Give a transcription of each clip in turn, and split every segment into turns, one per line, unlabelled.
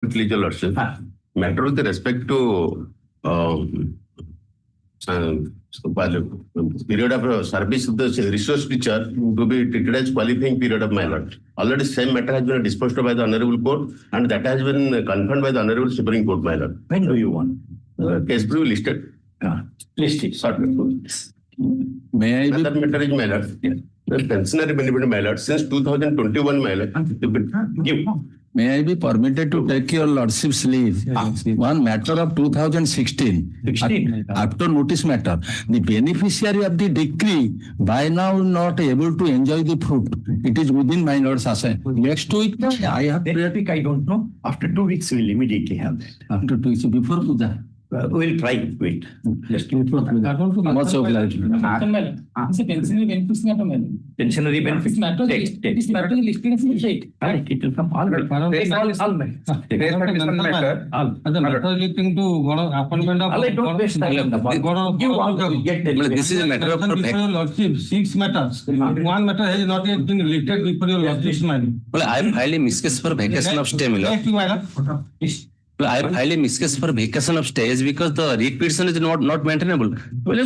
Quickly, your lordship. Matter with respect to period of service of the resource teacher to be treated as qualifying period of my lord. Already same matter has been disposed of by the Honorable Court and that has been confirmed by the Honorable Supreme Court, my lord.
When do you want?
Case proof listed.
Listed.
May I be
Another matter is, my lord. The pensionary benefit, my lord, since 2021, my lord.
May I be permitted to take your lordship's leave? One matter of 2016. After notice matter, the beneficiary of the decree by now not able to enjoy the fruit. It is within my lord's assent. Next week, I have
Next week, I don't know. After 2 weeks, we'll immediately have that.
after 2 weeks before Puja.
We'll try. Wait. Just
Before Puja. Much obliged.
pensionary benefits.
This matter is listed in state.
It will come all right.
This is a matter of
lordship. 6 matters. One matter has not yet been related before your lordship's mind.
Well, I am filing miscase for vacation of stay, my lord. Well, I am filing miscase for vacation of stays because the repetition is not maintainable. Well,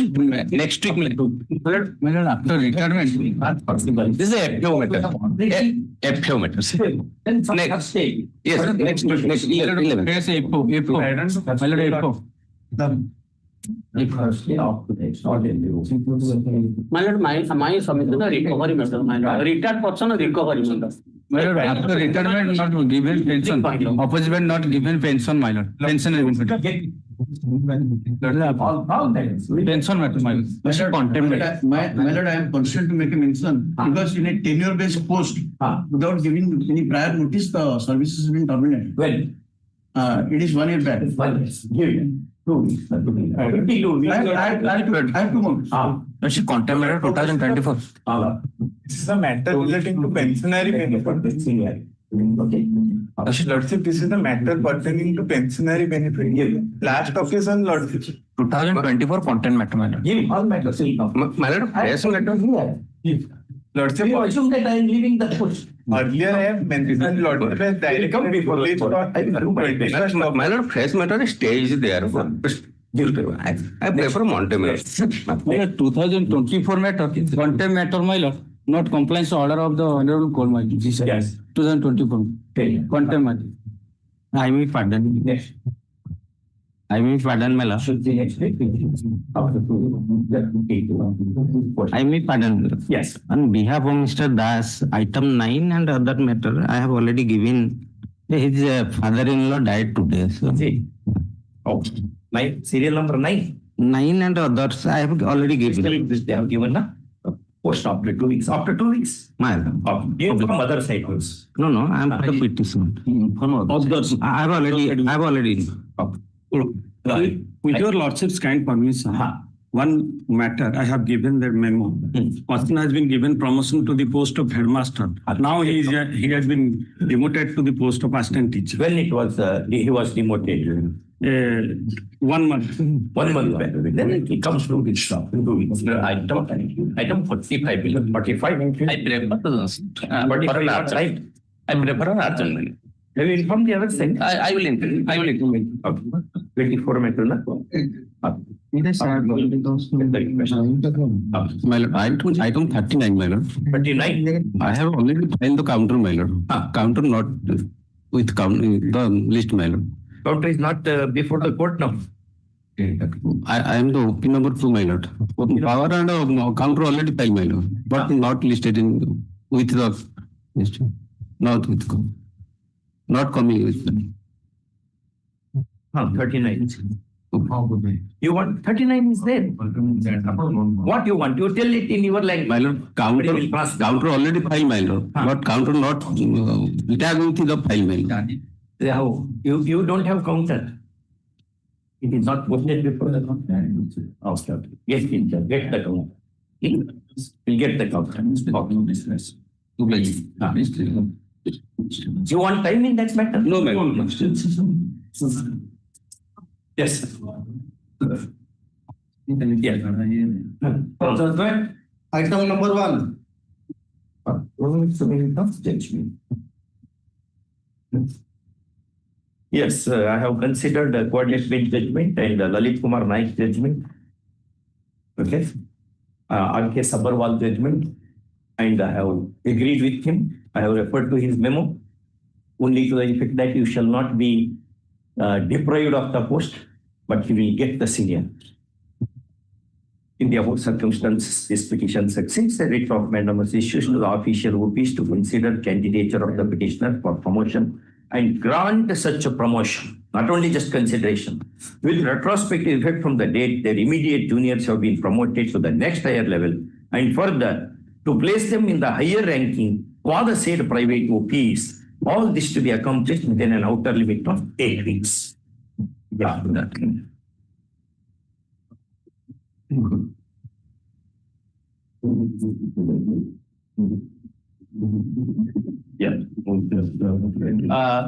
next week, my lord,
After retirement,
this is a FPO matter. FPO matter.
Next state.
Yes, next 11.
Yes, my lord, April.
My lord, my submission is recovery matter. My lord, retired person is recovery matter.
My lord, after retirement not given pension. Opposite not given pension, my lord. Pension benefit. Pension matter, my lord.
My lord, I am concerned to make a mention because in a tenure-based post, without giving any prior notice, the services have been terminated.
When?
It is 1 year back.
1 year. Give 2 weeks. 52 weeks.
I have 2 months.
Content matter 2024.
This is a matter relating to pensionary benefit.
Okay.
Lordship, this is the matter pertaining to pensionary benefit. Last occasion, Lordship.
2024 content matter, my lord.
Give all matters.
My lord, yes, my lord.
Lordship,
You assume that I am leaving the post.
earlier I have mentioned Lordship has directly
Come before the court.
My lord, fresh matter stay is there. I prefer Montemay.
2024 matter, contempt matter, my lord. Not compliance order of the Honorable Court, my lord.
Yes.
2024. Contempt matter.
I may pardon.
Next.
I may pardon, my lord.
Should be next week. After 2 weeks.
I may pardon.
Yes.
On behalf of Mr. Das, item 9 and other matter, I have already given. His father-in-law died today. So
See. Oh. 9. Serial number 9.
9 and others, I have already given.
This they have given na post after 2 weeks. After 2 weeks.
My
You from other cycles.
no, I am for the petition.
Others.
I have already.
With your lordship's kind permission, one matter I have given the memo. Person has been given promotion to the post of headmaster. Now he has been demoted to the post of assistant teacher.
When it was he was demoted.
1 month.
1 month back. Then it comes to this stuff. Item 45 billion. 45.
I prefer an
Right.
I prefer an adjournment.
Have you informed the other side?
I will inform. I will inform.
24 meter na.
my lord, item 39, my lord.
39.
I have already filed the counter, my lord. Counter not with the list, my lord.
Counter is not before the court now.
I am the OP number 2, my lord. Power and counter already filed, my lord, but not listed in with the list. Not with not coming with them.
39. You want 39 is there. What you want? You tell it in your language.
My lord, counter already filed, my lord, but counter not tag with the file, my lord.
How? You don't have counter. It is not posted before the counter. Okay. Yes, teacher. Get the counter. We'll get the counter. You want time in that matter?
No, my lord.
Yes.
Item number 1.
Yes, I have considered the coordinate bench judgment and Lalit Kumar Naik judgment. Okay. R.K. Sabharwal judgment. And I have agreed with him. I have referred to his memo only to the effect that you shall not be deprived of the post, but you will get the senior. In the above circumstances, this petition succeeds. A writ of mandamus issues to the official who wishes to consider candidature of the petitioner for promotion and grant such a promotion, not only just consideration, with retrospective effect from the date their immediate juniors have been promoted to the next higher level, and further to place them in the higher ranking for the said private OPs, all this to be accomplished within an outer limit of 8 weeks. Yeah, that. Yeah.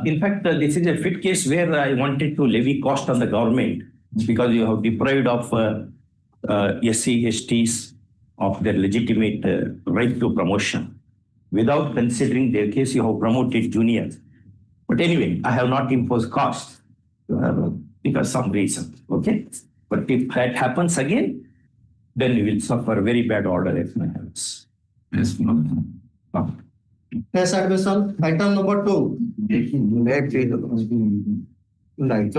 In fact, this is a fit case where I wanted to levy cost on the government because you have deprived of SC, STs of their legitimate right to promotion. Without considering their case, you have promoted juniors. But anyway, I have not imposed cost because some reason. Okay. But if that happens again, then we will suffer very bad order at my house. Yes, no.
Yes, admission. Item number 2.
Item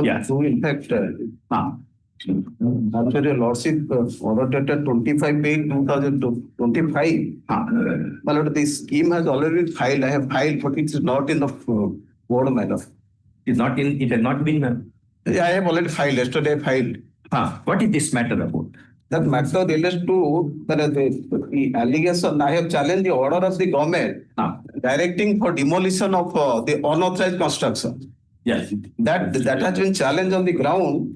Yes.
2, in fact, after your lordship order dated 25/8/2025, my lord, the scheme has already been filed. I have filed, but it is not in the board, my lord.
It has not been.
I have already filed. Yesterday I filed.
What is this matter about?
That matter relates to the allegation. I have challenged the order of the government directing for demolition of the unauthorized construction.
Yes.
That has been challenged on the ground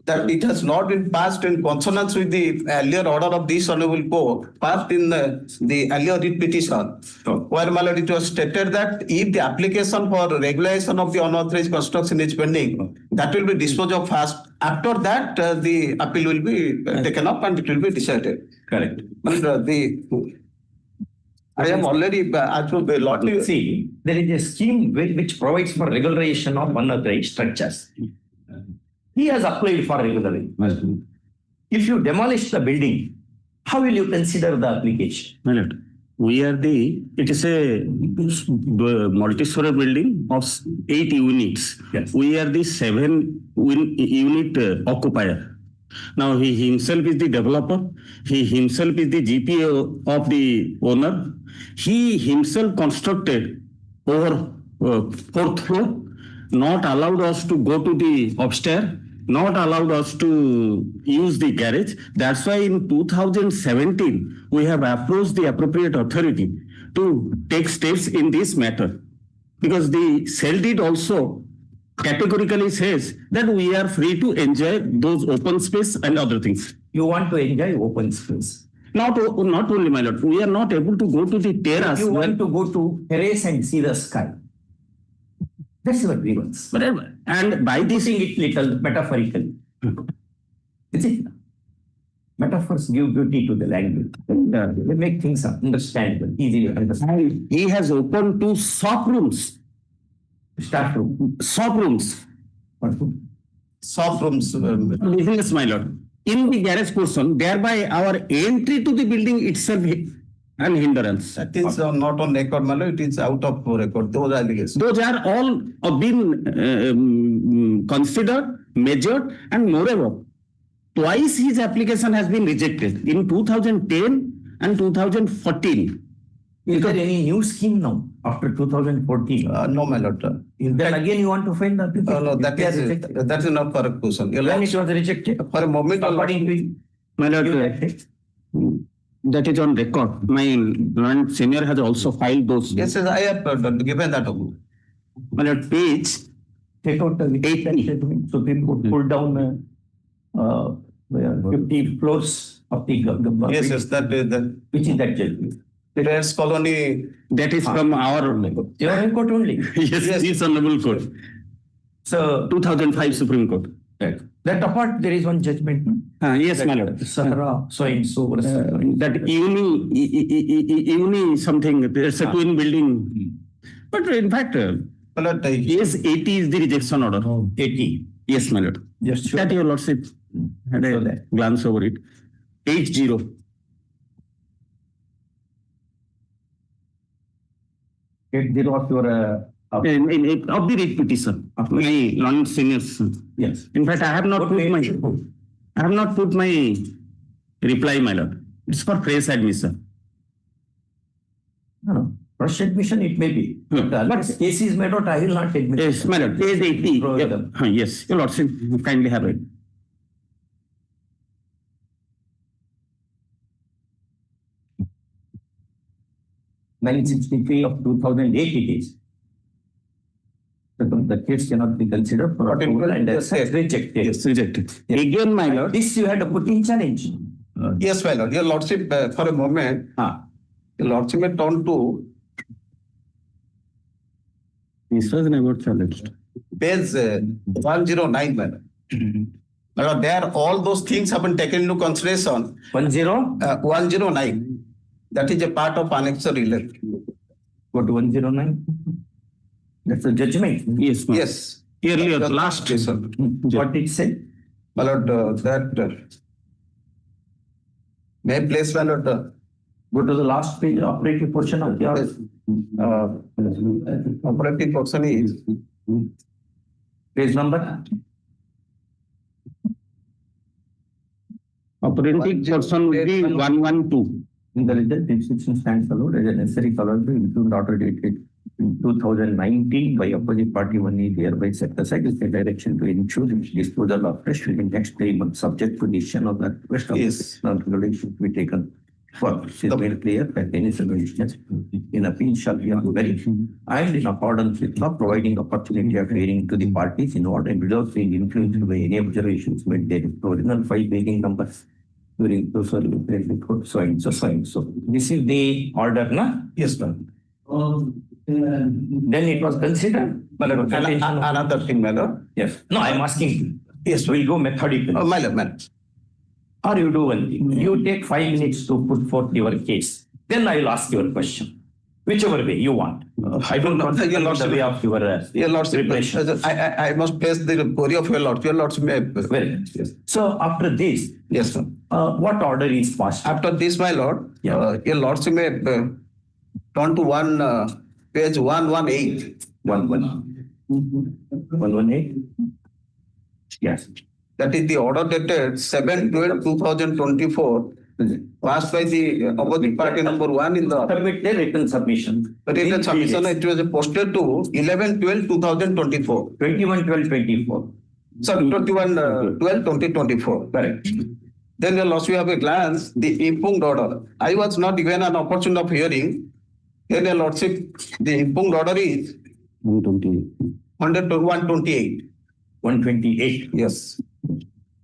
that it has not been passed in consonance with the earlier order of this honorable court, passed in the earlier writ petition, where, my lord, it was stated that if the application for regulation of the unauthorized construction is pending, that will be disposed of first. After that, the appeal will be taken up and it will be decided.
Correct.
But I am already
See, there is a scheme which provides for regularization of unauthorized structures. He has applied for regularization. If you demolish the building, how will you consider the application?
My lord, it is a multi-story building of 8 units.
Yes.
We are the 7-unit occupier. Now he himself is the developer. He himself is the GPO of the owner. He himself constructed over 4th floor, not allowed us to go to the upstairs, not allowed us to use the garage. That's why in 2017, we have approached the appropriate authority to take steps in this matter. Because the cell deed also categorically says that we are free to enjoy those open space and other things.
You want to enjoy open space.
Not only, my lord, we are not able to go to the terrace.
You want to go to terrace and see the sky. That's your grievance.
Whatever. And by this,
Putting it little metaphorically. Is it? Metaphors give beauty to the language. They make things understandable, easy to understand.
he has opened 2 soft rooms.
Staff room.
Soft rooms.
soft rooms.
Business, my lord. In the garage portion, thereby our entry to the building itself an hindrance.
That is not on record, my lord. It is out of record. Those allegations.
Those are all been considered, measured, and moreover, twice his application has been rejected in 2010 and 2014.
Is there any new scheme now after 2014?
No, my lord.
Then again you want to find the application?
No, that is not correct question.
When it was rejected?
For a moment,
According to you,
My lord,
you rejected?
that is on record. My learned senior has also filed those.
yes, I have given that.
My lord, page
Take out the
80.
judgment. Supreme Court pulled down 50 floors of the government.
Yes, that is that.
Which is that judgment?
Trades colony.
that is from our
Your High Court only.
yes, this honorable court,
So
2005 Supreme Court.
that apart, there is one judgment.
Yes, my lord.
Sahara, so and so.
That uni something. There's a twin building. But in fact,
My lord,
Case 80 is the rejection order.
80.
Yes, my lord.
Just show
That your lordship had
Show
a
that.
glance over it. 80.
80 of your,
Of the rate petition of my non-seniors.
yes.
In fact, I have not
What
put
way
my,
to put?
I have not put my reply, my lord. It's for fresh admission.
No. First admission it may be.
Hmm.
But unless case is made out, I will not admit.
Yes, my lord. Page 80.
Throw
Yep.
them.
Yes, your lordship kindly have it.
(963) of 2008 it is. The case cannot be considered for
Not in-
approval and
yes,
as
yes.
such rejected.
It's rejected. Again, my lord.
This you had to put in challenge.
yes, my lord. Your lordship, for a moment, your lordship may turn to
This was never challenged.
page 109, my lord. My lord, there all those things have been taken into consideration.
10,
109. That is a part of annexure 11.
go to 109. That's a judgment.
Yes, ma'am.
Yes.
Earlier,
Your
last.
Yes, sir.
What it said?
My lord, may I place, my lord,
Go to the last page, operative portion of your
yes, operative portion is
page number.
Operating person would be 112.
In the result, the inscription stands alone as a necessary color to include order dated in 2019 by opposite party one is thereby set aside with the direction to ensure its disposal of fresh within next 3 months, subject to decision of the request of
Yes.
non-regulation to be taken. For it is made clear that any suggestions in appeal shall be on very and in accordance with law, providing opportunity of hearing to the parties in order and without being influenced by any observations made there. The original 5 begging numbers during the so and so, so and so. This is the order, na?
yes, ma'am.
Then it was considered.
Another thing, my lord.
Yes. No, I'm asking.
Yes,
We'll go methodically.
my lord, my lord.
Or you do one thing. You take 5 minutes to put forth your case. Then I will ask your question. Whichever way you want. I don't want
Your
the
lordship-
way of your
Your lordship,
preparation.
I must place the query of your lordship. Your lordship may.
Very good.
Yes.
So after this,
Yes, sir.
what order is passed?
After this, my lord,
Yeah.
your lordship may turn to page 118.
118. Yes.
That is the order dated 7/12/2024, passed by the opposite party number 1 in the
Submit the written submission.
written submission. It was posted to 11/12/2024.
21/12/24.
Sorry, 21/12/2024.
Correct.
Then your lordship have a glance, the impugned order. I was not given an opportunity of hearing. Then your lordship, the impugned order is 128.
128.
Yes.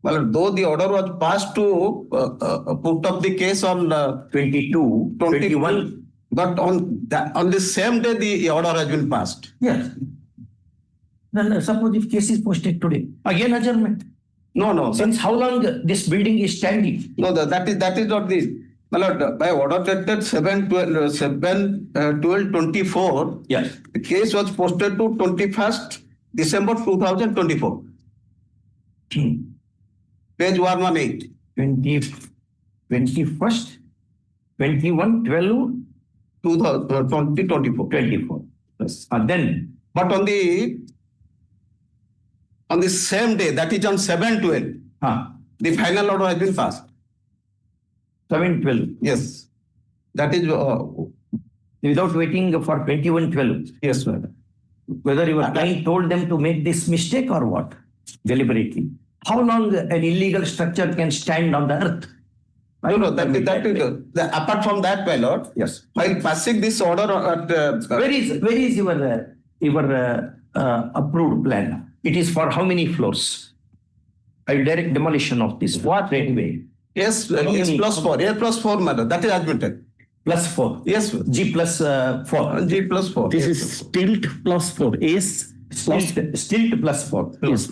Well, though the order was passed to put up the case on
22. 21.
but on the same day the order has been passed.
Yes. Then suppose if case is posted today, again adjournment.
No.
Since how long this building is standing?
No, that is not the. My lord, by order dated 7/12/24,
Yes.
the case was posted to 21st December 2024. Page 118.
21st, 21/12/24.
2024. Yes.
Then
But on the same day, that is on 7/12, the final order has been passed.
7/12.
Yes. That is,
Without waiting for 21/12.
yes, madam.
Whether your client told them to make this mistake or what? Deliberately. How long an illegal structure can stand on the earth?
No, that is, apart from that, my lord,
Yes.
while passing this order at,
Where is your approved plan? It is for how many floors? I will direct demolition of this. What railway?
yes,
How many?
+4, madam, that is admitted.
+4.
Yes, sir.
G plus 4.
G +4.
This
yes,
is
sir.
stilt plus 4. S plus
Stilt +4.
Yes.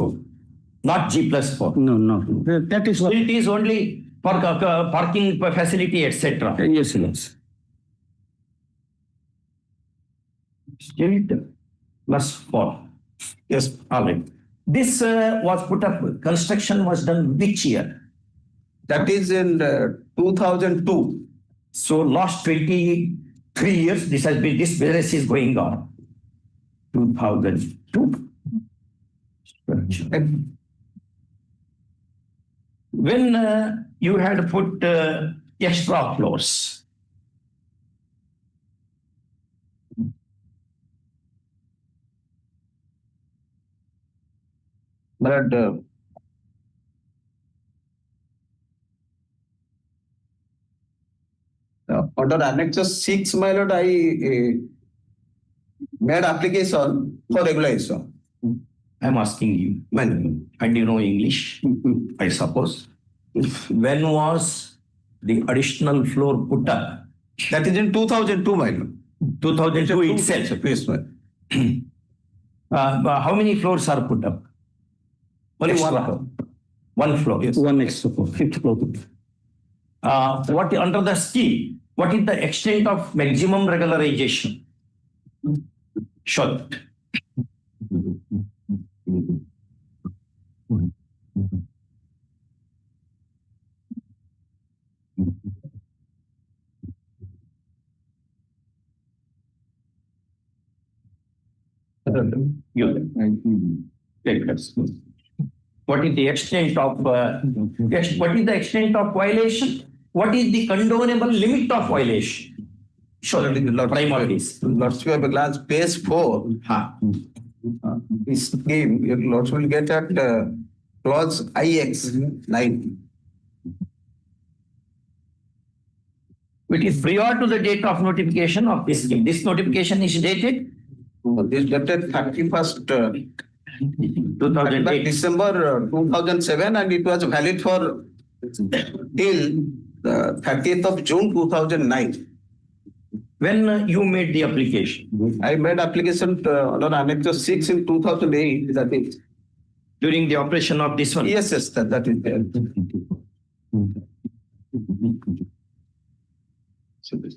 Not G +4.
No. That is what.
Stilt is only for parking facility, etc.
Yes.
Stilt plus 4.
Yes,
All right. This was put up, construction was done which year?
that is in 2002.
So last 23 years, this business is going on. 2002.
And
When you had put extra floors,
but under Annex 6, my lord, I made application for regularization.
I'm asking you,
Man,
and you know English, I suppose. When was the additional floor put up?
that is in 2002, my lord.
2002 itself.
Yes, my lord.
How many floors are put up?
Only
Extra.
one floor.
One floor.
Yes.
One extra floor.
Fifth floor. What under the scheme? What is the extent of maximum regularization? Short. You take us. What is the extent of what is the extent of violation? What is the condonable limit of violation? Sure, prime of this.
Lots of glance page 4. This scheme, your lots will get at clause IX 9.
It is prior to the date of notification of this scheme. This notification is dated
This dated 31st
2008.
December 2007, and it was valid for till 30th of June 2009.
When you made the application?
I made application under Annex 6 in 2008. That is.
During the operation of this one?
Yes, that is there. So this.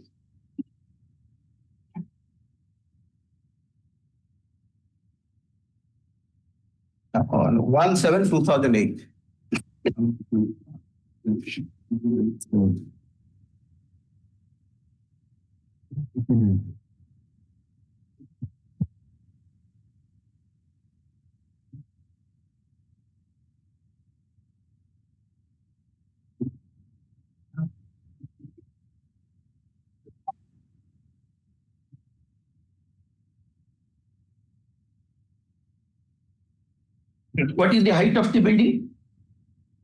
On 1/7/2008.
What is the height of the building?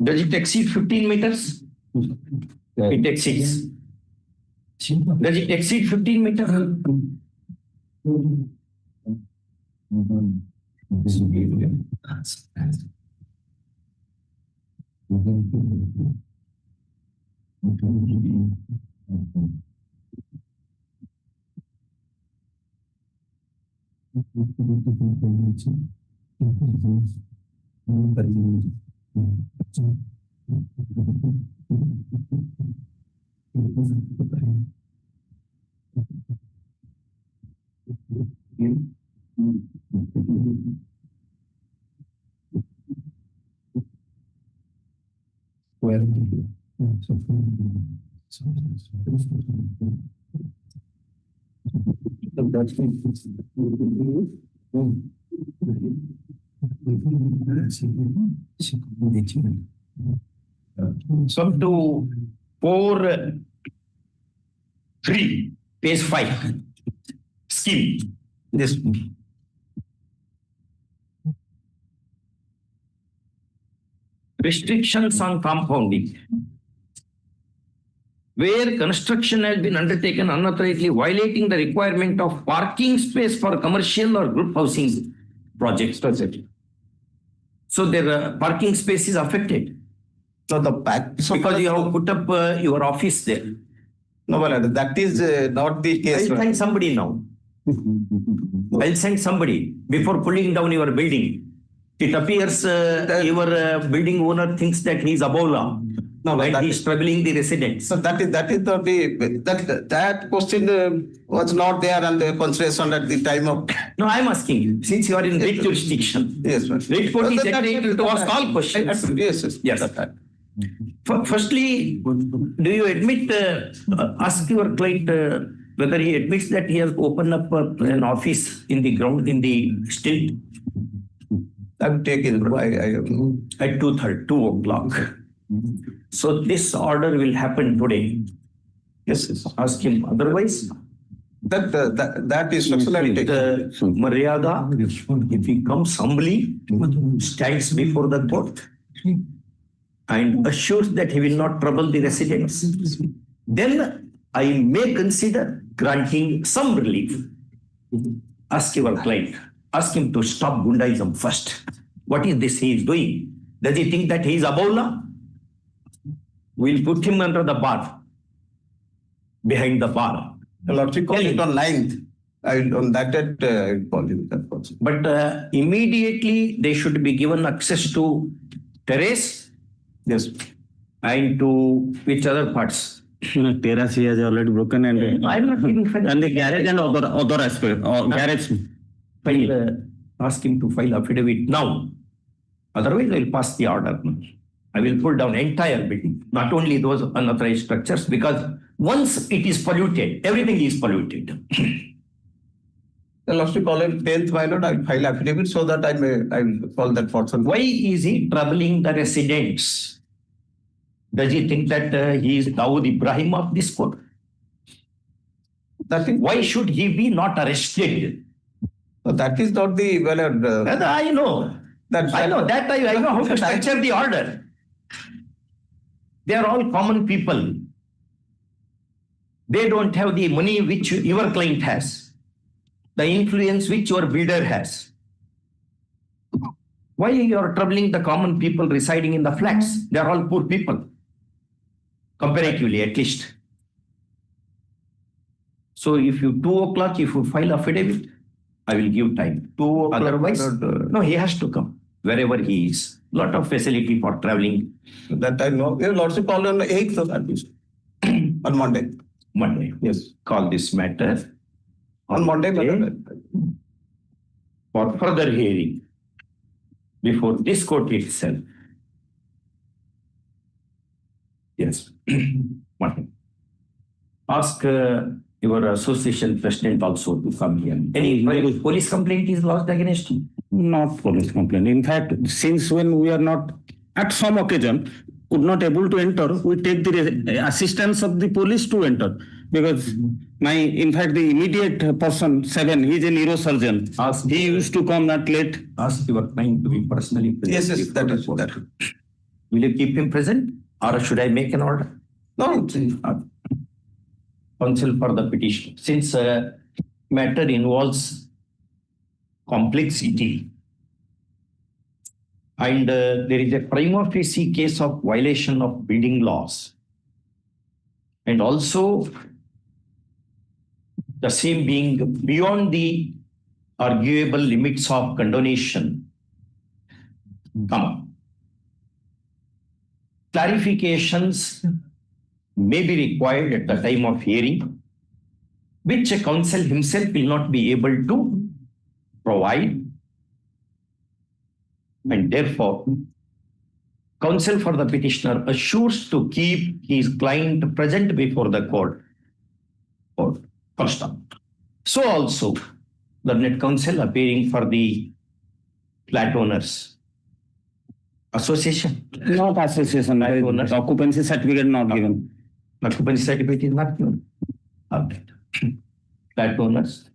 Does it exceed 15 meters? It exceeds. Does it exceed 15 meters? Come to 4.3, page 5. Scheme.
This.
Restrictions on compounding. Where construction has been undertaken unauthorizedly violating the requirement of parking space for commercial or group housing projects. So their parking space is affected.
So the back.
Because you have put up your office there.
No, but that is not the case.
I'll send somebody now. I'll send somebody before pulling down your building. It appears your building owner thinks that he is above law.
No,
and
that
he is troubling the residents.
So that is that question was not there under consideration at the time of.
No, I am asking you, since you are in writ jurisdiction.
Yes, sir.
Writ court is entitled to ask all questions.
Yes.
Yes. Firstly, do you admit, ask your client whether he admits that he has opened up an office in the ground in the stilt
I'm taking.
at 2 o'clock? So this order will happen today.
Yes.
Ask him otherwise.
That is
With Maryada, if he comes humbly, stands before the court and assures that he will not trouble the residents, then I may consider granting some relief. Ask your client, ask him to stop Gundaism first. What is this he is doing? Does he think that he is above law? We'll put him under the bar, behind the bar.
Lordship call it on 9th. On that date, I will call you that person.
But immediately they should be given access to terrace.
Yes.
And to which other parts?
Terrace he has already broken and
I'm not giving
and the garage and other aspect or garage.
Ask him to file affidavit now. Otherwise, I will pass the order. I will pull down entire building, not only those unauthorized structures, because once it is polluted, everything is polluted.
The Lordship call it 10th, my lord. I will file affidavit so that I will call that person.
Why is he troubling the residents? Does he think that he is Dawood Ibrahim of this court? Why should he be not arrested?
That is not the
I know. I know how to structure the order. They are all common people. They don't have the money which your client has, the influence which your builder has. Why you are troubling the common people residing in the flats? They are all poor people, comparatively at least. So if you 2 o'clock, if you file affidavit, I will give time. 2 o'clock. Otherwise, no, he has to come wherever he is. Lot of facility for traveling.
That I know. Your Lordship call on the 8th of that week. On Monday.
Monday. Yes. Call this matter
on Monday.
For further hearing before this court itself. Yes. Monday. Ask your association president also to come here. Any police complaint is lodged against him?
Not police complaint. In fact, since when we are not, at some occasion, would not able to enter, we take the assistance of the police to enter. Because in fact, the immediate person, 7, he is a neurosurgeon. He used to come not late.
Ask your client to be personally present.
Yes, that is that.
Will you keep him present or should I make an order?
No.
Counsel for the petition. Since matter involves complexity and there is a prima facie case of violation of building laws and also the same being beyond the arguable limits of condonation, clarifications may be required at the time of hearing, which a counsel himself will not be able to provide. And therefore, counsel for the petitioner assures to keep his client present before the court. So also, the net counsel appearing for the flat owners association.
Not association. Occupancy certificate not given.
Occupancy certificate is not given. Flat owners.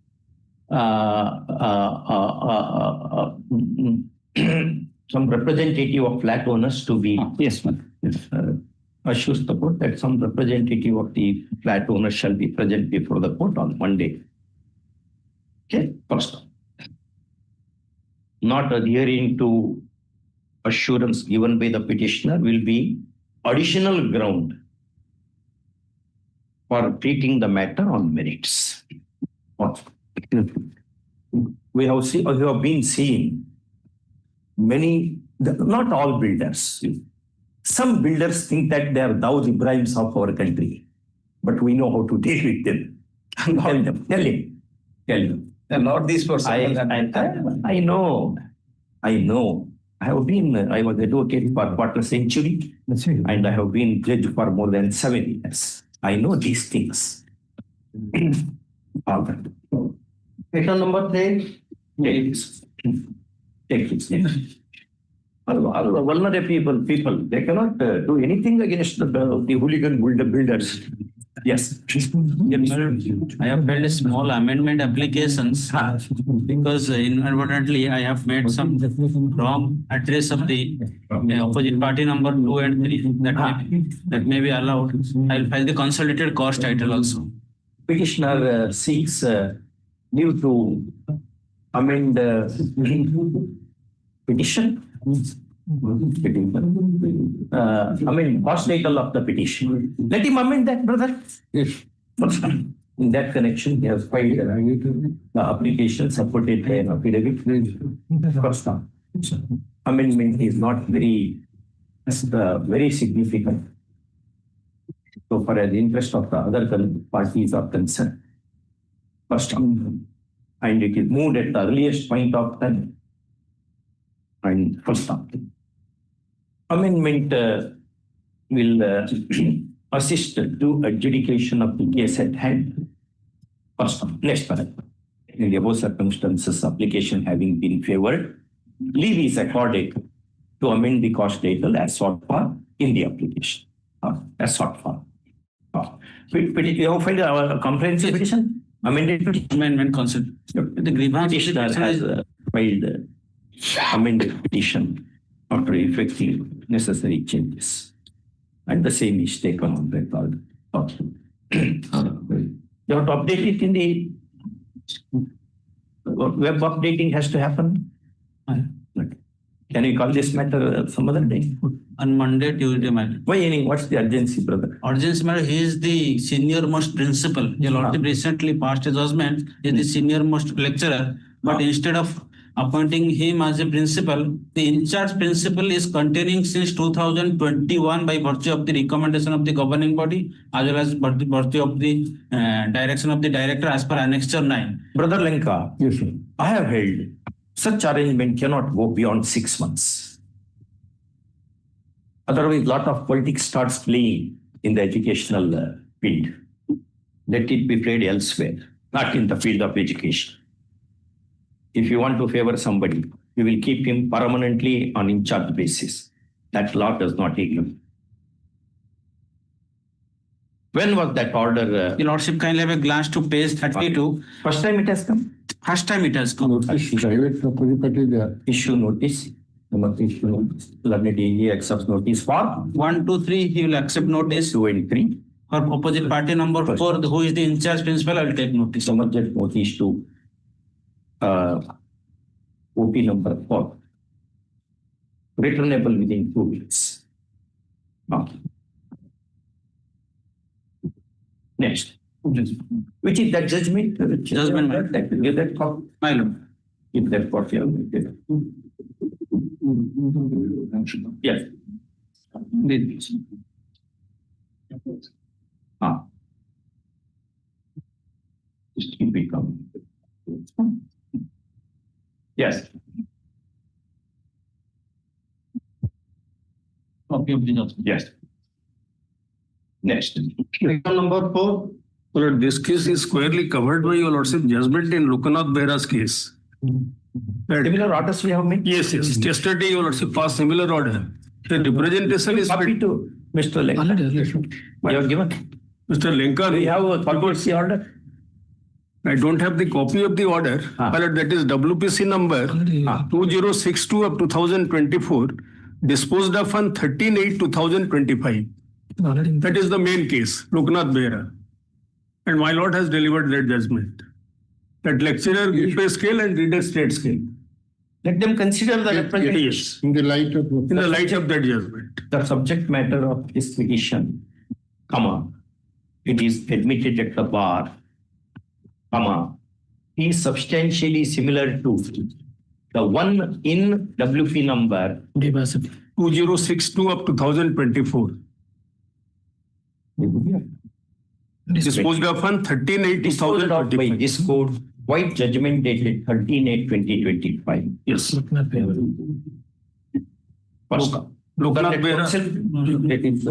Some representative of flat owners to be.
Yes, ma'am.
Assures the court that some representative of the flat owners shall be present before the court on Monday. Okay, first. Not adhering to assurance given by the petitioner will be additional ground for treating the matter on merits. We have been seeing not all builders. Some builders think that they are Dawood Ibrahims of our country, but we know how to deal with them. Tell him.
And not this person.
I know. I was advocate for quarter century, and I have been judge for more than 7 years. I know these things. All right. Question number 3. Take it. All the vulnerable people, they cannot do anything against the hooligan builders. Yes.
I have filed a small amendment applications because inadvertently I have made some wrong address of the opposite party number 2 and 3. That may be allowed. I'll file the consolidated cost title also.
Petitioner seeks leave to amend petition. Cost title of the petition. Let him amend that, brother. Yes. In that connection, he has filed the application supported by an affidavit. First amendment is not very significant. So far as the interest of the other parties are concerned. First amendment. And it is moved at the earliest point of time. And first amendment will assist to adjudication of the case at hand. First, next paragraph. In the above circumstances, application having been favored, leave is accorded to amend the cost title as sought for in the application. As sought for. You have filed our comprehensive petition? Amended petition?
Amendment considered.
The petitioner has filed amended petition after effecting necessary changes. And the same is taken on record. You have to update it in the web updating has to happen. Can you call this matter some other day?
On Monday, Tuesday, matter.
Why? What's the urgency, brother?
Urgency matter, he is the senior most principal. He recently passed a judgment. He is the senior most lecturer. But instead of appointing him as a principal, the in-charge principal is continuing since 2021 by virtue of the recommendation of the governing body as well as virtue of the direction of the director as per Annexure 9.
Brother Lenka, yes, sir. I have held such arrangement cannot go beyond 6 months. Otherwise, lot of politics starts playing in the educational field. Let it be played elsewhere, not in the field of education. If you want to favor somebody, you will keep him permanently on in-charge basis. That law does not ignore. When was that order?
Your Lordship, kindly have a glance to page 32.
First time it has come?
First time it has come.
Issue notice. Issue notice. Learned DG accepts notice for
1, 2, 3. He will accept notice.
2 and 3.
For opposite party number 4, who is the in-charge principal, I will take notice.
Subject notice to OP number 4. Returnable within 2 weeks. Okay. Next. Which is that judgment?
Judgment, my lord.
Give that copy.
My lord.
Give that copy. Yes. Just keep it coming. Yes.
Copy of the judgment.
Yes. Next. Number 4.
Well, this case is squarely covered by your lordship judgment in Lokanath Behra's case.
Similar orders we have made?
Yes. Yesterday your lordship passed similar order. The representation is
copy to Mr. Lenka. You have given.
Mr. Lenka.
We have a policy order.
I don't have the copy of the order, but that is WPC number 2062 of 2024, disposed of on 13/8/2025. That is the main case, Lokanath Behra. And my lord has delivered that judgment. That lecturer pay scale and reader state scale.
Let them consider the representation.
In the light of that judgment.
The subject matter of this petition, it is admitted at the bar, is substantially similar to the one in WP number
2062 up to 1024. Disposed of on 1380.
disposed of by this court, white judgment dated 13/8/2025.
Yes.
First,
Loknath Behra.
that is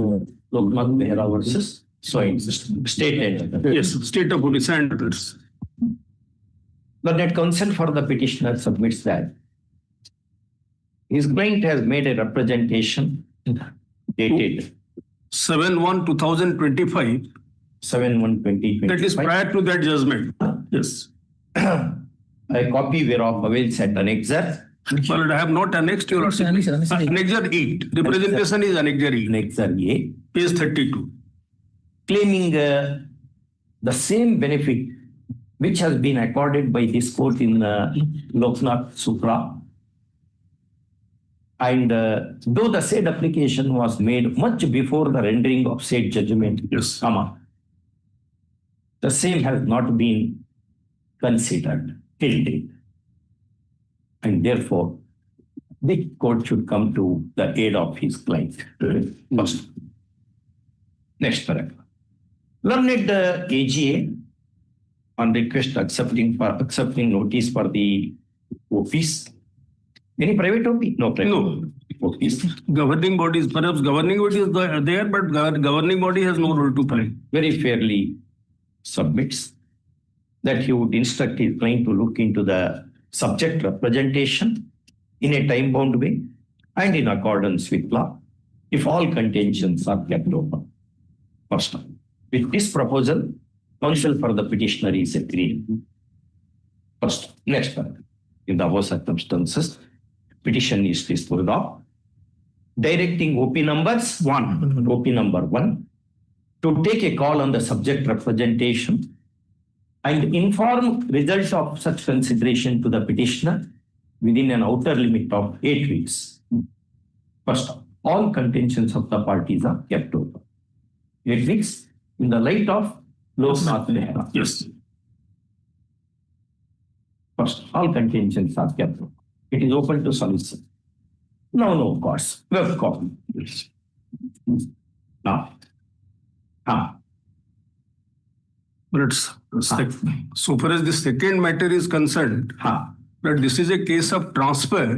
Loknath Behra versus state and
Yes, State of Odisha and others.
the net counsel for the petitioner submits that his client has made a representation dated
7/1/2025.
7/1/2025.
That is prior to that judgment. Yes.
A copy whereof avails at annexer.
Well, I have not annexed your annexure 8. Representation is annexure 8.
Annexer A,
Page 32.
claiming the same benefit which has been accorded by this court in Loknath Supra. And though the said application was made much before the rendering of said judgment,
Yes.
the same has not been considered till date. And therefore, the court should come to the aid of his client. First. Next paragraph. Learned AGA on request accepting notice for the office. Any private OP? No private.
No.
Office.
Governing bodies, perhaps governing body is there, but governing body has no role to play.
Very fairly submits that he would instruct his client to look into the subject representation in a time-bound way and in accordance with law if all contentions are kept open. First, with this proposal, counsel for the petitioner is agreeing. First, next paragraph. In the above circumstances, petition is disposed of, directing OP numbers 1, OP number 1, to take a call on the subject representation and inform results of such consideration to the petitioner within an outer limit of 8 weeks. First, all contentions of the parties are kept open. 8 weeks in the light of Loknath Behra.
Yes.
First, all contentions are kept open. It is open to solicit. No cause. Web copy. Yes. Now,
But so far as the second matter is concerned, that this is a case of transfer.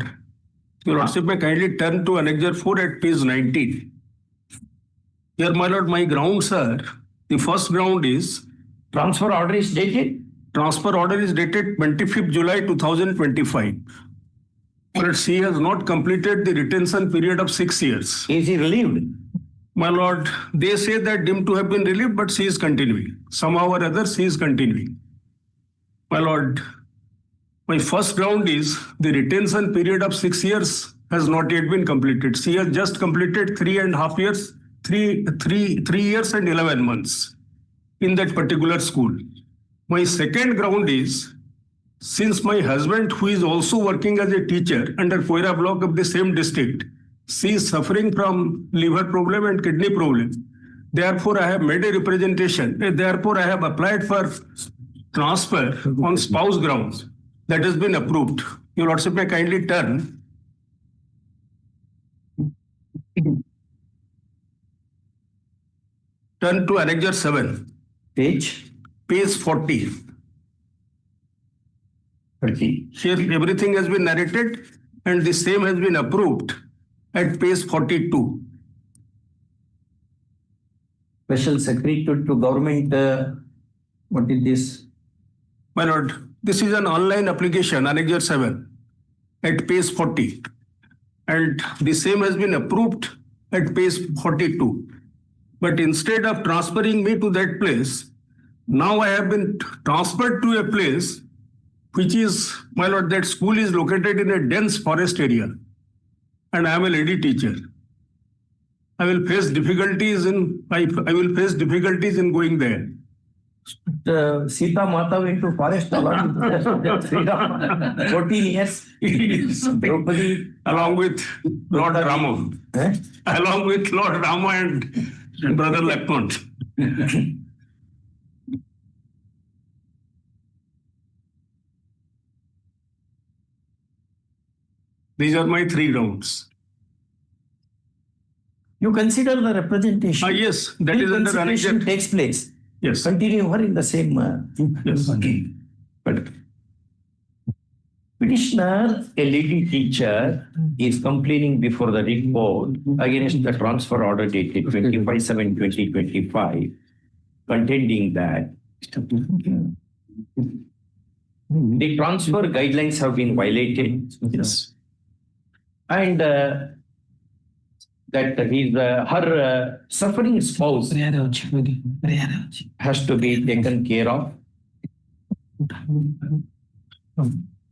Your Lordship may kindly turn to Annexure 4 at page 19. Here, my lord, my grounds are, the first ground is,
transfer order is dated.
transfer order is dated 25th July 2025. But she has not completed the retention period of 6 years.
Is he relieved?
My lord, they say that deemed to have been relieved, but she is continuing. Somehow or other, she is continuing. My lord, my first ground is the retention period of 6 years has not yet been completed. She has just completed 3.5 years, 3 years and 11 months in that particular school. My second ground is, since my husband, who is also working as a teacher under Koira block of the same district, she is suffering from liver problem and kidney problem. Therefore, I have made a representation. Therefore, I have applied for transfer on spouse grounds. That has been approved. Your Lordship may kindly turn. Turn to Annexure 7.
Page
40.
30.
Here, everything has been narrated and the same has been approved at page 42.
Special Secretary to Government, what is this?
My lord, this is an online application, Annexure 7, at page 40. And the same has been approved at page 42. But instead of transferring me to that place, now I have been transferred to a place which is, my lord, that school is located in a dense forest area. And I am a lady teacher. I will face difficulties in going there.
Sita Mata went to forest along 14 years. Draupadi,
Along with Lord Rama. Along with Lord Rama and Brother Lakshman. These are my three grounds.
You consider the representation.
Yes, that is under
Consideration
annexure.
takes place.
Yes.
Continue over in the same.
Yes.
But petitioner, a lady teacher, is complaining before the court against the transfer order dated 25/7/2025, contending that the transfer guidelines have been violated.
Yes.
And that her suffering spouse has to be taken care of.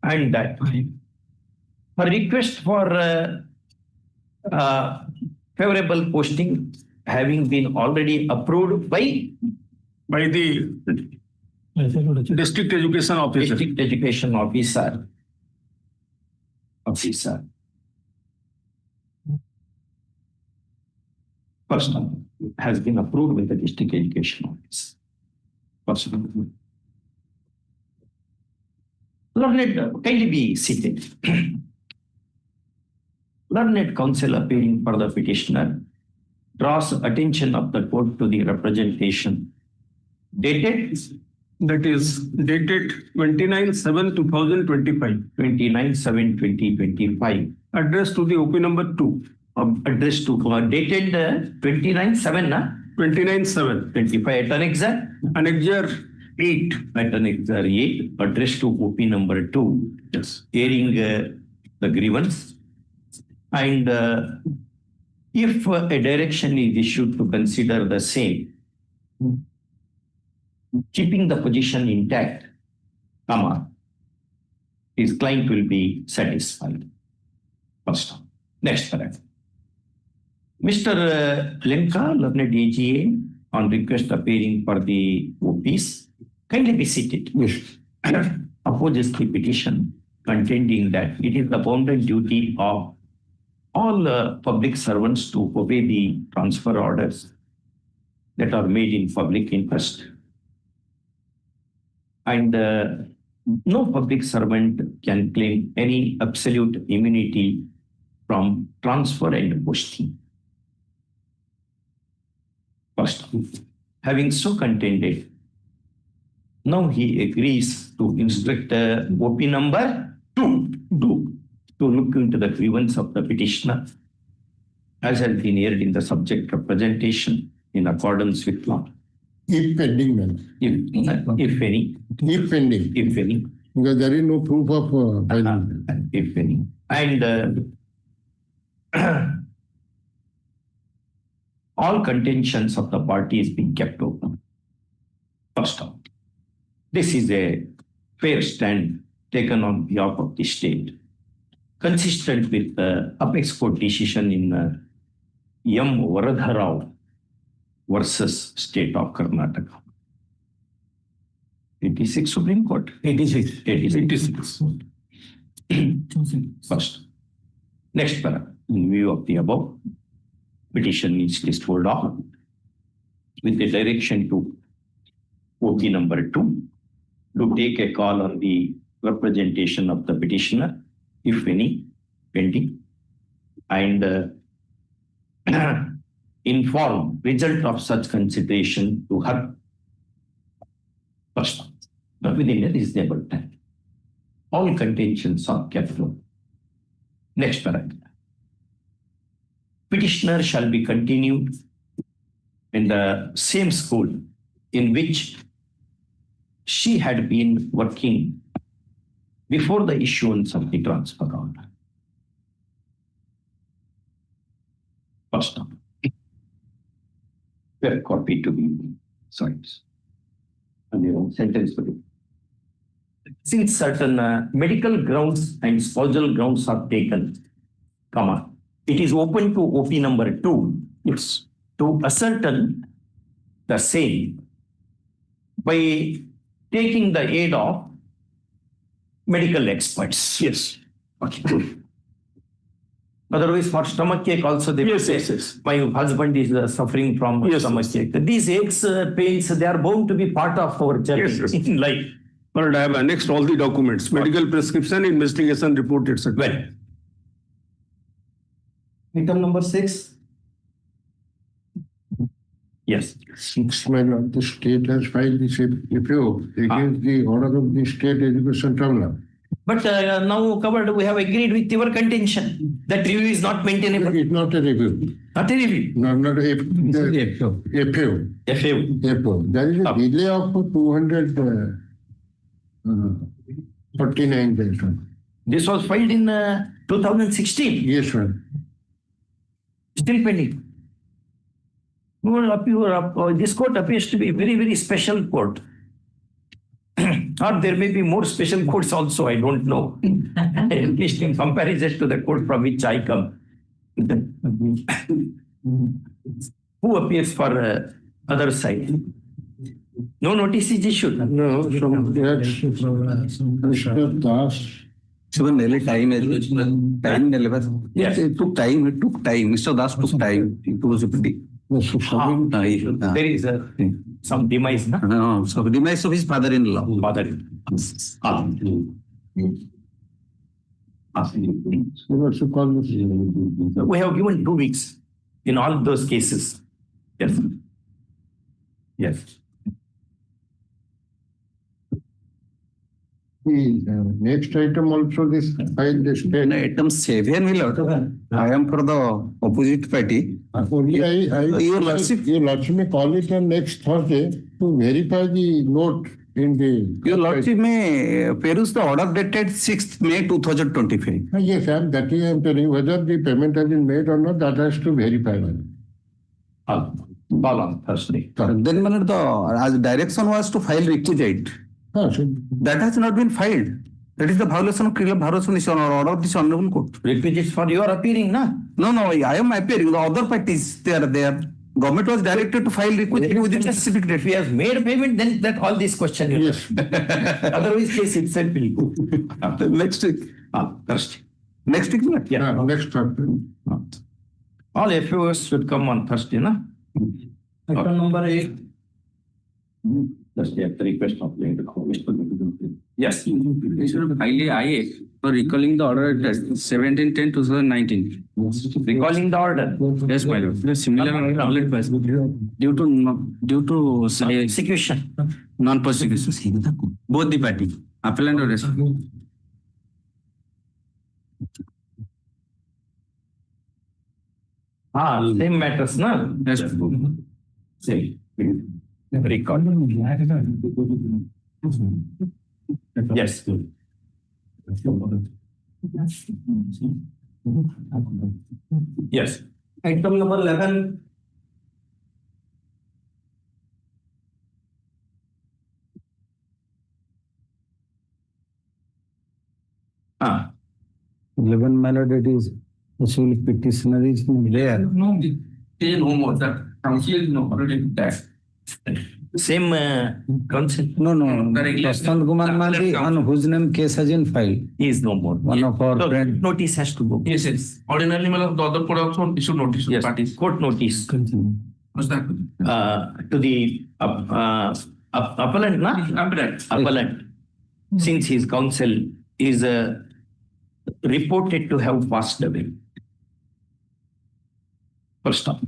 And that her request for favorable posting having been already approved by
the district education officer.
district education officer. Personal has been approved with the district education office. Personal. Learned, kindly be seated. Learned counsel appearing for the petitioner draws attention of the court to the representation dated,
That is dated 29/7/2025.
29/7/2025.
Addressed to the OP number 2.
Address to dated 29/7,
29/7.
25 at annexure
Annexure 8.
at annexure 8, address to OP number 2,
Yes.
airing the grievance. And if a direction is issued to consider the same, keeping the position intact, his client will be satisfied. First one. Next paragraph. Mr. Lemka, learned AGA, on request appearing for the OPs, kindly be seated. Opposes the petition, contending that it is the bounden duty of all public servants to obey the transfer orders that are made in public interest. And no public servant can claim any absolute immunity from transfer and posting. First, having so contended, now he agrees to instruct OP number 2 to look into the grievance of the petitioner, as has been aired in the subject representation in accordance with law.
If pending, man.
If any.
If pending.
If any.
Because there is no proof of filing.
If any. And all contentions of the parties being kept open. First off, this is a fair stand taken on behalf of the state, consistent with the apex court decision in M. Varadharao versus State of Karnataka. 86 Supreme Court. 86. First. Next paragraph. In view of the above, petition is disposed of with the direction to OP number 2 to take a call on the representation of the petitioner, if any, pending, and inform result of such consideration to her person within a reasonable time. All contentions are kept open. Next paragraph. Petitioner shall be continued in the same school in which she had been working before the issuance of the transfer order. First up. Fair copy to be signed. And your sentence for it. Since certain medical grounds and spousal grounds are taken, it is open to OP number 2 to ascertain the same by taking the aid of medical experts.
Yes.
Okay. Otherwise, for stomachache also, they will say, my husband is suffering from stomachache. These aches, pains, they are bound to be part of our journey in life.
But I have annexed all the documents, medical prescription, investigation report, etc.
Well, Item number 6. Yes.
6, my lord, the state has filed this appeal against the order of the state education tribunal.
But now covered, we have agreed with your contention that review is not maintainable.
It's not a review.
Not a review.
Not a appeal.
FAO.
There is a delay of 249 days.
This was filed in 2016.
Yes, sir.
Still pending. This court appears to be a very, very special court. Or there may be more special courts also, I don't know. At least in comparison to the court from which I come. Who appears for other side? No notice is issued.
No, from that, Mr. Das.
So nearly time
Yes.
It took time. Mr. Das took time. It was a pretty.
There is some demise, no?
No, so the demise of his father-in-law.
What's the call this?
We have given 2 weeks in all those cases. Yes. Yes.
The next item also this file the state.
Item 7, my lord. I am for the opposite party.
Only
Your Lordship.
Your Lordship may call it on next Thursday to verify the note in the.
Your Lordship may peruse the order dated 6th May 2025.
Yes, that is I am telling whether the payment has been made or not, that has to verify.
All on Thursday.
Then, my lord, as direction was to file requisite. That has not been filed. That is the violation of violation or order of this honorable court.
Requisites for your appearing, na?
No, I am appearing. The other parties, they are there. Government was directed to file requisite within a specific date.
If he has made a payment, then that all these questions.
Yes.
Otherwise, case itself will go.
Next week.
Thursday.
Next week, no?
Yeah.
Next Thursday.
All FOS should come on Thursday, na? Item number 8. That's the request of the Yes.
Highly IA for recalling the order at 17/10/2019.
Recalling the order.
Yes, my lord. The similar order due to
Execution.
non-prosecution. Both the party, appellant or rest.
Same matters, na?
Yes.
Same. Record. Yes. Yes. Item number 11. Ah.
11, my lord, it is the civil petitioner is there.
No, there is no more. The council is no already that.
Same council
No.
The regular-
Prashant Kumar Mandi, on whose name case has been filed.
is no more.
One of our
So,
friend.
notice has to go.
Yes. Ordinarily, the other court also issued notice to
Yes.
parties.
Court notice
What's that?
to the appellant, na? Appellant. Since his counsel is reported to have passed away. First up,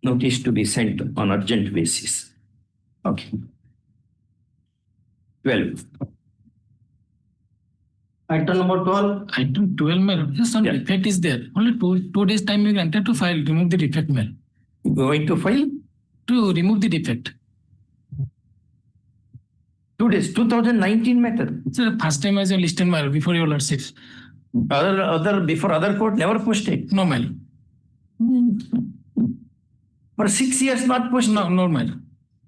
notice to be sent on urgent basis. Okay. 12. Item number 12.
Item 12 mail. Yes, some
Yeah.
defect is there. Only two days time you granted to file, remove the defect mail.
Going to file
To remove the defect.
2 days, 2019 matter.
It's the first time as a listed mail before your lordships.
Before other court never posted.
No mail.
For 6 years not posted.
No mail.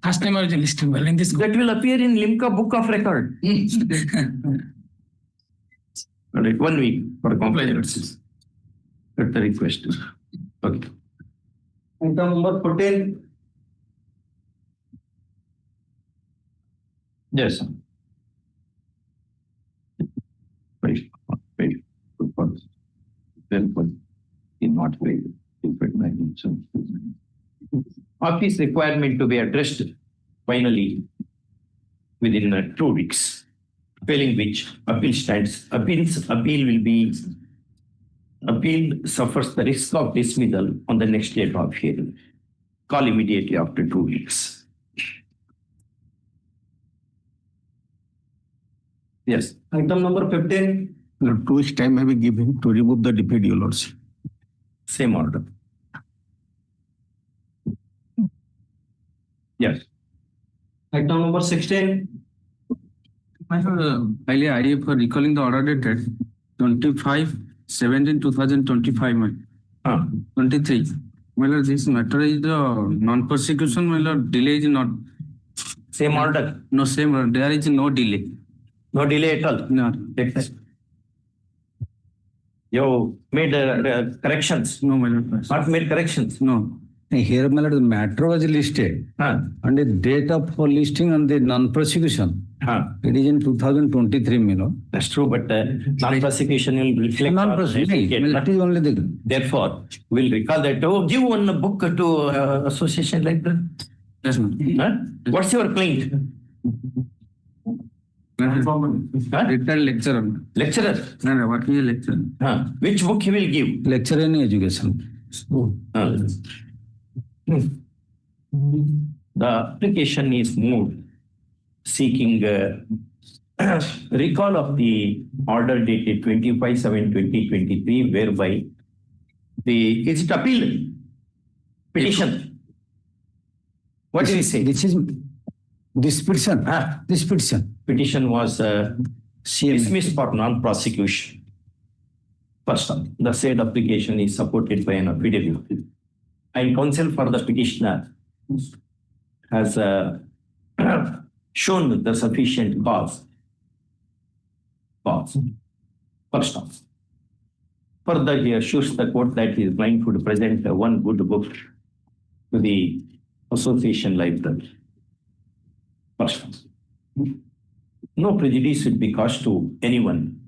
First time as a listed mail in this.
That will appear in Limca Book of Record. All right, 1 week for compliance. That's the request. Okay. Item number 14. Yes. Wait. Then not paid. Office requirement to be addressed finally within 2 weeks. Failing which appeal will be appeal suffers the risk of dismissal on the next date of hearing. Call immediately after 2 weeks. Yes. Item number 15.
2 weeks time may be given to remove the defeat, your lordship.
Same order. Yes. Item number 16.
My lord, highly I for recalling the order dated 25/17/2025, 23. My lord, this matter is the non-persecution. My lord, delay is not.
Same order.
No, same order. There is no delay.
No delay at all.
No,
You made corrections.
no, my lord.
Not made corrections.
No.
Here, my lord, the matter was listed and the date of listing on the non-prosecution. It is in 2023, my lord.
That's true, but non-prosecution will reflect.
Non-prosecution, that is only the.
Therefore, we'll recall that. Oh, give one book to association like that.
Yes, ma'am.
What's your claim?
Retired lecturer.
Lecturer.
No, what is a lecturer?
Which book he will give?
Lecture in education.
The application is moved seeking recall of the order dated 25/7/2023, whereby is it appeal? Petition. What did he say?
This is this petition. This petition.
Petition was dismissed for non-prosecution. First, the said application is supported by an affidavit, and counsel for the petitioner has shown the sufficient cause. First off. Further, he assures the court that his client would present one good book to the association library. First off. No prejudice would be caused to anyone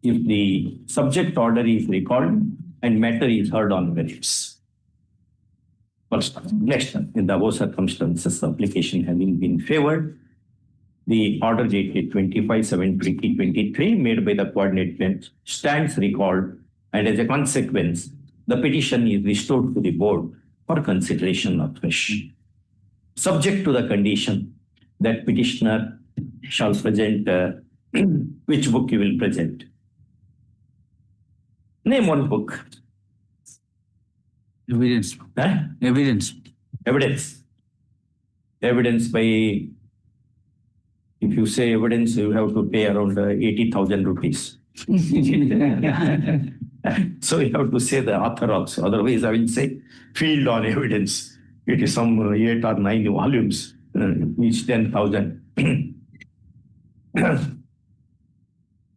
if the subject order is recalled and matter is heard on merits. First, next, in the above circumstances, the application having been favored, the order dated 25/7/2023 made by the coordinate bench stands recalled, and as a consequence, the petition is restored to the board for consideration afresh, subject to the condition that petitioner shall present which book he will present. Name one book.
Evidence.
Evidence. Evidence by, if you say evidence, you have to pay around 80,000 rupees. So you have to say the author also. Otherwise, I will say field on evidence. It is some 8 or 9 volumes, each 10,000.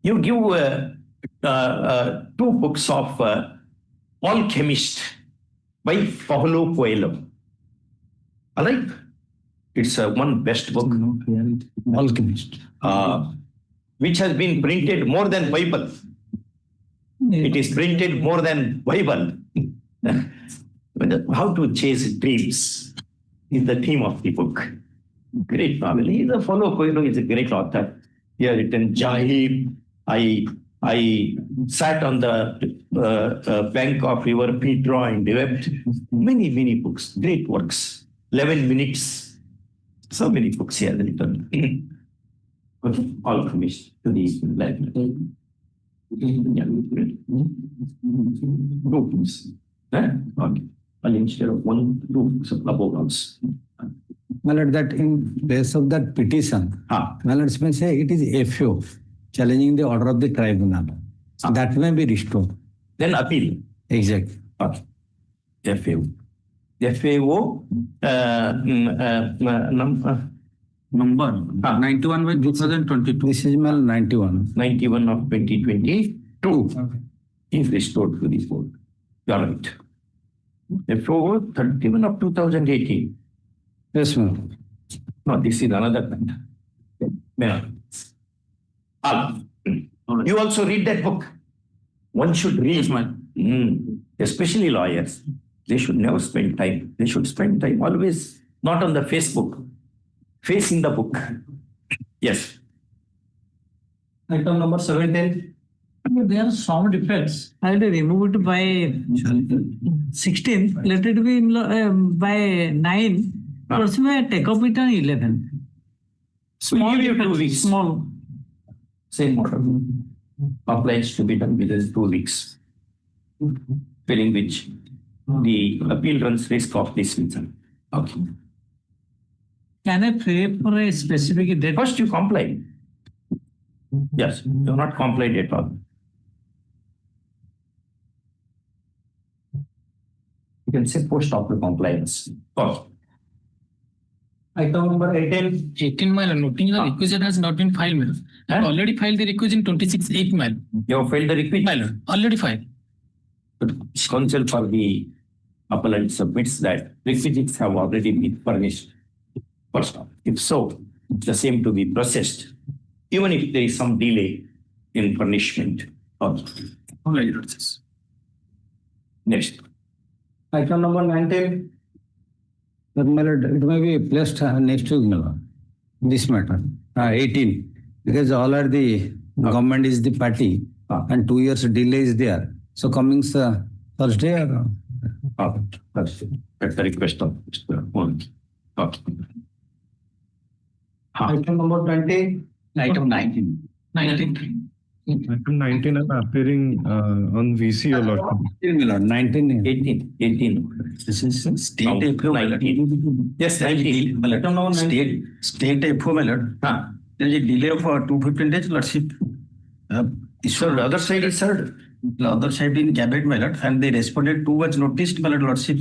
You give 2 books of Alchemist by Paulo Coelho. All right? It's one best book.
Alchemist.
Which has been printed more than Bible. It is printed more than Bible. How to chase dreams is the theme of the book. Great novel. Paulo Coelho is a great author. He has written Jahib. I sat on the bank of river Pedro and wept. Many books, great works. 11 minutes. So many books he has written. Okay, all finished to the library. Groups. Okay. Instead of 1, 2 books of above.
My lord, that in place of that petition, my lord, may say it is FO, challenging the order of the tribunal. That may be restored.
Then appeal.
Exactly.
Okay. FAO. FAO
Number 91/2022.
This is my 91.
91 of 2022 is restored to the board. You are right. FAO 31 of 2018.
Yes, ma'am.
No, this is another matter. Yeah. You also read that book. One should read, especially lawyers. They should never spend time. They should spend time always not on the Facebook, facing the book. Yes. Item number 17.
There are some defects. I will remove it by 16th. Let it be by 9. First, may take up it on 11.
Small
Small
give you 2
defects,
weeks.
small.
Same order. Compliance to be done within 2 weeks. Filling which the appeal runs risk of dismissal. Okay.
Can I pray for a specific date?
First you comply. Yes, you are not complied at all. You can say post after compliance. First. Item number 18.
18 mile noting the requisition has not been filed. Madam. I have already filed the requisition 26/8 mile.
You have filed the requisition.
Mile already filed.
Counsel for the appellant submits that requisites have already been furnished. First off, if so, the same to be processed, even if there is some delay in furnishment. Next. Item number 19.
But my lord, it may be placed next week, my lord. This matter, 18, because all are the government is the party and 2 years delay is there. So coming Thursday or?
Thursday. At the request of Mr. Mohan. Okay. Item number 20.
Item 19. 19.
Item 19, I'm appearing on VC, Your Lordship.
19.
18.
This is state
No,
FO, my lord.
19. Yes, 19.
Item number state FO, my lord. There is a delay of 215 days, lordship.
So the other side is served.
The other side in cabinet, my lord, and they responded to was noticed, my lord, lordship,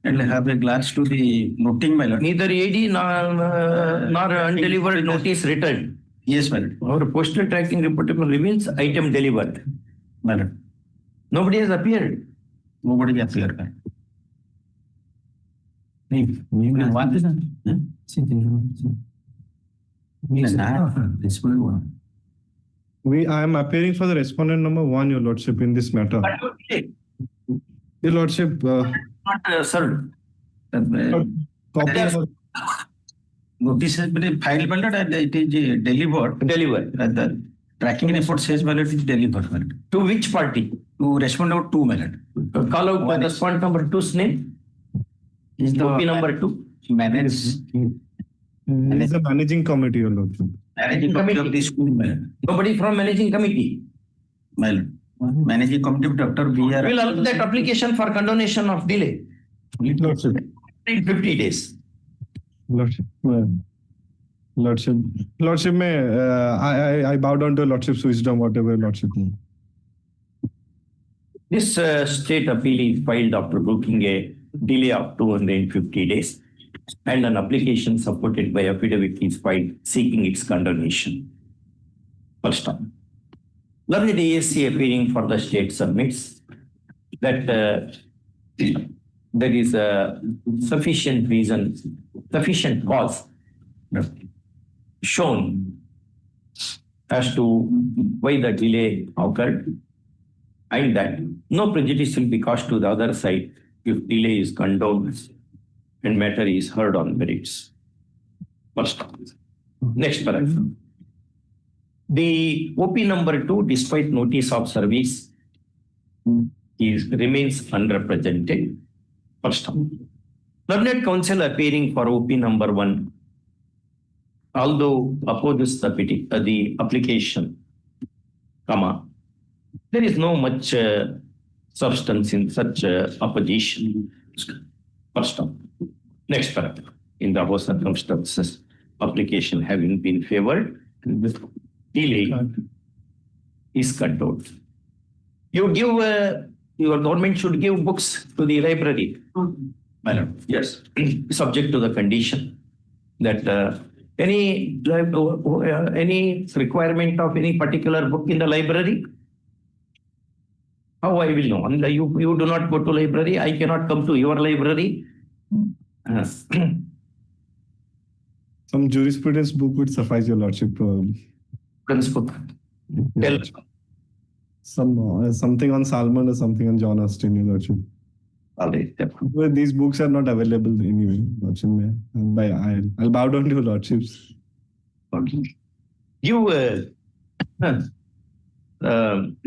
and have a glance to the noting, my lord.
Neither AD nor undelivered notice returned.
Yes, my lord.
Our postal tracking report reveals item delivered.
My lord.
Nobody has appeared.
Nobody appeared.
I am appearing for the respondent number 1, Your Lordship, in this matter. Your Lordship,
Not served.
copy of
Notice has been filed, my lord, and it is delivered.
Delivered.
And the tracking report says, my lord, it is delivered, my lord.
To which party?
To respondent 2, my lord.
Call out the respondent number 2's name.
Is the
OP number 2.
manage
is the managing committee, Your Lordship.
managing committee of the school, my lord.
Nobody from managing committee.
My lord. Managing committee of Dr. B.R.
Will allow that application for condonation of delay.
Lordship.
In 50 days.
Lordship. Lordship, I bow down to Lordship's wisdom, whatever Lordship may.
This state appeal is filed after booking a delay of 250 days and an application supported by affidavit is filed seeking its condonation. First time. Learned ASC appearing for the state submits that there is a sufficient reason, sufficient cause shown as to why the delay occurred and that no prejudice will be caused to the other side if delay is condoned and matter is heard on merits. First. Next paragraph. The OP number 2, despite notice of service, remains unrepresented. First. Learned counsel appearing for OP number 1, although opposes the application, there is no much substance in such opposition. First up. Next paragraph. In the above circumstances, application having been favored, delay is condoned. You give, your government should give books to the library. Madam, yes, subject to the condition that any requirement of any particular book in the library. How I will know? You do not go to library. I cannot come to your library.
Some jurisprudence book would suffice, Your Lordship, probably.
Book. Tell.
Something on Salmon or something on John Austin, Your Lordship.
All right.
Well, these books are not available anyway, Lordship. I'll bow down to Your Lordships.
You Common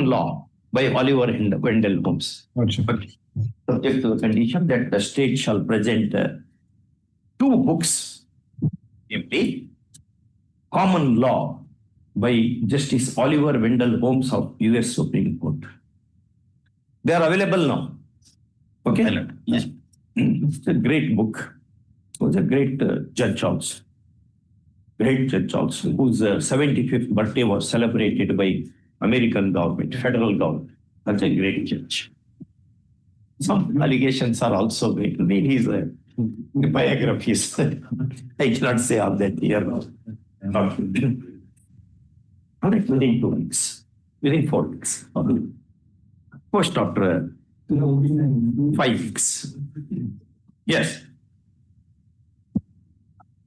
Law by Oliver Wendell Holmes.
Acha.
Subject to the condition that the state shall present 2 books, namely Common Law by Justice Oliver Wendell Holmes of US Supreme Court. They are available now. Okay? Yes. It's a great book. He was a great judge also. Great judge also, whose 75th birthday was celebrated by American government, federal government. Such a great judge. Some allegations are also great. Read his biographies. I cannot say all that here. Not within 2 weeks, within 4 weeks. Post after 5 weeks. Yes.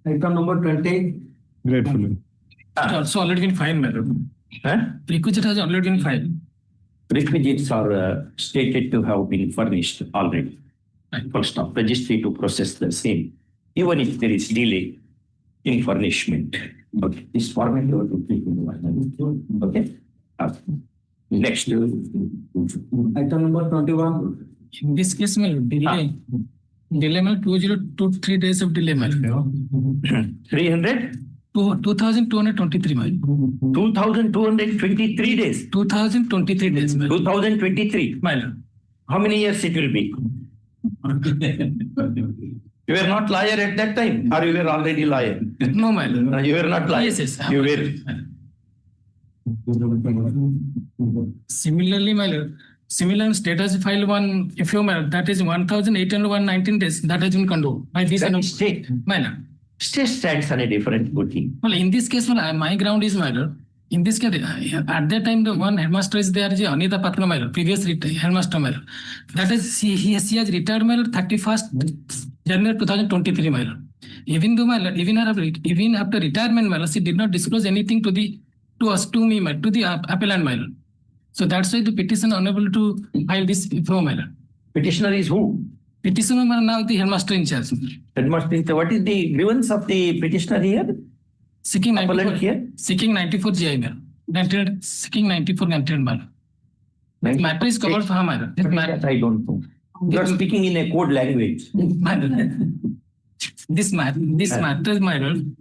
Item number 20.
Gratefully.
Also already been filed, madam. Requisite has already been filed.
Requisites are stated to have been furnished already. Full stop. Registry to process the same, even if there is delay in furnishment. Okay. This format you have to take in one. Okay. Next.
Item number 21.
In this case, madam, delay. Delay, madam, 2023 days of delay, madam.
300?
2,223, madam.
2,223 days.
2023 days, madam.
2023.
Madam.
How many years it will be? You were not liar at that time, or you were already liar?
No, madam.
You were not liar.
Yes, yes.
You were.
Similarly, madam, similar state has filed one, if you madam, that is 1,819 days, that has been condoned by this
That is state.
madam.
State stands on a different footing.
Well, in this case, well, my ground is madam. In this case, at that time, the one headmaster is there, Anita Patra, madam, previous headmaster, madam. That is, she has retired, madam, 31st January 2023, madam. Even though, madam, even after retirement, madam, she did not disclose anything to me, madam, to the appellant, madam. So that's why the petition unable to file this info, madam.
Petitioner is who?
Petitioner, madam, now the headmaster in charge.
Headmaster. What is the grievance of the petitioner here?
Seeking 94
Appellant here?
Seeking 94 GI, madam. Seeking 94 granted, madam. This matter is covered for her, madam. This matter,
I don't know. You are speaking in a code language.
madam. This matter, madam.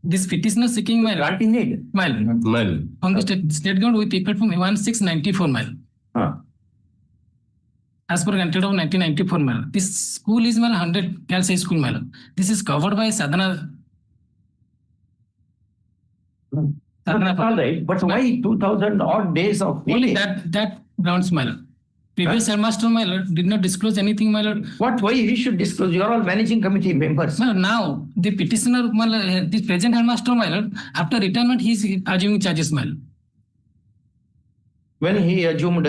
This petitioner seeking my
Grant in need.
madam. From the state government with effect from 1694, madam. As per granted of 1994, madam. This school is 100 girls high school, madam. This is covered by Sadhana.
All right, but why 2,000 odd days of
Only
delay?
that grounds, madam. Previous headmaster, my lord, did not disclose anything, my lord.
What? Why we should disclose? You are all managing committee members.
No, now the petitioner, my lord, the present headmaster, my lord, after retirement, he is assuming charges, my lord.
When he assumed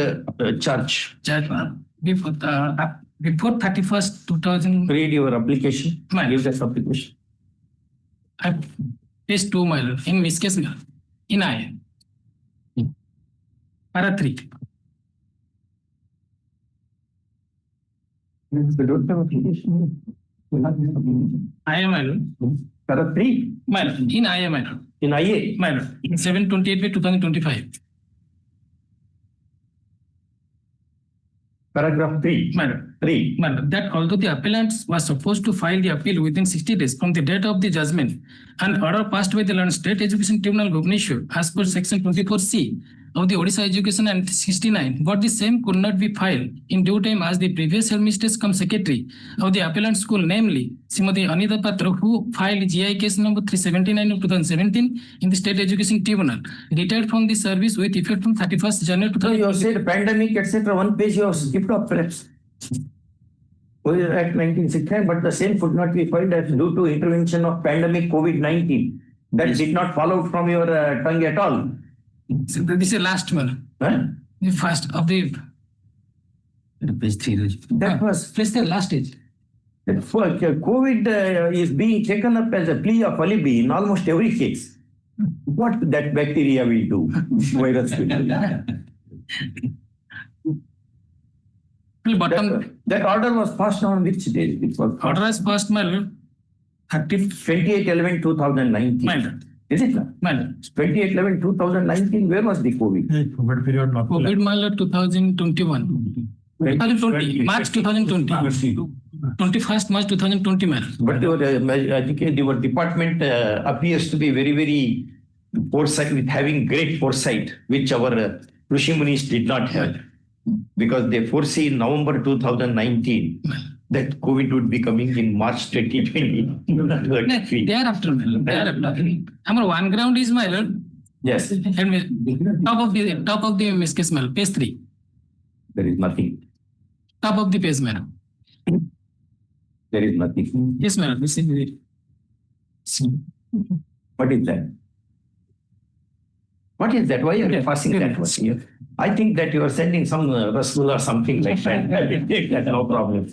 charge.
Before 31st 2000.
Read your application. Give that application.
Page 2, my lord. In this case, my lord. In I. Para 3.
They don't have application.
I am, my lord.
Para 3.
My lord. In I am, my lord.
In IA.
My lord. In 7/28 by 2025.
Paragraph 3.
Madam.
3.
Madam, that although the appellant was supposed to file the appeal within 60 days from the date of the judgment and order passed by the London State Education Tribunal, Bhubaneswar, as per section 24C of the Odisha Education Act 69, but the same could not be filed in due time as the previous headmistress cum secretary of the appellant school, namely Srimati Anita Patra, who filed GI case number 379 of 2017 in the State Education Tribunal, retired from the service with effect from 31st January
So you
2020.
said pandemic, etc. One page you have skipped off perhaps. Act 1969, but the same could not be filed as due to intervention of pandemic COVID-19. That did not fall out from your tongue at all.
So this is last one. The first of the
That was
place the last stage.
COVID is being taken up as a plea of alibi in almost every case. What that bacteria will do, virus will do.
Well, bottom,
That order was passed on which day? It was
order has passed, my lord.
28/11/2019.
My lord.
Is it not?
My lord.
28/11/2019, where was the COVID?
COVID, my lord, 2021. 2020, March 2020. 21st March 2020, my lord.
But your department appears to be very, very foresight, with having great foresight, which our Rishi Munis did not have. Because they foresee in November 2019 that COVID would be coming in March 2020.
Thereafter, my lord. Thereafter. Our one ground is, my lord.
Yes.
And top of the case, my lord, page 3.
There is nothing.
Top of the page, my lord.
There is nothing.
Yes, my lord. This is it.
What is that? What is that? Why are you passing that one here? I think that you are sending some Rasul or something like that. I will take that, no problem.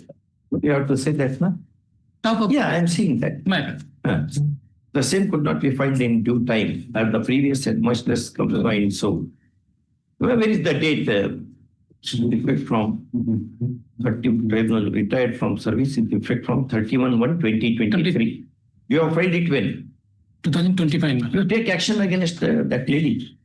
You have to say that, no?
Top of
Yeah, I am seeing that.
my lord.
The same could not be filed in due time. As the previous had much less combined. So, where is the date? Effect from 30 tribunal retired from service in effect from 31/1/2023. You have filed it when?
2025, my lord.
You take action against that lady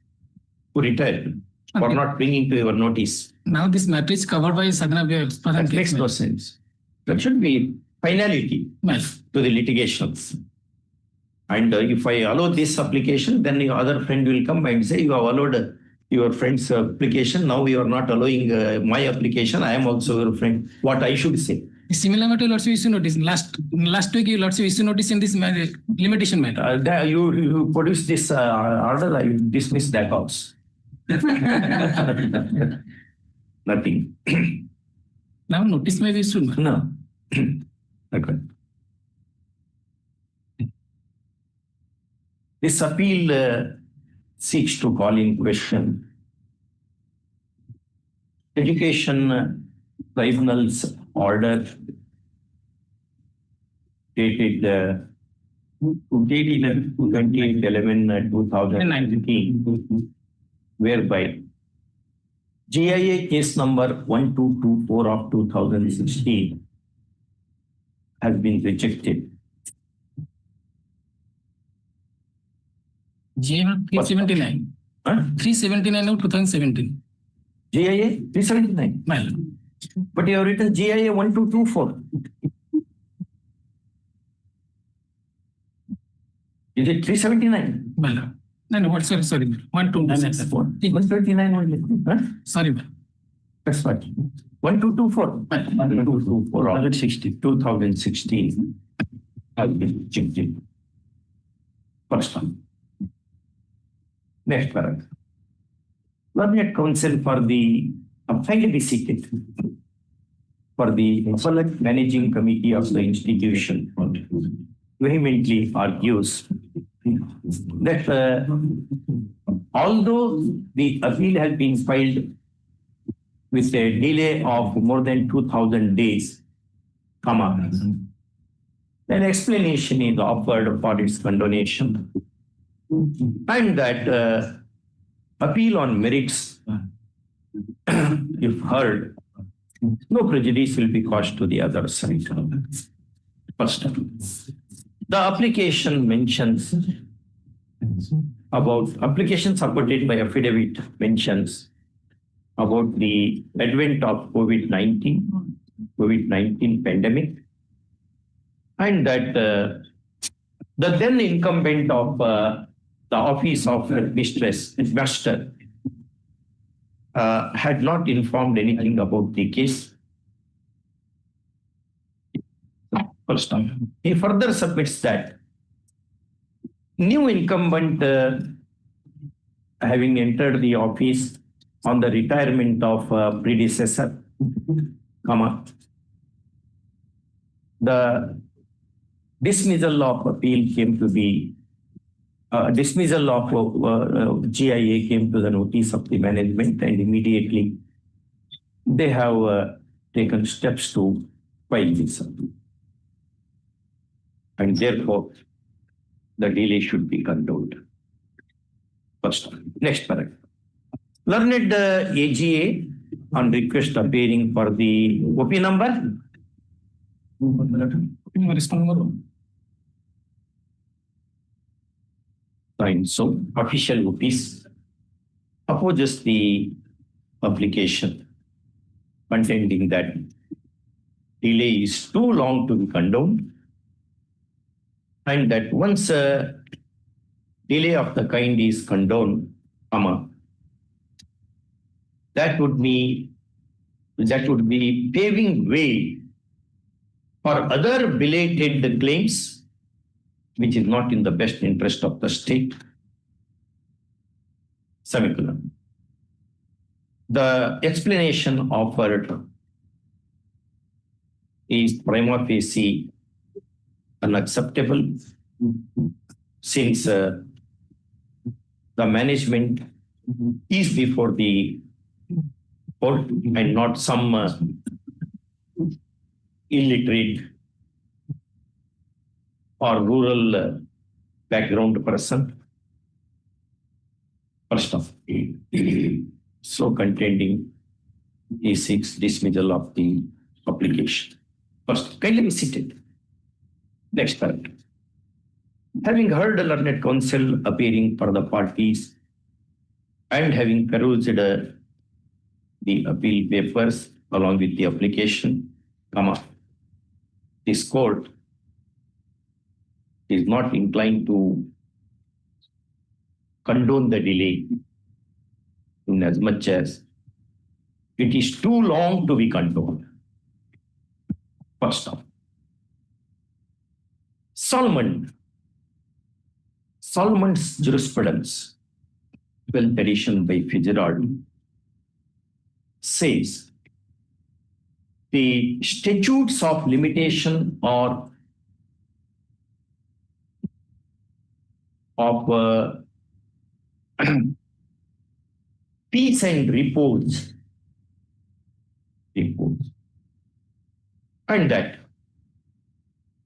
who retired for
Okay.
not bringing to your notice.
Now this matter is covered by Sadhana Present
That
case,
makes
my
no
lord.
sense. There should be finality
My lord.
to the litigations. And if I allow this application, then your other friend will come and say, you have allowed your friend's application. Now you are not allowing my application. I am also your friend. What I should say?
Similar matter, Lordship issue notice. Last week, you Lordship issue notice in this matter, limitation matter.
You produce this order, I will dismiss that also. Nothing.
Now notice may be issued, my lord.
No. Okay. This appeal seeks to call in question education tribunal's order dated 28/11/2019, whereby GIA case number 1224 of 2016 has been rejected.
GIA 379.
Huh?
379 of 2017.
GIA 379.
My lord.
But you have written GIA 1224. Is it 379?
My lord. No, what? Sorry. 1229.
129 only. Huh?
Sorry, my lord.
That's what. 1224. 1224 of 2016 has been rejected. First one. Next paragraph. Learned counsel for the finally seated for the appellate managing committee of the institution vehemently argues that although the appeal has been filed with a delay of more than 2,000 days, an explanation is offered for its condonation, and that appeal on merits, if heard, no prejudice will be caused to the other side. First, the application mentions about application supported by affidavit mentions about the advent of COVID-19 pandemic, and that the then incumbent of the office of headmaster had not informed anything about the case. First time. He further submits that new incumbent having entered the office on the retirement of predecessor, the dismissal of appeal came to be dismissal of GIA came to the notice of the management, and immediately they have taken steps to file this appeal. And therefore, the delay should be condoned. First, next paragraph. Learned AGA on request appearing for the OP number. Fine. So official notice opposes the application, contending that delay is too long to be condoned, and that once a delay of the kind is condoned, that would be paving way for other belated claims, which is not in the best interest of the state. Semicolon. The explanation offered is prima facie unacceptable, since the management is before the court and not some illiterate or rural background person. First of all, so contending he seeks dismissal of the application. First, kindly be seated. Next part. Having heard the learned counsel appearing for the parties and having perused the appeal papers along with the application, this court is not inclined to condone the delay, in as much as it is too long to be condoned. First off, Solomon's jurisprudence, 12th edition by Fitzgerald, says the statutes of limitation or of peace and repose, and that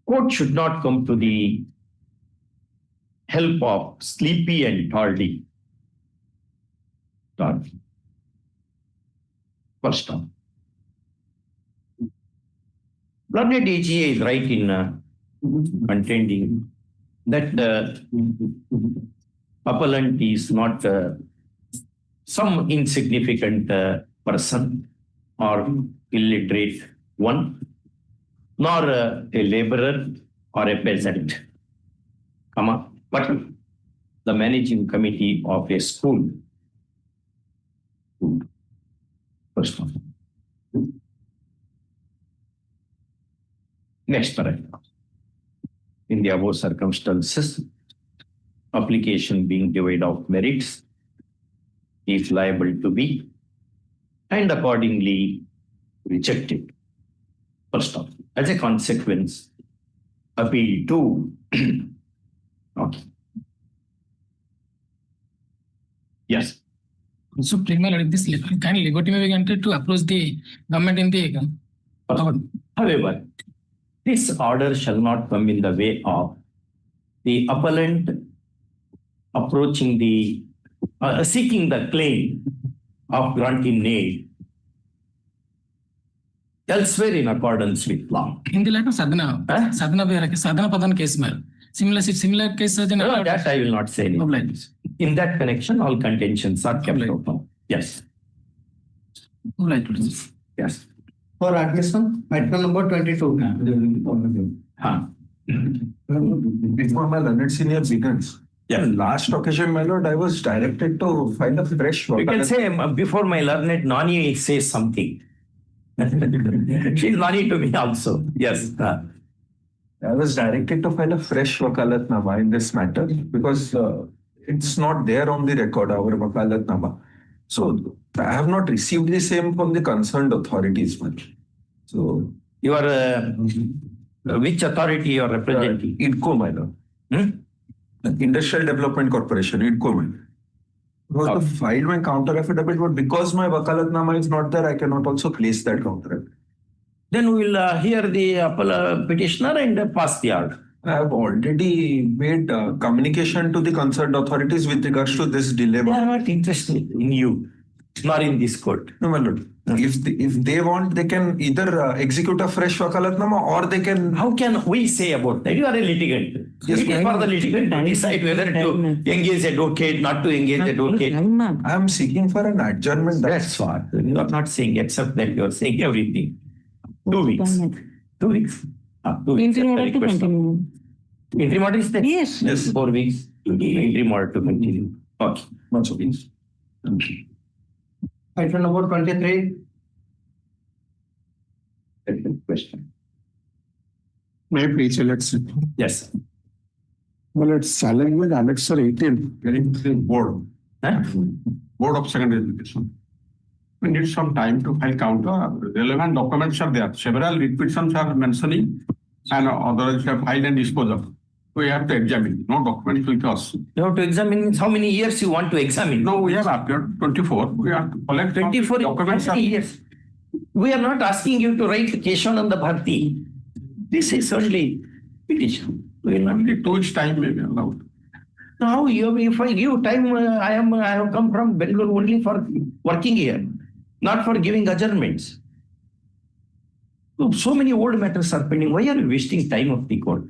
court should not come to the help of sleepy and tardy. First off, learned AGA is right in contending that the appellant is not some insignificant person or illiterate one, nor a laborer or a peasant, but the managing committee of a school. First of all. Next paragraph. In the above circumstances, application being devoid of merits is liable to be and accordingly rejected. First off, as a consequence, appeal to okay. Yes.
So, primarily, this kind of liberty may be granted to approach the government in the.
However, this order shall not come in the way of the appellant approaching the seeking the claim of granting aid elsewhere in accordance with law.
In the letter Sadhana Padan case, similar cases.
No, that I will not say anything. In that connection, all contentions are kept open. Yes. Yes.
For admission, matter number 22.
Before my learned senior begins, last occasion, my lord, I was directed to file a fresh
You can say before my learned Nani says something. She is Nani to me also. Yes.
I was directed to file a fresh wakalatnama in this matter because it's not there on the record, our wakalatnama. So I have not received the same from the concerned authorities much. So
you are which authority you are representing?
IDCO, my lord. Industrial Development Corporation, IDCO, my lord. Because the filed my counter affidavit, but because my wakalatnama is not there, I cannot also place that counter affidavit.
Then we will hear the petitioner and pass the order.
I have already made communication to the concerned authorities with regards to this dilemma.
They are not interested in you, nor in this court.
No, my lord. If they want, they can either execute a fresh wakalatnama or they can.
How can we say about that? You are a litigant.
Yes,
It is for the litigant to decide whether to engage advocate, not to engage advocate.
I am seeking for an adjournment.
That's what. You are not saying, except that you are saying everything. 2 weeks. 2 weeks. 2 weeks.
In order to continue.
Interim order is there?
Yes.
Yes. 4 weeks. Interim order to continue. Okay. Much obliged.
Item number 23.
Question.
May I please select?
Yes.
Well, it's challenge with Annexure 18.
Getting to the board,
Huh?
Board of Secondary Education. We need some time to file counter. Relevant documents are there. Several petitions are mentioning and others have filed and disposed of. We have to examine. No documents with us.
You have to examine how many years you want to examine.
No, we have appeared 24. We have to collect
24
documents.
how many years. We are not asking you to write Keshavananda Bharti. This is only petition. We will not.
Only 2 weeks time may be allowed.
Now, if I give time, I have come from Bangalore only for working here, not for giving adjournments. So many old matters are pending. Why are you wasting time of the court?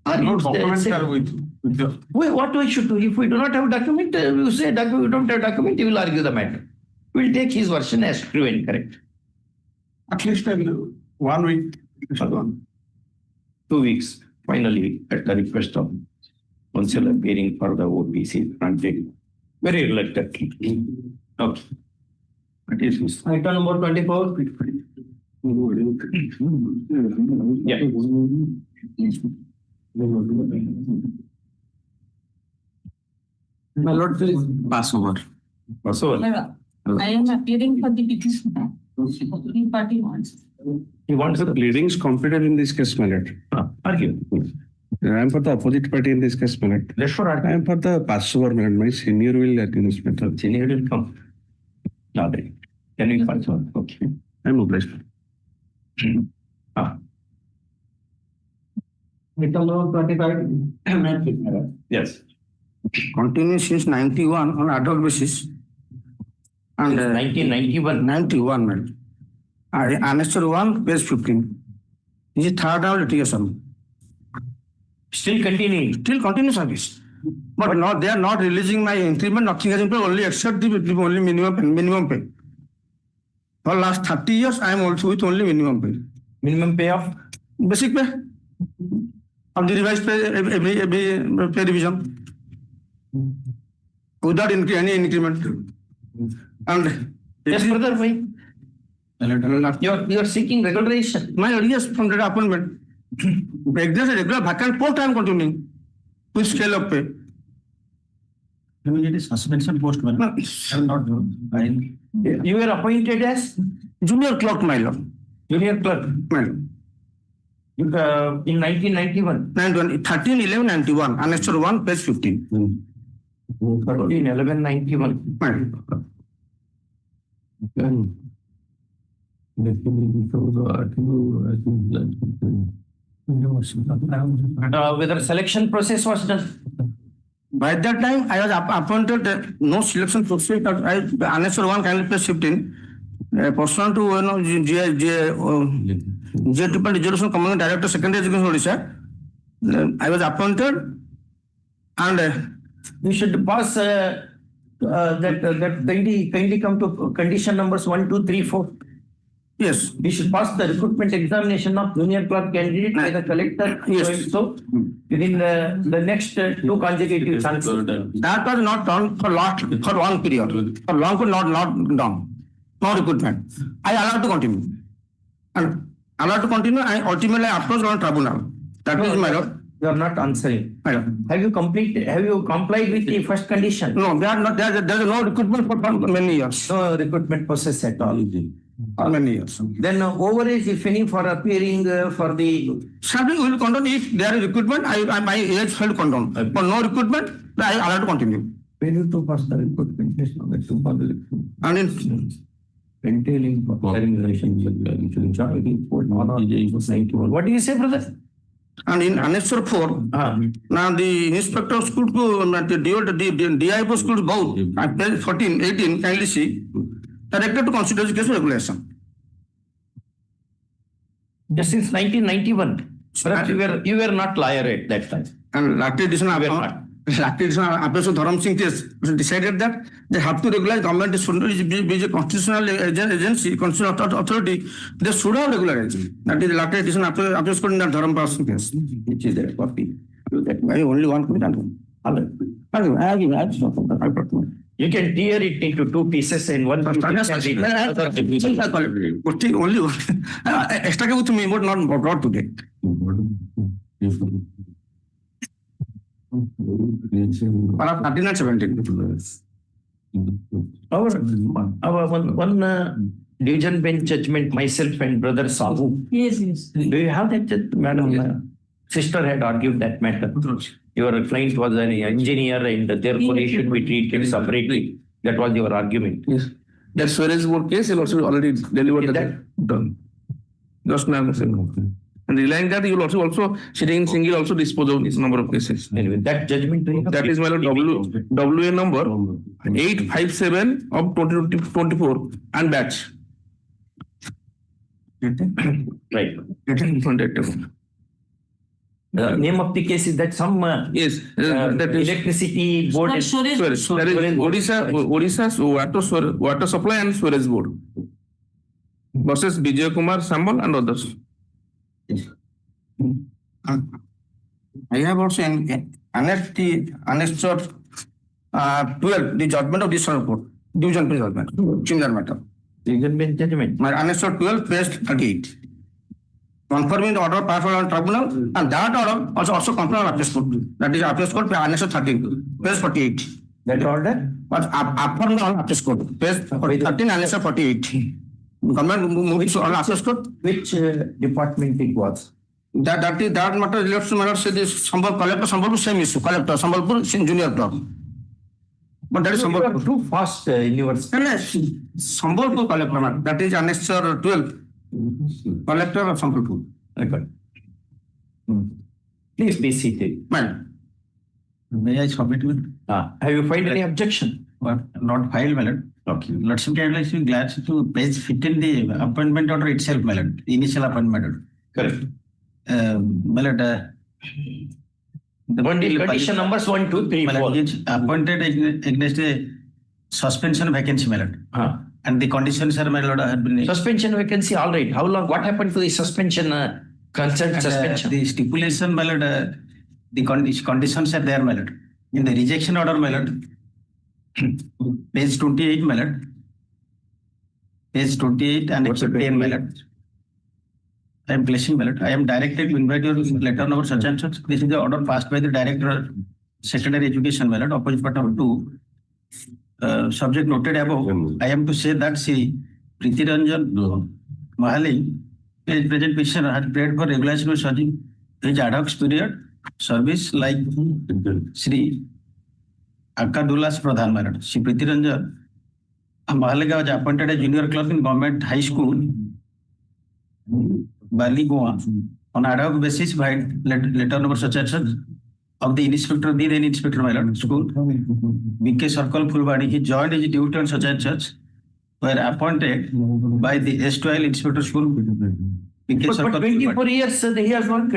No documents are with the.
What we should do? If we do not have document, you say we don't have document, you will argue the matter. We will take his version as true and correct.
At least 1 week.
2 weeks, finally, at the request of counsel appearing for the OPC granted very reluctantly. Okay. What is this?
Item number 24.
Yeah.
My lord, please pass over.
So,
I am appearing for the petition. The party wants.
he wants the
Pleadings completed in this case, my lord.
argue.
I am for the opposite party in this case, my lord.
Let's for
I
argue.
am for the passover, my lord. My senior will argue this matter.
Senior will come. All right. Can we pass on? Okay.
I am obliged.
Item number 25.
Yes.
Continue since 91 on ad hoc basis. And
1991.
91, madam. Annexure 1, page 15. This is third round litigation.
Still continuing.
Still continue service. But not, they are not releasing my increment, nothing has been paid, only except the only minimum pay. For last 30 years, I am also with only minimum pay.
Minimum pay of
Basic pay. Of the revised pay, every pay revision. Without any increment. And
yes, brother. Why? You are seeking regularization.
my earliest from that appointment. There's a regular vacant post I am continuing. With scale of pay.
It is suspension post.
No.
You were appointed as
Junior clerk, my lord.
junior clerk
My lord.
in 1991.
13/11/91, Annexure 1, page 15.
13/11/91.
My lord.
Whether selection process was done.
By that time, I was appointed, no selection process. Annexure 1, kindly page 15. Pursuant to Triple Resolution Commanding Director, Secondary Education Orissa, I was appointed, and
We should pass that kindly come to condition numbers 1, 2, 3, 4.
yes,
We should pass the recruitment examination of junior clerk candidate by the collector.
Yes.
So within the next 2 consecutive chances.
that was not done for long period. For long period, not done. No recruitment. I allowed to continue. And allowed to continue, I ultimately approached on tribunal. That is my lord.
You are not answering.
My lord.
Have you complied with the first condition?
No, they are not, there is no recruitment for many years.
No recruitment process at all.
For many years.
Then overage, if any, for appearing for the
Something will condone if there is recruitment, my age will condone. For no recruitment, I allowed to continue.
failure to pass the recruitment test on the 2 public
And in
entailing What do you say, brother?
And in Annexure 4, now the inspector of school, the DIO school, both, page 14, 18, kindly see. directed to consider education regulation.
Just since 1991. Perhaps you were not lawyer at that time.
And latter edition appeals to Dharam Singh decided that they have to regularize government is a constitutional agency, constitutional authority. They should have regularized. That is the latter edition appeals court in the Dharam Singh case, which is there copy. Only one could
You can tear it into two pieces and one piece can read.
only one. Extra came with me, but not brought today. Para 13 and 17.
Our one division bench judgment, myself and brother Sahu.
Yes, yes.
Do you have that, madam? Sister had argued that matter. Your client was an engineer and therefore he should be treated separately. That was your argument.
Yes. That Suarez board case, he also already delivered that. Done. Just now. And relying that, you will also Shireen Singh will also dispose of this number of cases.
Anyway, that judgment.
That is my WA number 857 of 2024 and batch.
Right.
The
name of the case is that some
yes, that is
electricity board.
That is Odisha water supply and Suarez board versus Vijay Kumar Sambal and others.
I have also annexed 12, the judgment of this court, division bench judgment, similar matter.
Division bench judgment.
My annexed 12, page 38. Confirming the order of passed on tribunal, and that order also confirmed on appeals court. That is appeals court, annexed 13, page 48.
That order
was affirmed on appeals court, page 13, annexed 48. Government moving to appeals court.
Which department it was?
That matter relates to matter say this collector Sambhalpur same issue. Collector Sambhalpur junior clerk. But that is Sambhalpur.
Too fast in your
Sambhalpur collector matter. That is annexed 12. Collector of Sambhalpur.
Please be seated.
Man.
May I submit with?
Have you filed any objection?
But not filed, my lord.
Okay.
Lordship, I would be glad to page 15 the appointment order itself, my lord. Initial appointment order.
Correct.
My lord,
the condition numbers 1, 2, 3, 4.
Is appointed against a suspension vacancy, my lord. And the conditions are, my lord, have been
Suspension vacancy, all right. How long? What happened to the suspension? Consent suspension.
The stipulation, my lord, the conditions are there, my lord. In the rejection order, my lord, page 28, my lord. Page 28 and 10, my lord. I am placing, my lord. I am directed to invite your letter number such and such. This is the order passed by the Director Secondary Education, my lord, opposite part number 2. Subject noted above. I am to say that Sri Priti Ranjan Mahali, present petitioner, had prayed for regulation of serving his ad hoc period service like Sri Akadulas Pradhan, my lord. Sri Priti Ranjan Mahaliga was appointed as junior clerk in government high school, Bali, Goa, on ad hoc basis by letter number such and such of the inspector, the then inspector, my lord, school, BK Circle, Fulbani. He joined his duty on such and such, were appointed by the S12 inspector school, BK Circle.
But 24 years he has worked.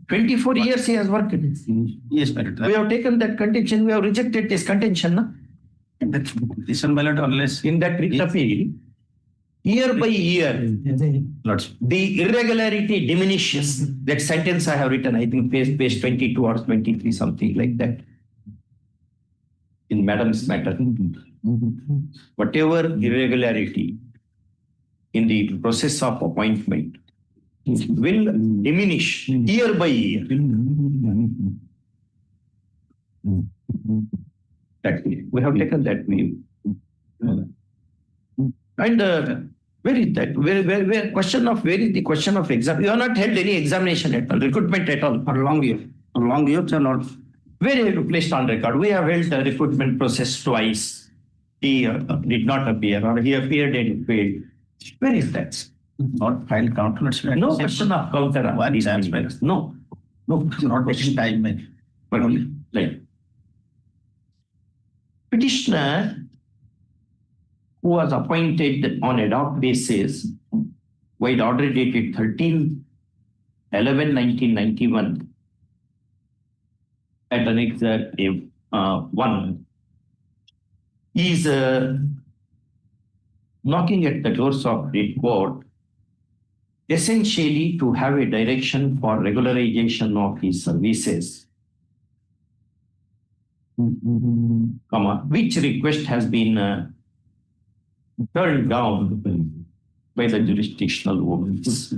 24 years he has worked.
Yes, my lord.
We have taken that contention, we have rejected this contention. No?
This one, my lord, unless
in that appeal, year by year, the irregularity diminishes. That sentence I have written, I think page 22 or 23, something like that. In madam's matter. Whatever irregularity in the process of appointment will diminish year by year. That we have taken that view. And where is that? Where question of where is the question of exam? You have not held any examination at all, recruitment at all.
For long year. For long years are not.
Where have you placed on record? We have held the recruitment process twice. He did not appear, or he appeared and failed. Where is that?
not filed counter.
No question of counter.
One chance,
no,
not taking time.
But only like petitioner who was appointed on ad hoc basis by order dated 13/11/1991 at Annex 1 is knocking at the doors of the court essentially to have a direction for regularization of his services, which request has been turned down by the jurisdictional organs.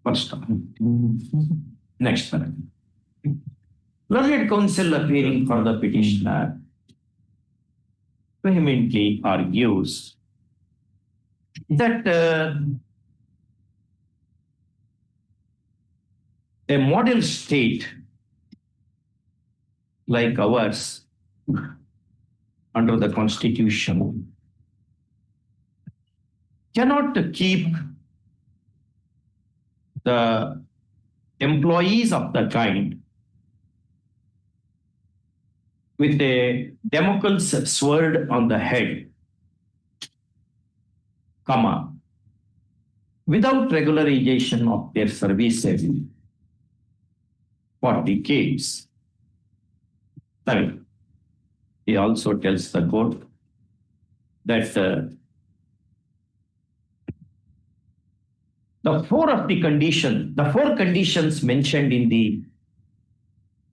First, next paragraph. Learned counsel appearing for the petitioner vehemently argues that a model state like ours under the Constitution cannot keep the employees of the kind with a Damocles sword on the head, without regularization of their services for decades. He also tells the court that the four conditions mentioned in the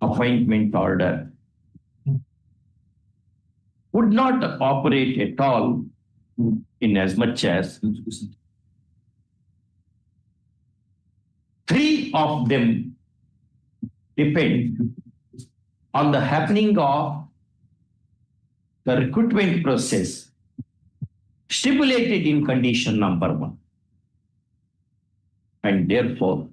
appointment order would not operate at all in as much as three of them depend on the happening of the recruitment process stipulated in condition number 1. And therefore,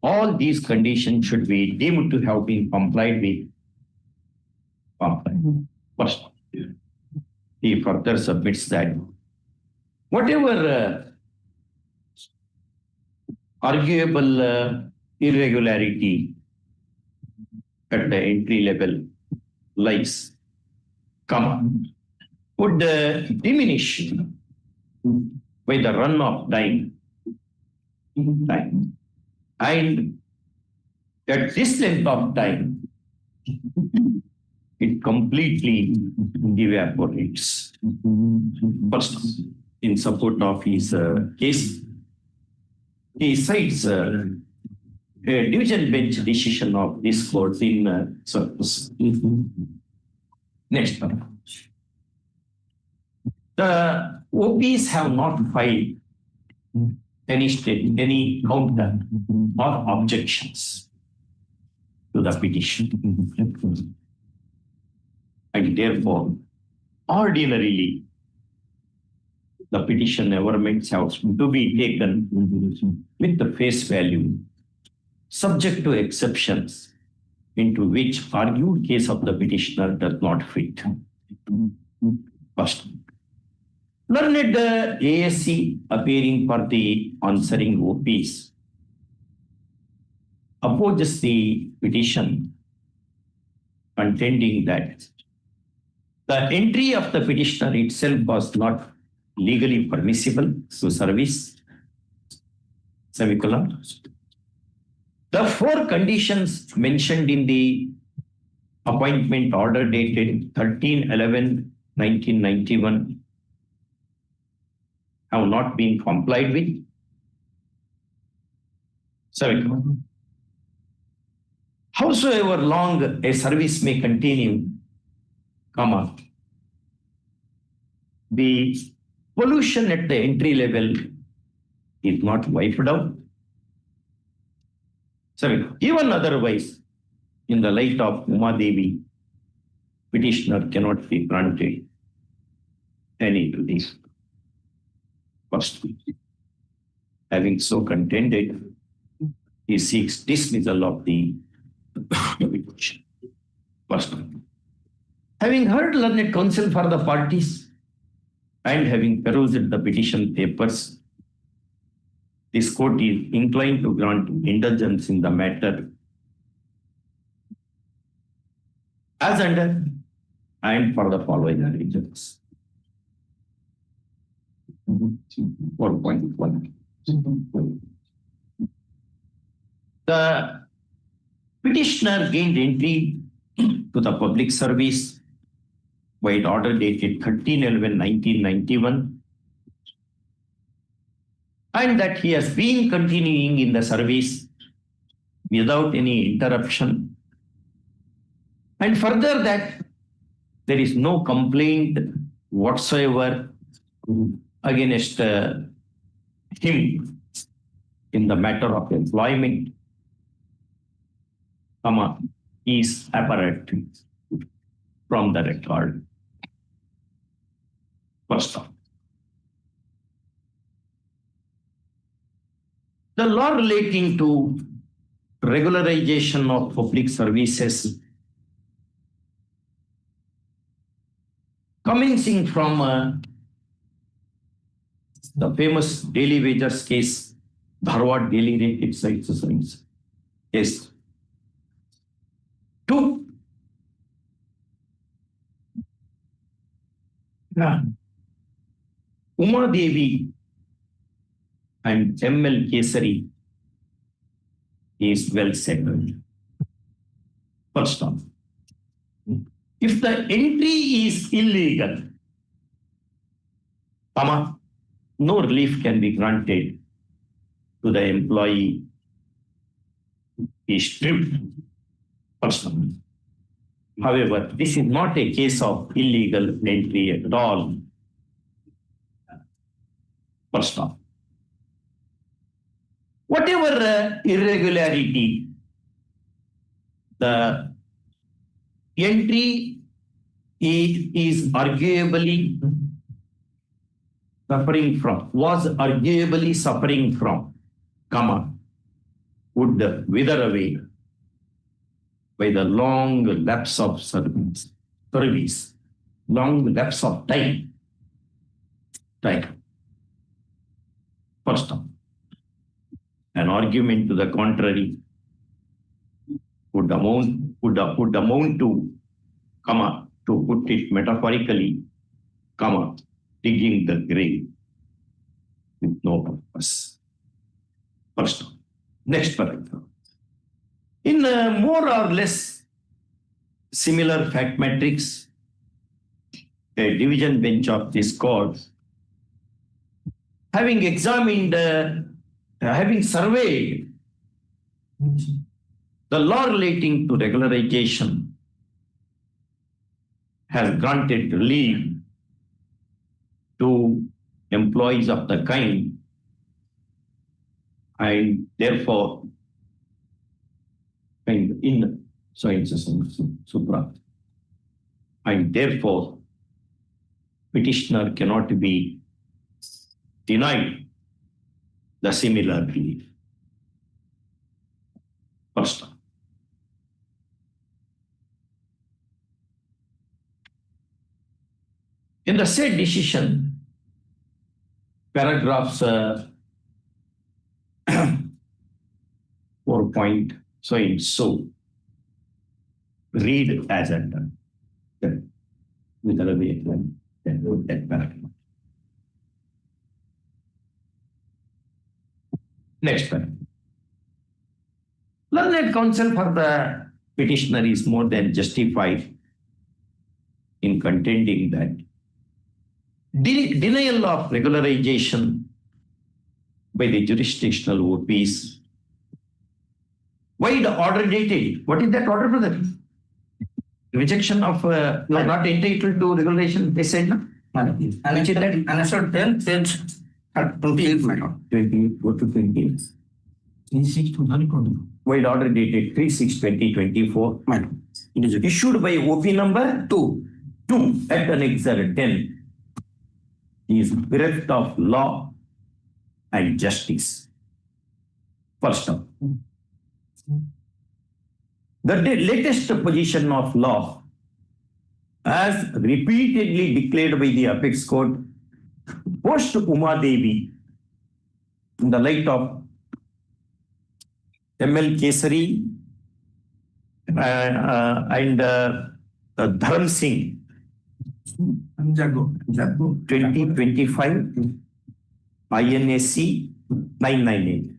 all these conditions should be deemed to have been complied with. First, he further submits that whatever arguable irregularity at the entry level lies, would diminish by the run of time. And at this length of time, it completely evaporates. First, in support of his case, he cites a division bench decision of this court in surplus. Next one. The OPs have not filed any counter or objections to the petition. And therefore, ordinarily, the petition averments have to be taken with the face value, subject to exceptions into which argued case of the petitioner does not fit. First, learned ASC appearing for the answering OPs opposes the petition, contending that the entry of the petitioner itself was not legally permissible to service. Semicolon. The four conditions mentioned in the appointment order dated 13/11/1991 have not been complied with. Semicolon. Howsoever long a service may continue, the pollution at the entry level is not wiped out. Even otherwise, in the light of Uma Devi, petitioner cannot be granted any to this. First, having so contended, he seeks dismissal of the petition. First, having heard learned counsel for the parties and having perused the petition papers, this court is inclined to grant indulgence in the matter as under and for the following reasons. 4.1. The petitioner gained entry to the public service by order dated 13/11/1991, and that he has been continuing in the service without any interruption. And further, that there is no complaint whatsoever against him in the matter of employment, is apparent from the record. First off, the law relating to regularization of public services, commencing from the famous daily wages case, Dharwad daily rate exercise case, to Uma Devi and M.L. Kesari is well settled. First off, if the entry is illegal, no relief can be granted to the employee is stripped. First off. However, this is not a case of illegal entry at all. First off, whatever irregularity the entry is arguably suffering from, was arguably suffering from, would wither away by the long lapse of service, long lapse of time. First off, an argument to the contrary would amount to, to put it metaphorically, digging the grave with no purpose. First off. Next paragraph. In more or less similar fact matrix, a division bench of this court, having examined, having surveyed the law relating to regularization, has granted relief to employees of the kind, and therefore, supra, and therefore, petitioner cannot be denied the similar relief. First, in the said decision, paragraphs 4 point so read as under with the way that paragraph. Next paragraph. Learned counsel for the petitioner is more than justified in contending that denial of regularization by the jurisdictional OPs, why the order dated? What is that order, brother? Rejection of not entitled to regulation, they said, no? Which is that?
Answer 10, page 28, my lord.
20, go to 20.
3/6/2024.
Wide order dated 3/6/2024.
My lord.
It is issued by OP number 2 at Annexure 10. Is bereft of law and justice. First of all, the latest position of law, as repeatedly declared by the Apex Court, post Uma Devi, in the light of M.L. Kesari and Dharam Singh, 2025 INAC 998.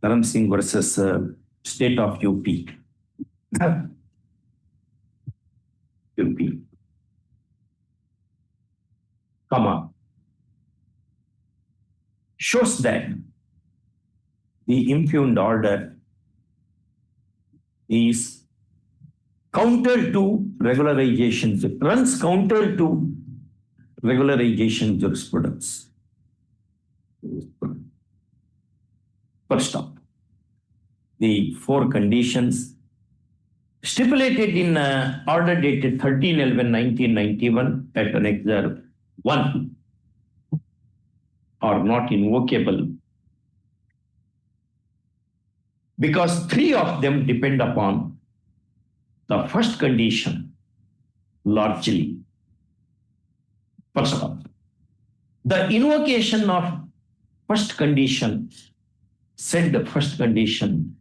Dharam Singh versus State of UP. UP. Comma. Shows that the impugned order is counter to regularization, runs counter to regularization jurisprudence. First up, the 4 conditions stipulated in order dated 13/11/1991 at Annexure 1 are not invocable because 3 of them depend upon the first condition largely. First of all, the invocation of first condition said the first condition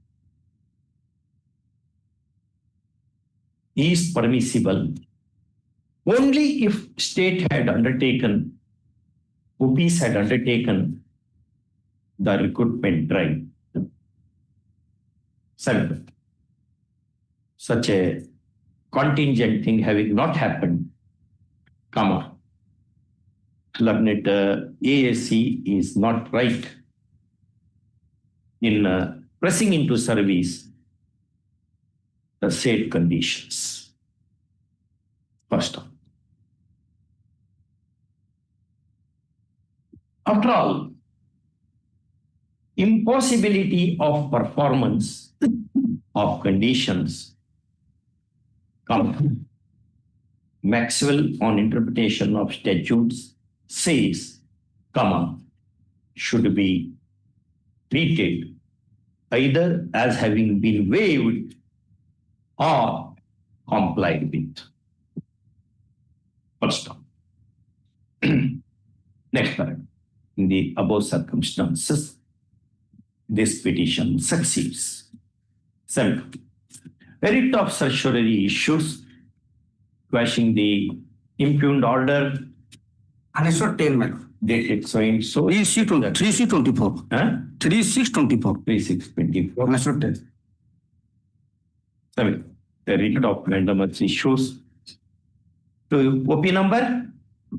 is permissible only if state had undertaken, UPs had undertaken the recruitment drive. Second, such a contingent thing having not happened, comma, learned ASC is not right in pressing into service the said conditions. First off, after all, impossibility of performance of conditions, Maxwell on interpretation of statutes says, comma, should be treated either as having been waived or complied with. First off. Next paragraph. In the above circumstances, this petition succeeds. Second, a writ of certiorari issues quashing the impugned order.
Annexure 10, madam.
Dated so and so.
3C24. 3624.
3624.
Annexure 10.
Seven, the writ of mandamus issues to OP number?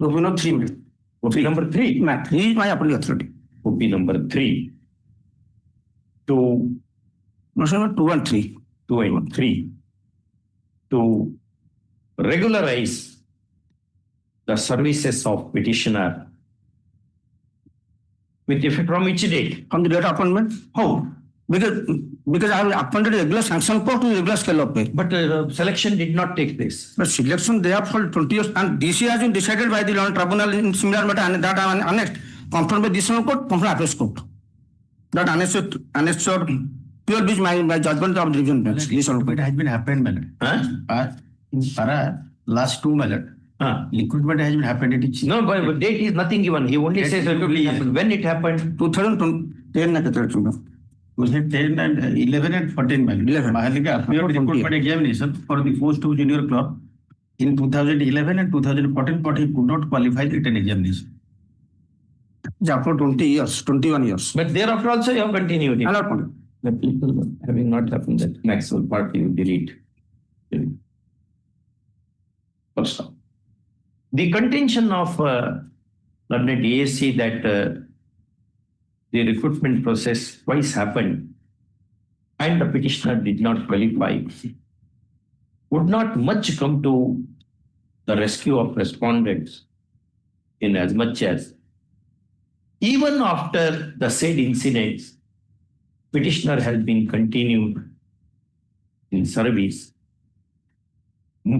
OP number 3, madam.
OP number 3?
3 is my appellate authority.
OP number 3 to
Motion number 2 and 3.
2 and 3 to regularize the services of petitioner with effect from which date?
From the date of appointment?
How?
Because I have appointed a regular sanction court to regular scale of pay.
But selection did not take place.
But selection they have for 20 years and DC has been decided by the Law Tribunal in similar matter and that are annexed. Confirmed by this court, confirmed appeals court. That annexure 12 is my judgment of division bench.
It has been happened, madam. In para last 2, madam. Recruitment has been happened. It is
no, but date is nothing given. He only says it happened. When it happened?
2010.
Was it 10 and 11 and 14, madam?
11.
Mahalika appeared recruitment examination for the post of junior clerk in 2011 and 2014, but he could not qualify the written examination.
After 20 years, 21 years.
But thereafter also you have continued.
The
people having not happened that Maxwell part you delete. First off, the contention of learned ASC that the recruitment process twice happened and the petitioner did not qualify would not much come to the rescue of respondents in as much as even after the said incidents, petitioner has been continued in service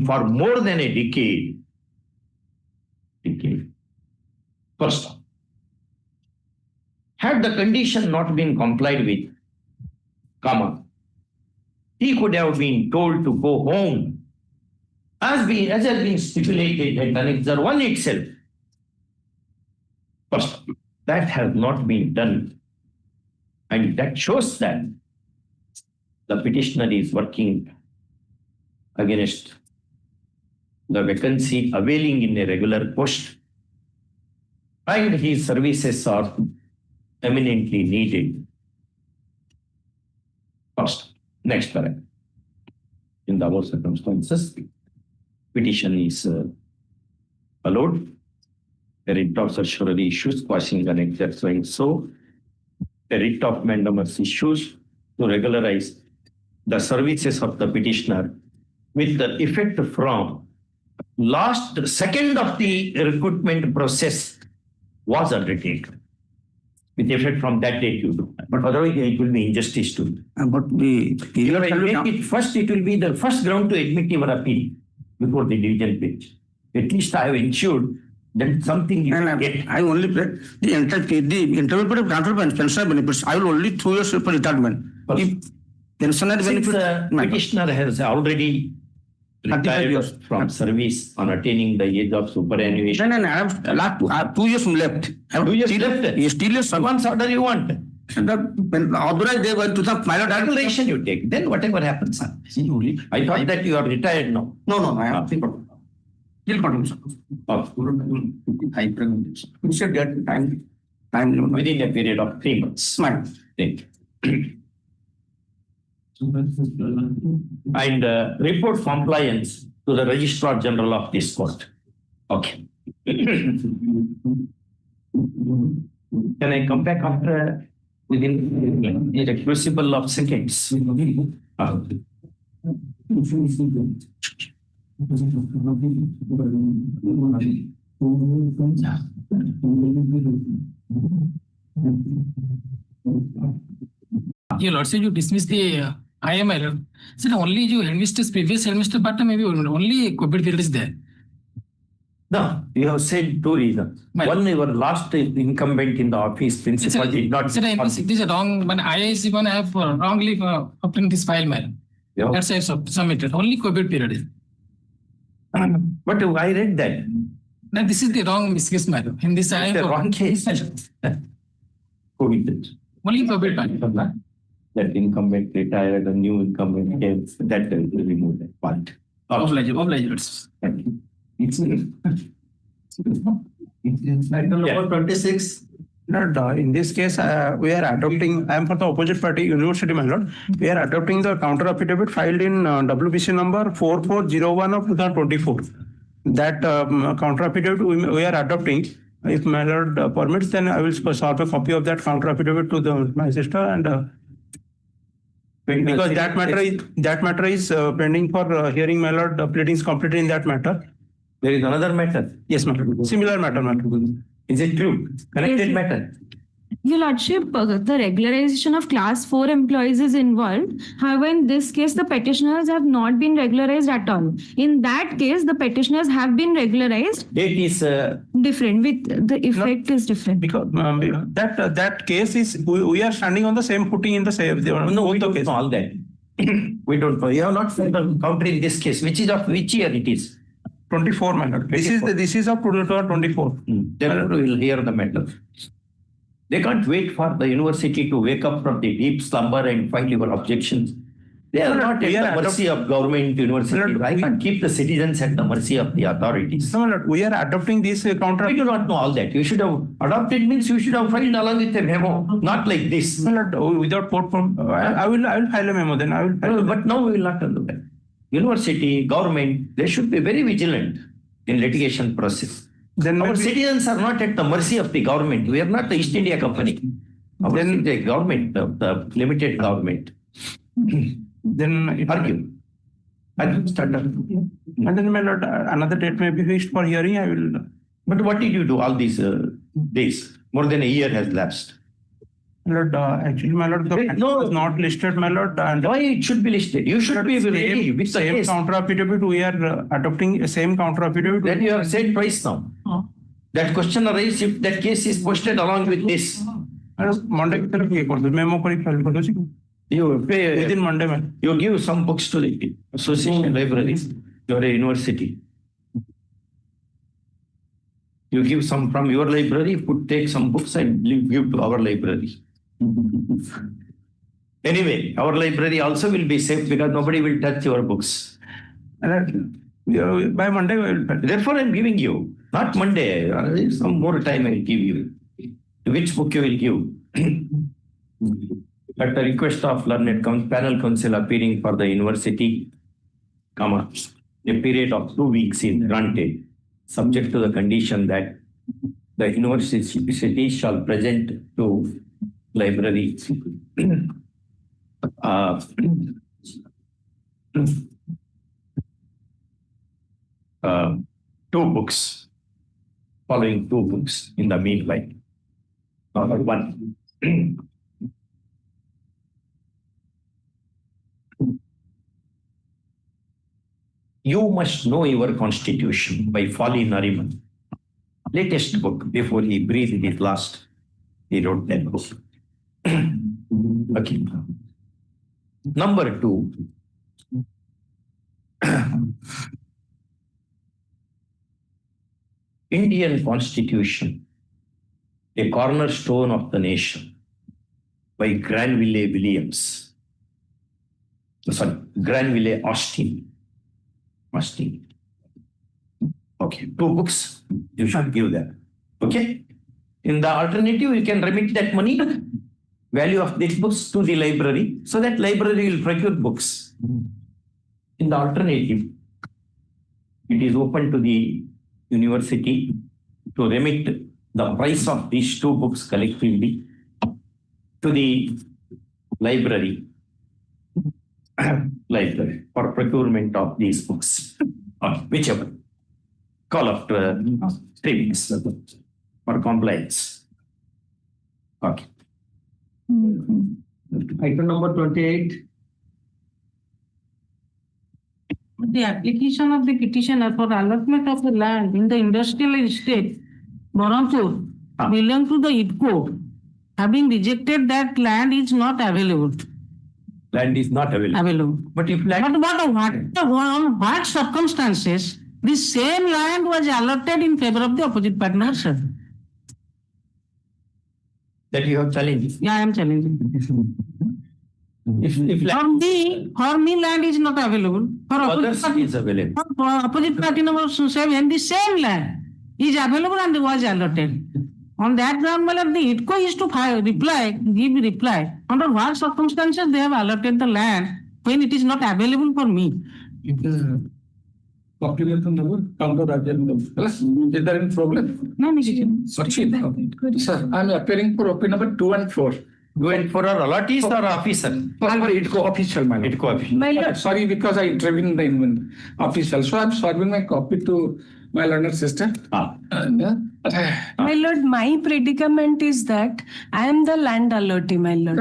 for more than a decade. First off, had the condition not been complied with, he could have been told to go home as has been stipulated at Annexure 1 itself. First off, that has not been done. And that shows that the petitioner is working against the vacancy availing in a regular post, and his services are eminently needed. First, next paragraph. In the above circumstances, petition is allowed. A writ of certiorari issues quashing an exercise. So, a writ of mandamus issues to regularize the services of the petitioner with the effect from last second of the recruitment process was undertaken. With effect from that date you do. But otherwise it will be injustice to you.
But the period
If I
shall be
make
down.
it first, it will be the first ground to admit your appeal before the division bench. At least I have ensured that something you
And
get.
I only pay the interval period transfer pension benefits. I will only 2 years for retirement. If pensioner
Since
benefit,
petitioner has already
35 years.
retired from service on attaining the age of superannuation.
then I have last 2 years left. I have
2 years
still-
left.
Yes, still yes.
Once order you want.
Authorized they went to the pilot.
Regulation you take. Then whatever happens. I thought that you are retired now.
No, I have still continue, sir. We should get time limit.
Within a period of 3 months.
Smile.
Thank you. And report compliance to the Registrar General of this court. Okay. Can I come back after within irreversible of seconds?
Your Lordship, you dismiss the IML. So only you headmistress, previous headmistress part, maybe only COVID period is there.
No, you have said 2 reasons.
Right.
One, your last incumbent in the office principal did not.
Sir, this is a wrong, when IIC one have wrongly obtained this file mail.
Yeah.
That's why I submitted. Only COVID period is.
But I read that.
Now this is the wrong miscase matter. In this I
The wrong case. COVID.
only COVID part.
That incumbent retired, a new incumbent came, that will remove that part.
Obligors.
Thank you.
Item number 26.
In this case, we are adopting, I am for the opposite party, University, my lord. We are adopting the counter affidavit filed in WBC number 4401 of 2024. That counter affidavit we are adopting. If my lord permits, then I will serve a copy of that counter affidavit to my sister, and because that matter is pending for hearing, my lord. Pleadings completed in that matter.
There is another matter.
Yes, my lord. Similar matter, my lord.
Is it true? Connected
Yes.
matter.
Your Lordship, the regularization of class 4 employees is involved. However, in this case, the petitioners have not been regularized at all. In that case, the petitioners have been regularized
Date is
different, with the effect is different.
Because that case is we are standing on the same footing in the same.
no, we
both the
don't
case.
know all that. We don't know. You have not filed the counter in this case. Which is of which year it is?
24, my lord. This is of 2024.
Then we will hear the matter. They can't wait for the university to wake up from the deep slumber and find your objections. They are not at the mercy of government university. I can't keep the citizens at the mercy of the authorities.
No, my lord, we are adopting this counter.
We do not know all that. You should have adopted means you should have filed along with a memo, not like this.
My lord, without port from, I will file a memo. Then I will. File
But now we will not do that. University, government, they should be very vigilant in litigation process.
Then
Our
maybe-
citizens are not at the mercy of the government. We are not the East India Company. Then the government, the limited government.
Then it
Argue. Start arguing.
And then, my lord, another date may be fixed for hearing. I will.
But what did you do all these days? More than a year has lapsed.
My lord, actually, my lord, the
No.
was not listed, my lord. And
Why it should be listed? You should be ready with the
same
case.
counter affidavit. We are adopting a same counter affidavit.
That you have said twice now. That question arises if that case is posted along with this.
Monday की तरफ ये कर दो memo को file कर दो
You pay
within Monday में
You give some books to the association libraries. You are a university. You give some from your library, take some books and give to our library. Anyway, our library also will be safe because nobody will touch your books. By Monday, therefore I'm giving you, not Monday, some more time I'll give you. Which book you will give? At the request of learned panel counsel appearing for the university, a period of 2 weeks is granted, subject to the condition that the university shall present to library following two books in the meanwhile. Number one. You must know your constitution by Folly Nariman. Latest book, before he breathed his last, he wrote that book. Okay. Number two. Indian Constitution, a cornerstone of the nation, by Granville Austin. Okay, 2 books, you should give them. Okay. In the alternative, you can remit that money, value of these books to the library, so that library will procure books. In the alternative, it is open to the university to remit the price of these 2 books collectively to the library for procurement of these books, or whichever. Call after 3 weeks for compliance. Okay. Item number 28.
The application of the petitioner for allotment of the land in the industrial estate, Barampur, belong to the IDCO, having rejected that land is not available.
Land is not available. But if land...
on what circumstances this same land was allotted in favor of the opposite partner, sir?
That you have challenged?
Yeah, I am challenging. For me, land is not available. For
others is available.
For opposite party number 7, the same land is available and was allotted. On that ground, the IDCO is to give reply. Under what circumstances they have allotted the land when it is not available for me?
Is there any problem?
No.
Sir, I'm appearing for OP number 2 and 4.
2 and 4 are allottees or officer?
For IDCO official, my lord.
IDCO official.
Sorry, because I intervened in the official. So I'm serving my copy to my learned sister.
My lord, my predicament is that I am the land allottee, my lord,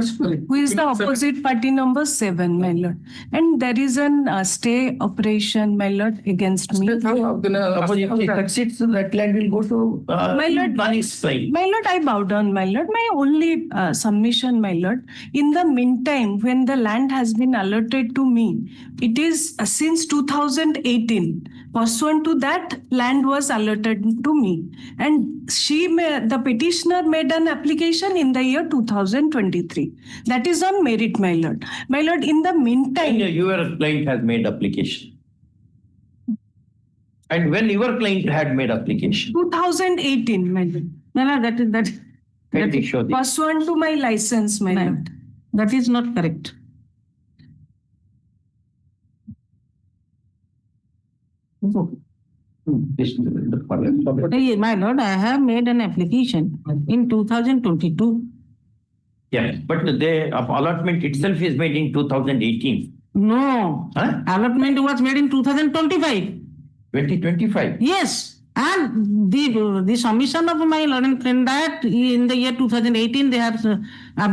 who is the opposite party number 7, my lord. And there is an stay operation, my lord, against me.
Succeeds, that land will go to
my lord, I bow down, my lord. My only submission, my lord, in the meantime, when the land has been allotted to me, it is since 2018. Pursuant to that, land was allotted to me. And the petitioner made an application in the year 2023. That is on merit, my lord. My lord, in the meantime...
Your client has made application. And when your client had made application?
2018, my lord.
No, that
is
pursuant to my license, my lord.
That is not correct. My lord, I have made an application in 2022.
Yeah, but the allotment itself is made in 2018.
No, allotment was made in 2025.
2025?
Yes, and the submission of my learning friend that in the year 2018 they have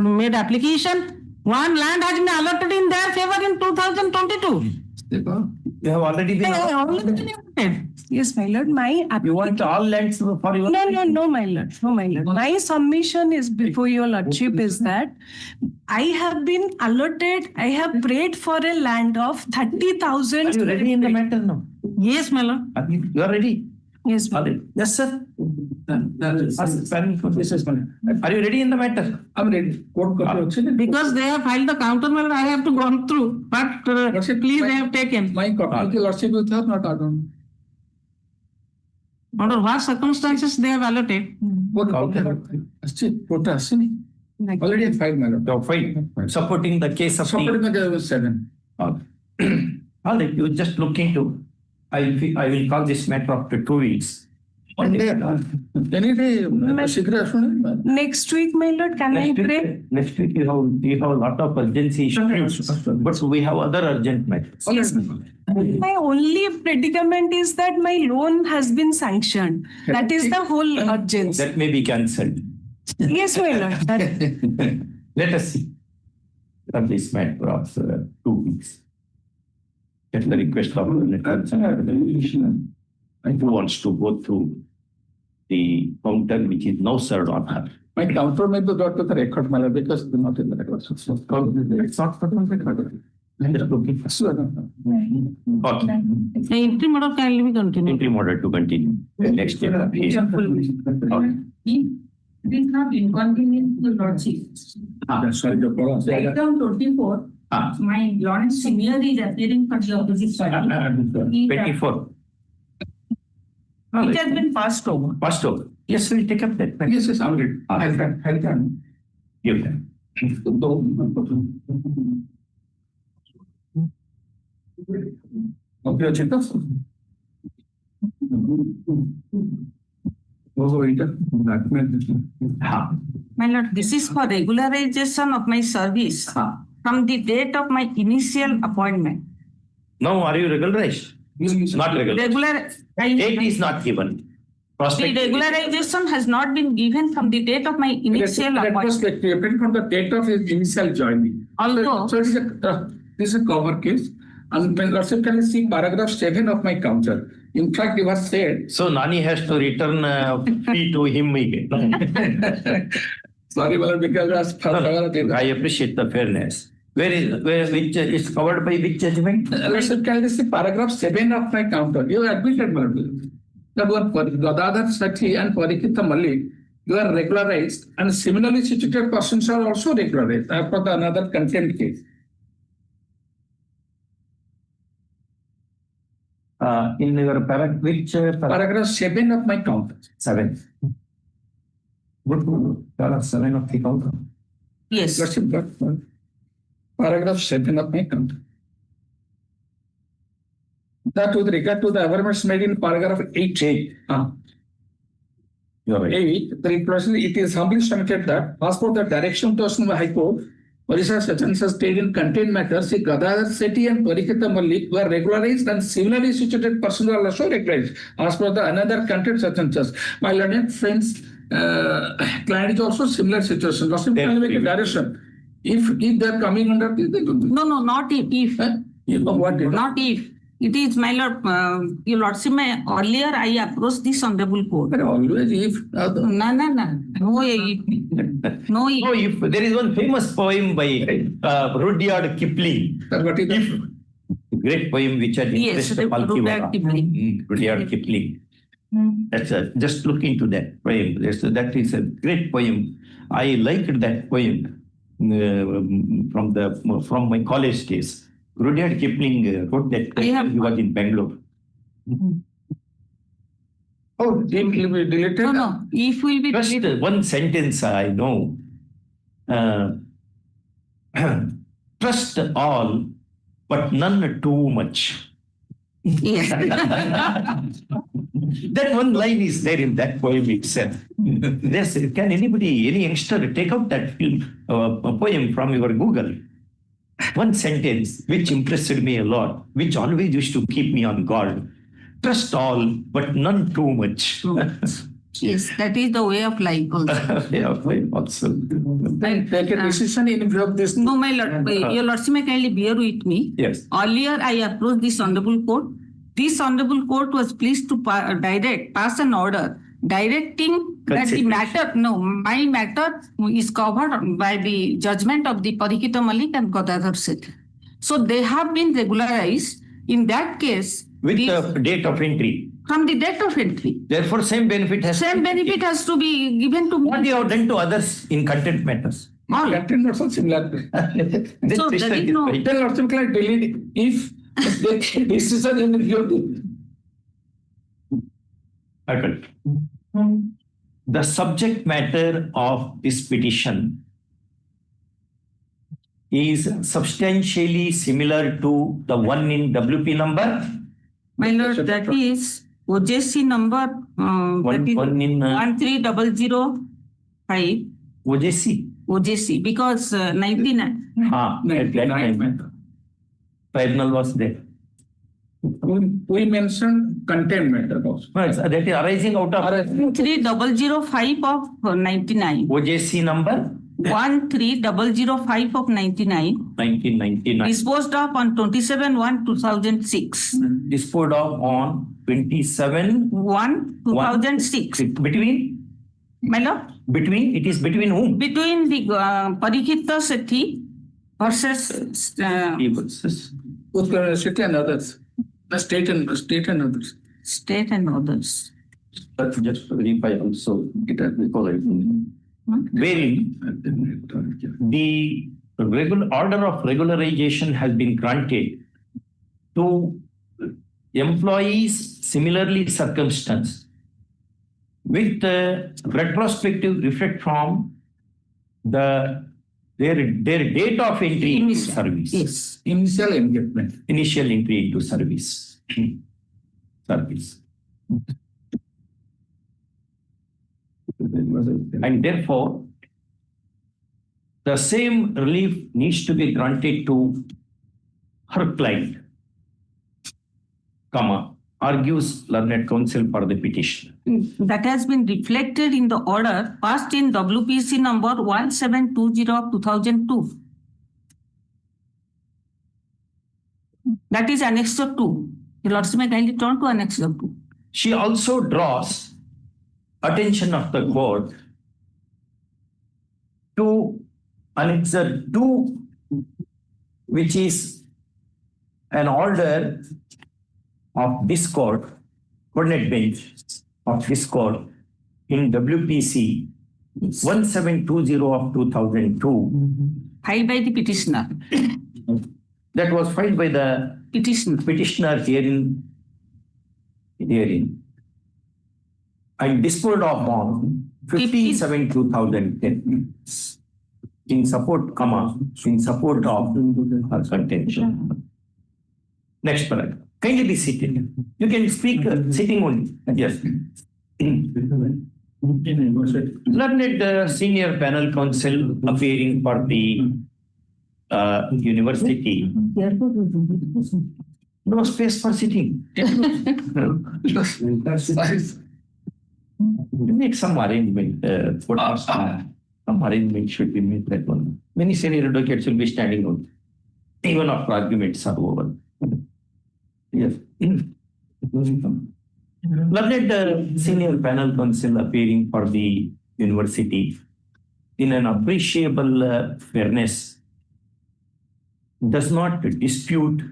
made application. One land has been allotted in their favor in 2022.
You have already been
allotted.
Yes, my lord.
You want all lands for your...
No, my lord. No, my lord. My submission is before your lordship is that I have been allotted, I have prayed for a land of 30,000.
Are you ready in the matter now?
Yes, my lord.
You are ready?
Yes, my lord.
Yes, sir. Are you ready in the matter?
I'm ready. Court copy.
Because they have filed the counter, my lord, I have to go through, but please they have taken.
My copy, lordship, you have not ordered.
Under what circumstances they have allotted?
Court already have filed, my lord.
Supporting the case of
Supporting the 7.
All right, you just look into. I will call this matter after 2 weeks.
Any day,
Next week, my lord, can I pray?
Next week you have a lot of urgency issues, but we have other urgent matters.
Yes. My only predicament is that my loan has been sanctioned. That is the whole urgency.
That may be cancelled.
Yes, my lord.
Let us see. On this matter of 2 weeks. At the request of the who wants to go through the counter which is now served on her.
My counter may be brought to the record, my lord, because it's not in the record. So it's not put on the record.
I'm just looking for. Okay.
The interim order can be continued.
Interim order to continue. Next step.
It is not inconvenient to the lordship. Right down 24, my lord senior is appearing for the opposite party.
24.
It has been passed over.
Passed over. Yes, we'll take up that.
Yes, already. I'll done.
You can.
Okay, chicos.
My lord, this is for regularization of my service from the date of my initial appointment.
Now, are you regularized? Not regularized. Date is not given.
The
Prospect.
regularization has not been given from the date of my initial
That was
appointment.
depend from the date of his initial joining.
Although-
So this is a cover case. And when lordship can see paragraph 7 of my counter. In fact, it was said.
So, Nani has to return fee to him again.
Sorry, well, because
I appreciate the fairness. Which is covered by which judgment?
Lordship can see paragraph 7 of my counter. You admitted, my lord. That one for Gadadhar Sathi and Parikita Malik, you are regularized, and similarly situated persons are also regularized after the another contempt case.
In your
Paragraph 7 of my counter.
7. What paragraph 7 of the counter?
Yes.
Lordship got paragraph 7 of my counter. That with regard to the averments made in paragraph 8.
You are right.
8, it is humbly submitted that as per the direction to us from the High Court, Orissa Sessions has taken contained matters, see Gadadhar Sethi and Parikita Malik were regularized and similarly situated persons are also regularized as per the another contained sentences. My learned friends, client is also similar situation. Lordship can make a direction. If they are coming under this, they could.
No, not if.
What is
Not if. It is, my lord, your lordship, earlier I approached this honorable court.
But always if.
No. No if. No if.
No, if there is one famous poem by Rudyard Kipling.
What is
If great poem which had
Yes,
impressed
Rudyard Kipling.
Rudyard Kipling. That's just look into that poem. That is a great poem. I liked that poem from my college days. Rudyard Kipling wrote that he was in Bangalore.
Oh, it will be deleted?
No. If will be
Just
deleted.
one sentence I know. Trust all, but none too much.
Yes.
That one line is there in that poem itself. Yes, can anybody, any youngster, take out that poem from your Google? One sentence which impressed me a lot, which always used to keep me on guard. Trust all, but none too much.
Yes, that is the way of life also.
Also.
And take a decision in view of this.
No, my lord, your lordship may kindly bear with me.
Yes.
Earlier, I approached this honorable court. This honorable court was pleased to pass an order directing that the matter, my matter is covered by the judgment of the Parikita Malik and Gadadhar Sethi. So they have been regularized. In that case,
With the date of entry.
From the date of entry.
Therefore, same benefit has.
Same benefit has to be given to me.
What you have done to others in content matters.
All.
Content also similar.
Then
So
Krishna
there is no-
right.
Then also can delete if they take decision in your.
Okay. The subject matter of this petition is substantially similar to the one in WP number.
My lord, that is OJC number that is
One in
13005
OJC.
OJC because 99.
At that time, tribunal was there.
We mentioned content matter also.
That is arising out of
13005 of 99.
OJC number
13005 of 99.
1999.
Disposed of on 27/1/2006.
Disposed of on 27
1/2006.
between
My lord,
it is between whom?
between the Parikita Sethi versus
Both city and others. The state and others.
state and others.
But just to verify also, it has been correct. Wherein the order of regularization has been granted to employees similarly circumstanced with the retrospective effect from their date of entry into service.
Yes.
Initial engagement.
Initial entry into service. And therefore, the same relief needs to be granted to her client, argues learned counsel for the petition.
That has been reflected in the order passed in WPC number 1720 of 2002. That is Annexure 2. Your Lordship may kindly turn to Annexure 2.
She also draws attention of the court to Annexure 2, which is an order of this court, coordinate bench of this court in WPC 1720 of 2002.
Filed by the petitioner.
That was filed by the petitioner herein and disposed of on 57/2010 in support of her contention. Next paragraph. Kindly be seated. You can speak sitting only. Yes. Learned senior panel counsel appearing for the university. No space for sitting. Make some arrangement. Some arrangement should be made that one. Many senior advocates will be standing out, even after arguments are over. Yes. Learned senior panel counsel appearing for the university in an appreciable fairness does not dispute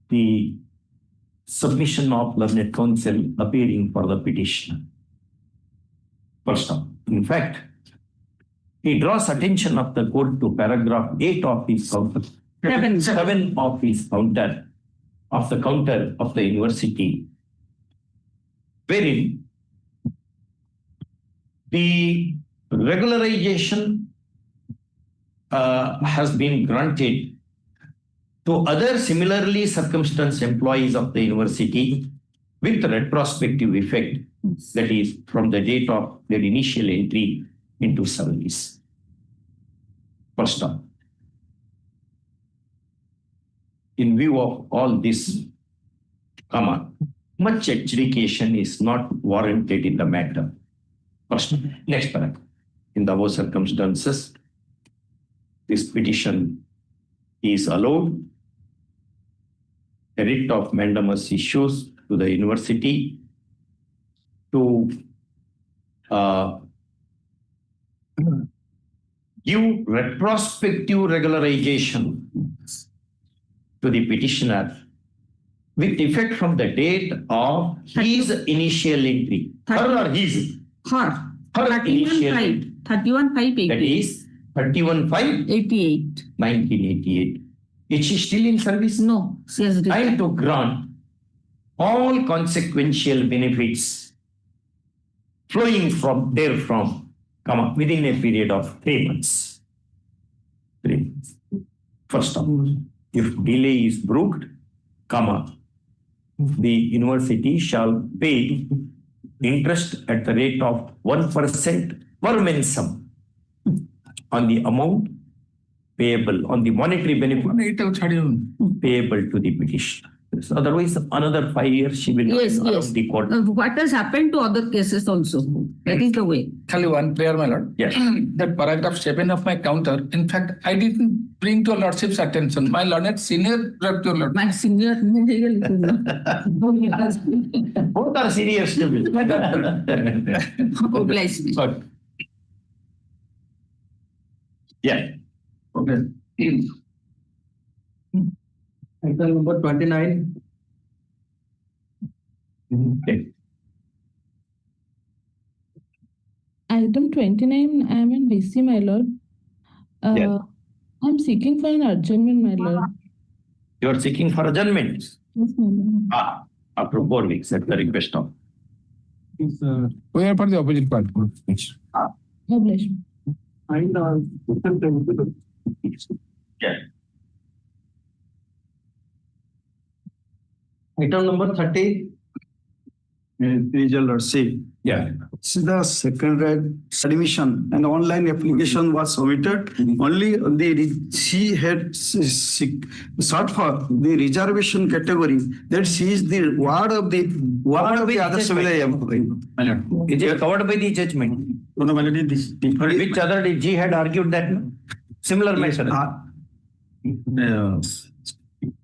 the submission of learned counsel appearing for the petitioner. First off, in fact, he draws attention of the court to paragraph 8 of his counter, 7 of his counter, of the counter of the university, wherein the regularization has been granted to other similarly circumstanced employees of the university with retrospective effect, that is, from the date of their initial entry into service. First off, in view of all this, much adjudication is not warranted in the matter. First, next paragraph. In the above circumstances, this petition is allowed. A writ of mandamus issues to the university to give retrospective regularization to the petitioner with effect from the date of his initial entry. Her or his?
Her.
Her initial
31/5/88.
That is 31/5/88. 1988. Is she still in service?
No, she has
I
retired.
to grant all consequential benefits flowing from therefrom, within a period of 3 months. 3 months. First of all, if delay is brooked, the university shall pay interest at the rate of 1% per mensum on the amount payable, on the monetary benefit payable to the petitioner. Otherwise, another 5 years she will
Yes,
around
yes.
the court.
What has happened to other cases also? That is the way.
Only one prayer, my lord.
Yes.
That paragraph 7 of my counter, in fact, I didn't bring to your lordship's attention. My learned senior brought to your lord.
My senior.
Both are serious to me.
Oh, bless me.
But, yeah.
Okay. Item number 29.
Okay.
Item 29, I am in BC, my lord.
Yeah.
I'm seeking for an adjournment, my lord.
You are seeking for adjournment.
Yes, my lord.
After 4 weeks at the request of.
We are for the opposite part.
God bless you.
Yeah.
Item number 30.
Please, your lordship.
Yeah.
This is the second admission and online application was submitted. Only she had sought for the reservation category that she is the ward of the other civil employee.
Is it covered by the judgment?
No, my lord, this different.
Which other DG had argued that? Similar matter.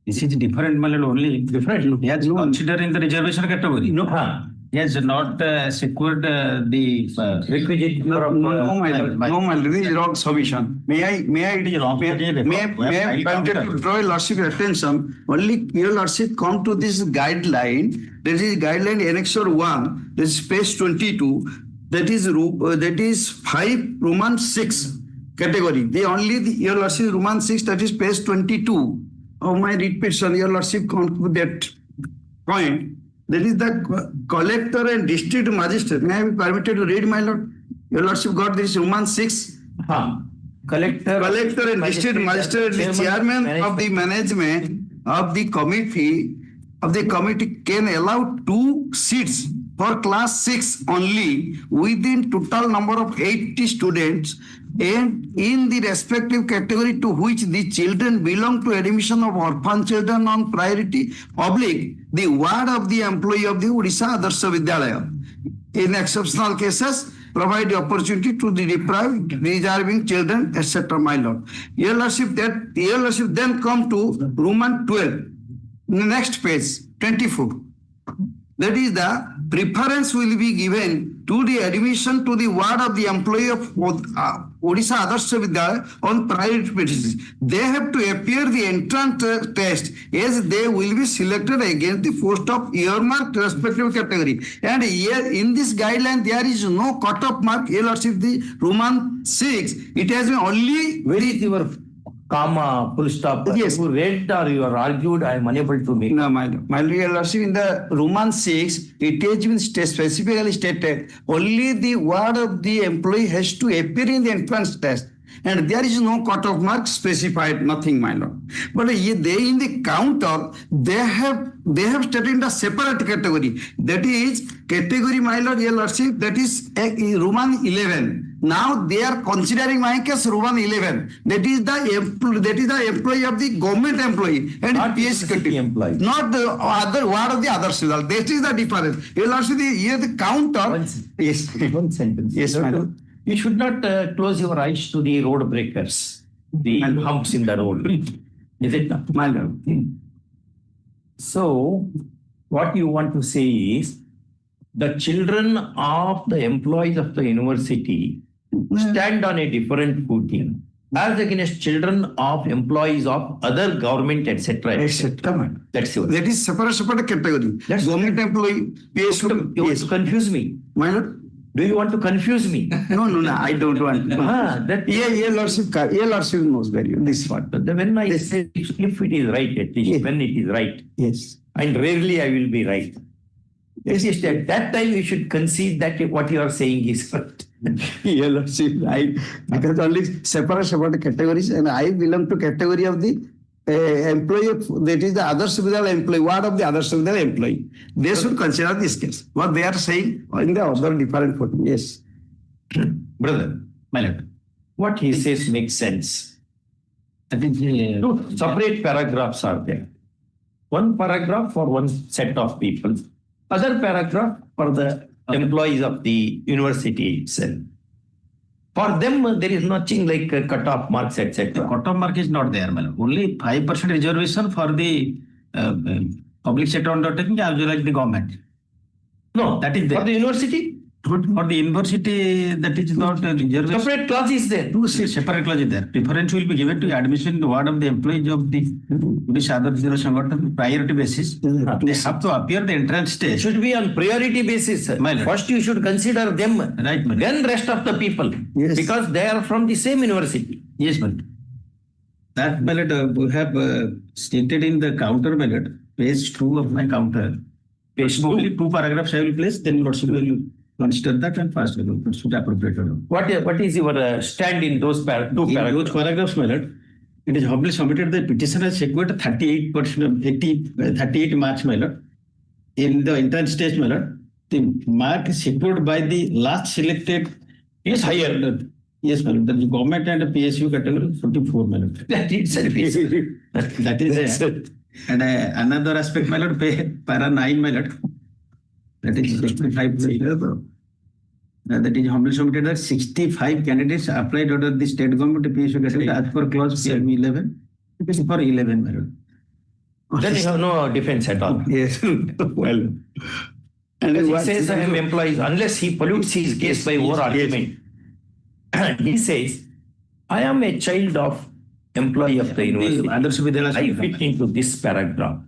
This is different, my lord, only.
Different.
He has considered in the reservation category.
No.
He has not secured the
Requisite.
No, my lord, this is wrong submission. May I
It is wrong.
may I wanted to draw your lordship attention. Only your lordship come to this guideline. There is guideline annexure 1. This is page 22. That is 5 Roman 6 category. They only your lordship Roman 6. That is page 22 of my read petition. Your lordship come to that point. That is the collector and district magistrate. May I be permitted to read, my lord? Your lordship got this Roman 6.
Collector
And district magistrate, the chairman of the management of the committee can allow 2 seats for class 6 only within total number of 80 students and in the respective category to which the children belong to admission of orphan children on priority public, the ward of the employee of the Odisha Adarsha Vidyalaya. In exceptional cases, provide the opportunity to the deprived, deserving children, etc. My lord. Your lordship then come to Roman 12. Next page, 24. That is the preference will be given to the admission to the ward of the employee of Odisha Adarsha Vidyalaya on priority basis. They have to appear the entrance test as they will be selected against the post of earmarked respective category. And here in this guideline there is no cut-off mark. Your lordship, the Roman 6, it has been only.
Where is your comma, full stop?
Yes.
You read or you are argued, I am unable to make.
No, my lordship, in the Roman 6, it has been specifically stated only the word of the employee has to appear in the entrance test. And there is no cut-off mark specified, nothing, my lord. But they in the counter, they have stated in the separate category. That is category, my lord, your lordship, that is Roman 11. Now they are considering my case Roman 11. That is the employee of the government employee and
Not
PS
city employee.
not the other word of the other civil. That is the difference. Your lordship, here the counter. Yes.
One sentence.
Yes, my lord.
You should not close your eyes to the road breakers, the humps in the road. Is it not?
My lord.
So, what you want to say is, the children of the employees of the university stand on a different footing as against children of employees of other government, etc.
Etc.
That's yours.
That is separate category.
That's
Government employee, PSU.
You want to confuse me?
My lord.
Do you want to confuse me?
No, I don't want.
That
Lordship knows very well this part.
But when I say if it is right, at least
Yes.
when it is right,
Yes.
and rarely I will be right. At least at that time you should concede that what you are saying is right.
Lordship, because only separate categories, and I belong to category of the employee, that is the other civil employee, ward of the other civil employee. They should consider this case. What they are saying in the other different footing. Yes.
Brother, my lord, what he says makes sense.
I think
Two separate paragraphs are there. One paragraph for one set of people, other paragraph for the employees of the university itself. For them, there is nothing like cut-off marks, etc.
cut-off mark is not there, madam. Only 5% reservation for the public sector undertaking as well as the government.
No,
That is there.
for the university,
For the university, that is not a reservation.
separate clause is there.
Two separate clause is there. Preference will be given to admission to ward of the employees of the Other Zero Sangathan priority basis. They have to appear the entrance
It
stage.
should be on priority basis.
My lord.
First, you should consider them,
Right, madam.
then rest of the people,
Yes.
because they are from the same university.
Yes, madam. That ballot we have stated in the counter ballot, page 2 of my counter.
Page two.
Only 2 paragraphs I will place, then Lordship will consider that and pass it. It should appropriate.
What is your stand in those two
In those
paragraphs?
paragraphs, my lord, it is humbly submitted the petitioner secured 38 marks, my lord. In the entrance stage, my lord, the mark secured by the last selected is higher. Yes, my lord. The government and the PSU category 44, my lord.
That itself is.
That is there. And another aspect, my lord, para 9, my lord. That is 65. That is humbly submitted that 65 candidates applied under the state government PSU category as per clause 11. It is for 11, my lord.
Then you have no defense at all.
Yes. Well. And
Because he
what-
says I am employees, unless he pollutes his case by over argument. He says, I am a child of employee of the university.
Others will be there.
I fit into this paragraph.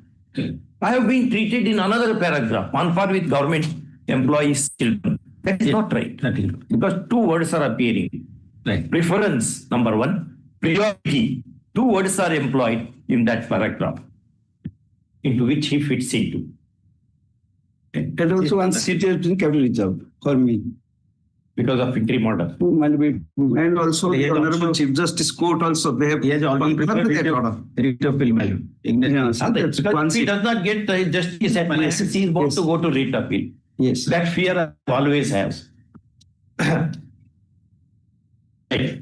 I have been treated in another paragraph on par with government employees' children. That is not right.
That is
Because two words are appearing.
right.
Preference, number one. Priority. Two words are employed in that paragraph, into which he fits into.
And also one seat has been capital reserve for me.
Because of interim order.
And also
They
the
have
Honorable
also-
Chief Justice Court also, they have
He has already
confirmed
prepared
that order.
writ of appeal, my lord.
Yeah, so that's
Because
one
if he
seat.
does not get justice at
Yes.
last, he is about
Yes.
to go to writ appeal.
Yes.
That fear I always have. Right.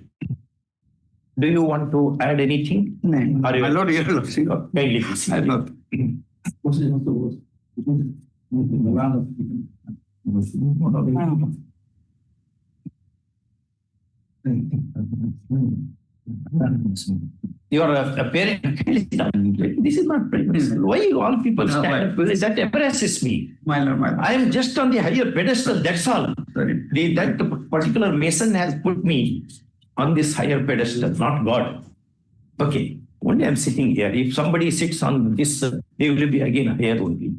Do you want to add anything?
No,
Are you-
my lord, your lord.
Kindly proceed.
My lord.
You are appearing. This is not prejudice. Why you all people stand up? That embarrasses me.
My lord, my lord.
I am just on the higher pedestal, that's all. That particular mason has put me on this higher pedestal, not God. Okay, only I'm sitting here. If somebody sits on this, he will be again higher only.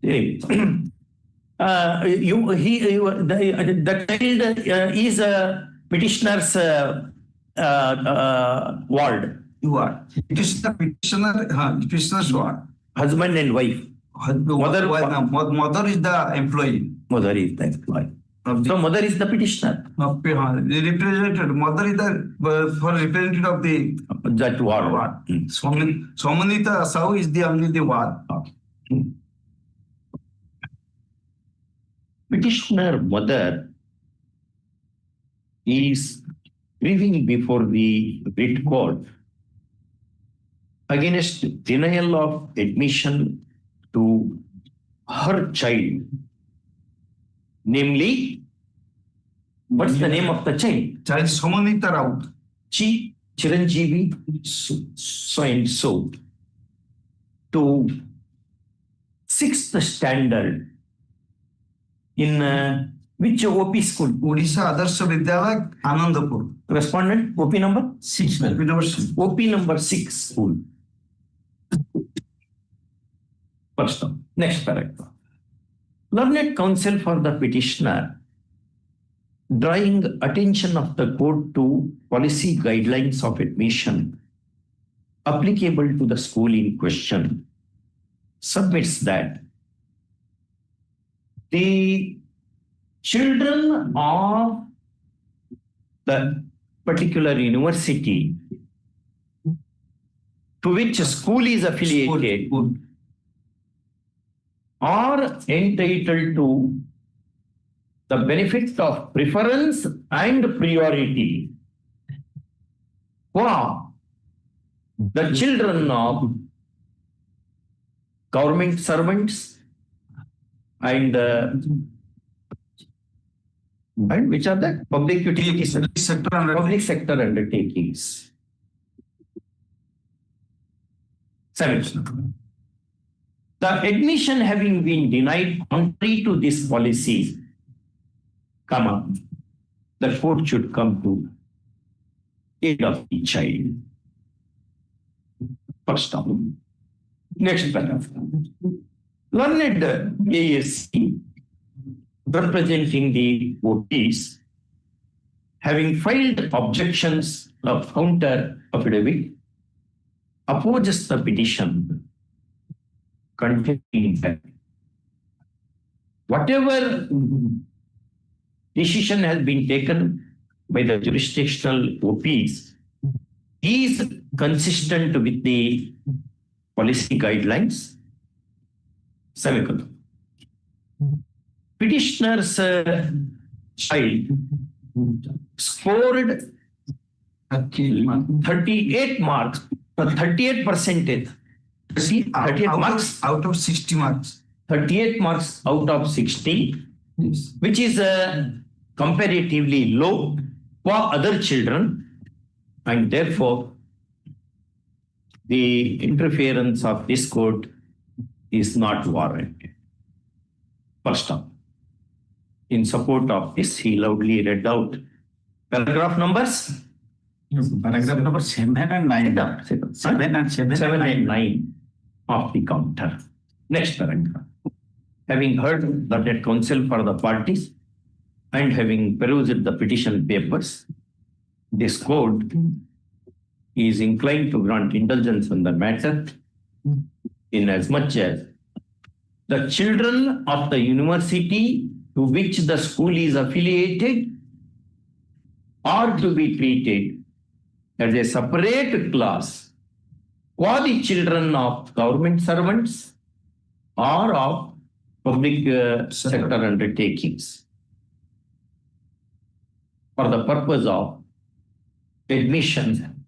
Anyway, the child is a petitioner's ward,
You are. It is the petitioner's ward.
husband and wife.
Mother is the employee.
Mother is the employee. So mother is the petitioner.
The representative, mother is the for representative of the
That ward.
ward. Somanita Sahu is the only the ward.
Petitioner mother is grieving before the writ court against denial of admission to her child. Namely, what's the name of the child?
Child Somanita Raut.
Chiranjeevi so and so to 6th standard in Which OP school?
Odisha Adarsh Vidyalaya, Anandapur.
Respondent, OP number?
6. OP number 6.
OP number 6 school. First one. Next paragraph. Learned counsel for the petitioner, drawing attention of the court to policy guidelines of admission applicable to the school in question, submits that the children of the particular university to which a school is affiliated are entitled to the benefit of preference and priority for the children of government servants and which are the public utilities, public sector undertakings. 7. The admission having been denied contrary to this policy, the court should come to aid of the child. First of all. Next paragraph. Learned ASC representing the OPs, having filed objections of counter affidavit, opposes the petition containing that whatever decision has been taken by the jurisdictional OPs is consistent with the policy guidelines. Semicolon. Petitioner's child scored 38 marks, 38%. 38 marks
out of 60 marks.
38 marks out of 60,
Yes.
which is comparatively low for other children, and therefore the interference of this court is not warranted. First up, in support of this, he loudly read out paragraph numbers.
Paragraph number 7 and 9. 7 and 9
of the counter. Next paragraph. Having heard the learned counsel for the parties and having perused the petition papers, this court is inclined to grant indulgence on the matter in as much as the children of the university to which the school is affiliated are to be treated as a separate class for the children of government servants or of public sector undertakings for the purpose of admission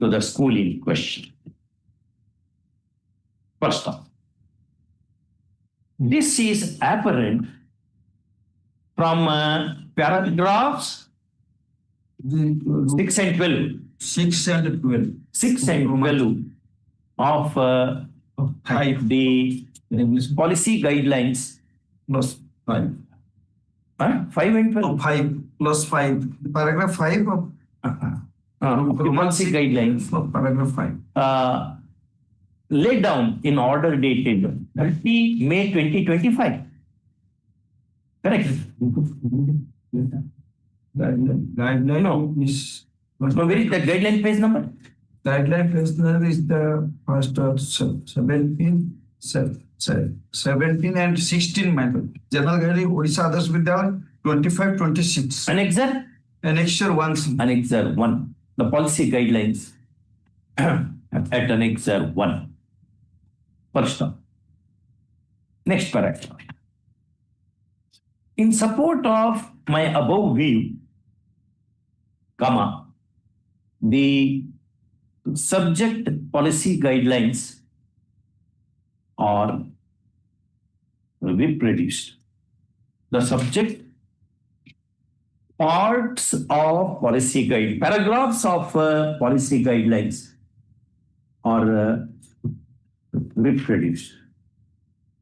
to the school in question. First off, this is apparent from paragraphs 6 and 12.
6 and 12.
6 and 12 of the policy guidelines.
Plus 5.
5 and 12.
5 plus 5. Paragraph 5 of
The policy guidelines
paragraph 5.
Laid down in order dated 30 May 2025. Correct?
Guideline
No.
is
So where is the guideline page number?
guideline prisoner is the first of 17 and 16 matter. General Guideline Odisha Adarsh Vidyalaya 25-26.
Annexure?
Annexure 1.
Annexure 1. The policy guidelines at Annexure 1. First up. Next paragraph. In support of my above view, the subject policy guidelines are reproduced. The subject parts of policy guide, paragraphs of policy guidelines are reproduced.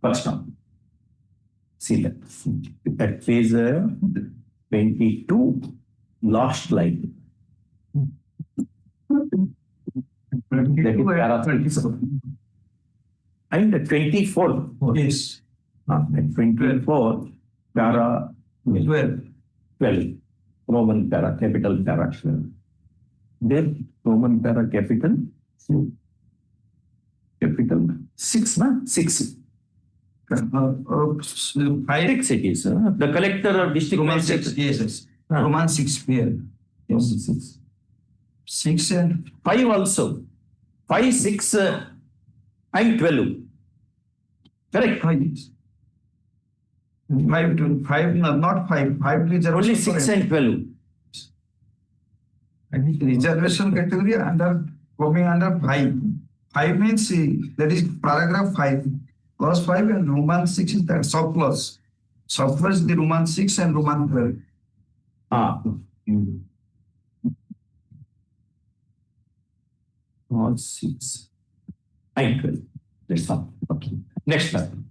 First one. See that. At page 22, last line. That is para 37. And the 24.
Yes.
At 24, para 12. Roman para, capital para. Then Roman para, capital 6, na? 6. 6 it is. The collector of district
Roman
magistrate.
6, yes.
Ah.
Roman 6 pair.
Yes, 6.
6 and
5 also. 5, 6, and 12. Correct.
5. 5, not 5. 5 reservation.
Only 6 and 12.
I think reservation category coming under 5. 5 means that is paragraph 5. Clause 5 and Roman 6 is that subclause. Subclause is the Roman 6 and Roman 12.
All 6 and 12. That's all. Okay. Next one.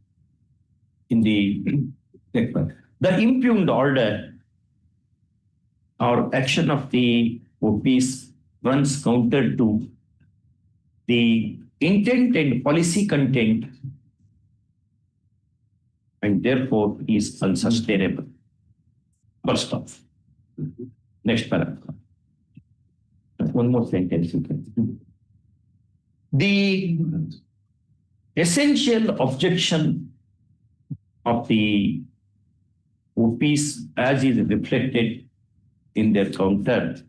In the next one. The impugned order or action of the OPs runs counter to the intent and policy content and therefore is unsustainable. First off. Next paragraph. One more sentence you can do. The essential objection of the OPs as is reflected in their counter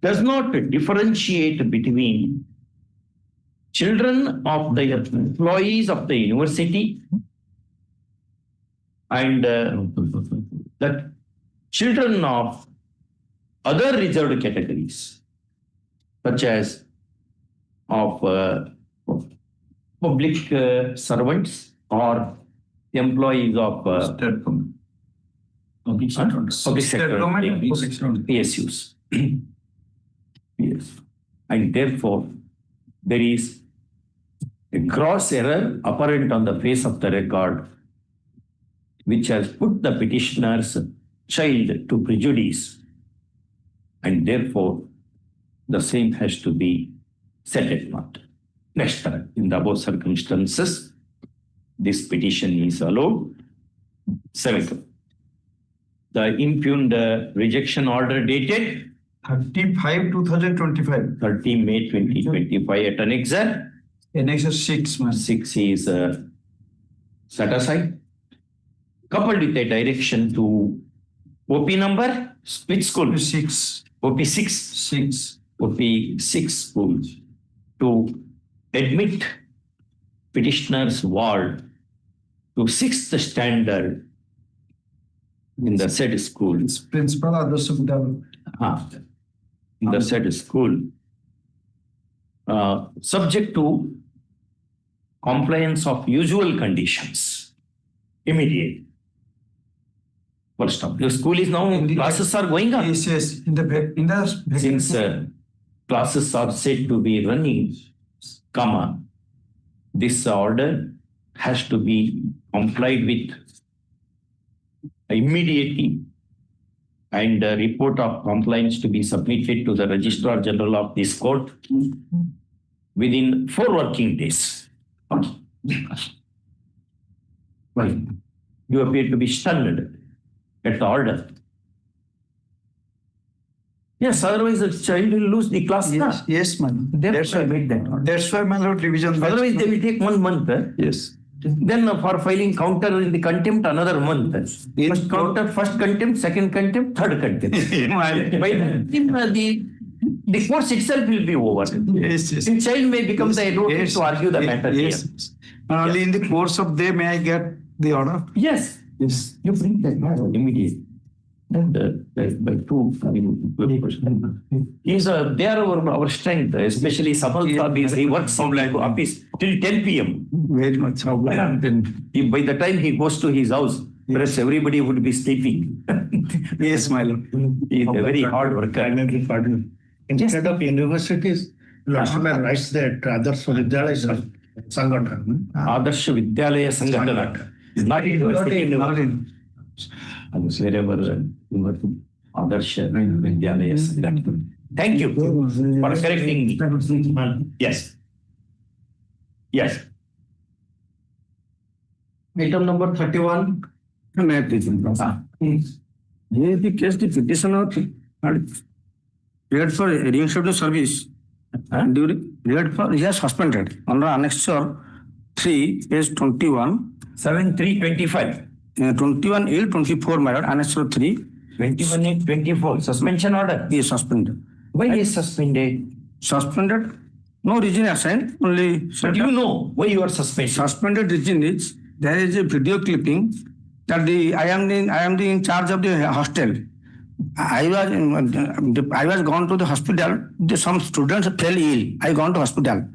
does not differentiate between children of the employees of the university and the children of other reserved categories, such as of public servants or employees of public sector PSUs. Yes. And therefore, there is a gross error apparent on the face of the record, which has put the petitioner's child to prejudice, and therefore the same has to be set at naught. Next, in the above circumstances, this petition is allowed. 7th, the impugned rejection order dated
35/2025.
30 May 2025 at annexure.
Annexure 6, man.
6 is set aside, coupled with a direction to OP number, which school?
6.
OP 6.
6.
OP 6 school to admit petitioner's ward to 6th standard in the said school.
Principal Adarsh Vidyalaya.
In the said school, subject to compliance of usual conditions, immediate. First stop. The school is now, classes are going on.
Yes, yes. In the
Since classes are said to be running, this order has to be complied with immediately, and a report of compliance to be submitted to the Registrar General of this court within 4 working days. Okay. Well, you appear to be stunned at the order. Yes, otherwise the child will lose the class.
Yes, yes, man.
That's why I made that order.
That's why, my lord, revision.
Otherwise, they will take 1 month.
Yes.
Then for filing counter in the contempt, another month. First counter, first contempt, second contempt, third contempt. By the course itself will be over.
Yes, yes.
The child may become the advocate
Yes.
to argue the matter
Yes.
here.
Only in the course of day may I get the order?
Yes.
Yes.
You bring that matter immediately. And by 2, they are our strength, especially Samal Saab, he works in like office till 10 p.m.
Very much.
By the time he goes to his house, perhaps everybody would be sleeping.
Yes, my lord.
He is a very hard worker.
Instead of universities, Lordship writes that Adarsh Vidyalaya
Adarsh Vidyalaya Sangatana. Not university. Wherever you were to Adarsh Vidyalaya Sangatana. Thank you for correcting me. Yes. Yes. Item number 31.
May I please? Here the case the petitioner had paid for reinstatement service during period for he has suspended under annexure 3 page 21
7325.
21/8/24 my lord annexure 3
21/8/24. Suspension order.
he is suspended.
Why is suspended?
Suspended, no reason assigned, only
But you know why you are suspended.
suspended reason is there is a video clipping that I am in charge of the hostel. I was gone to the hospital. Some students fell ill. I gone to hospital.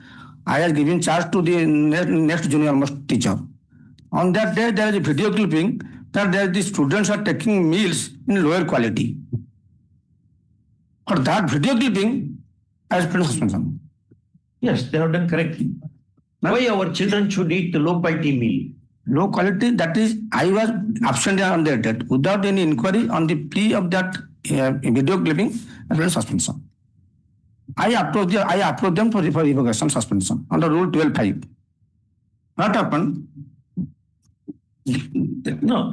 I was given charge to the next junior most teacher. On that day, there is a video clipping that the students are taking meals in lower quality. For that video clipping, I was put suspension.
Yes, they have done correctly. Why our children should eat low quality meal?
Low quality, that is, I was absent on that date without any inquiry on the plea of that video clipping, as well as suspension. I approached them for revocation suspension under Rule 12(5). What happened?
No,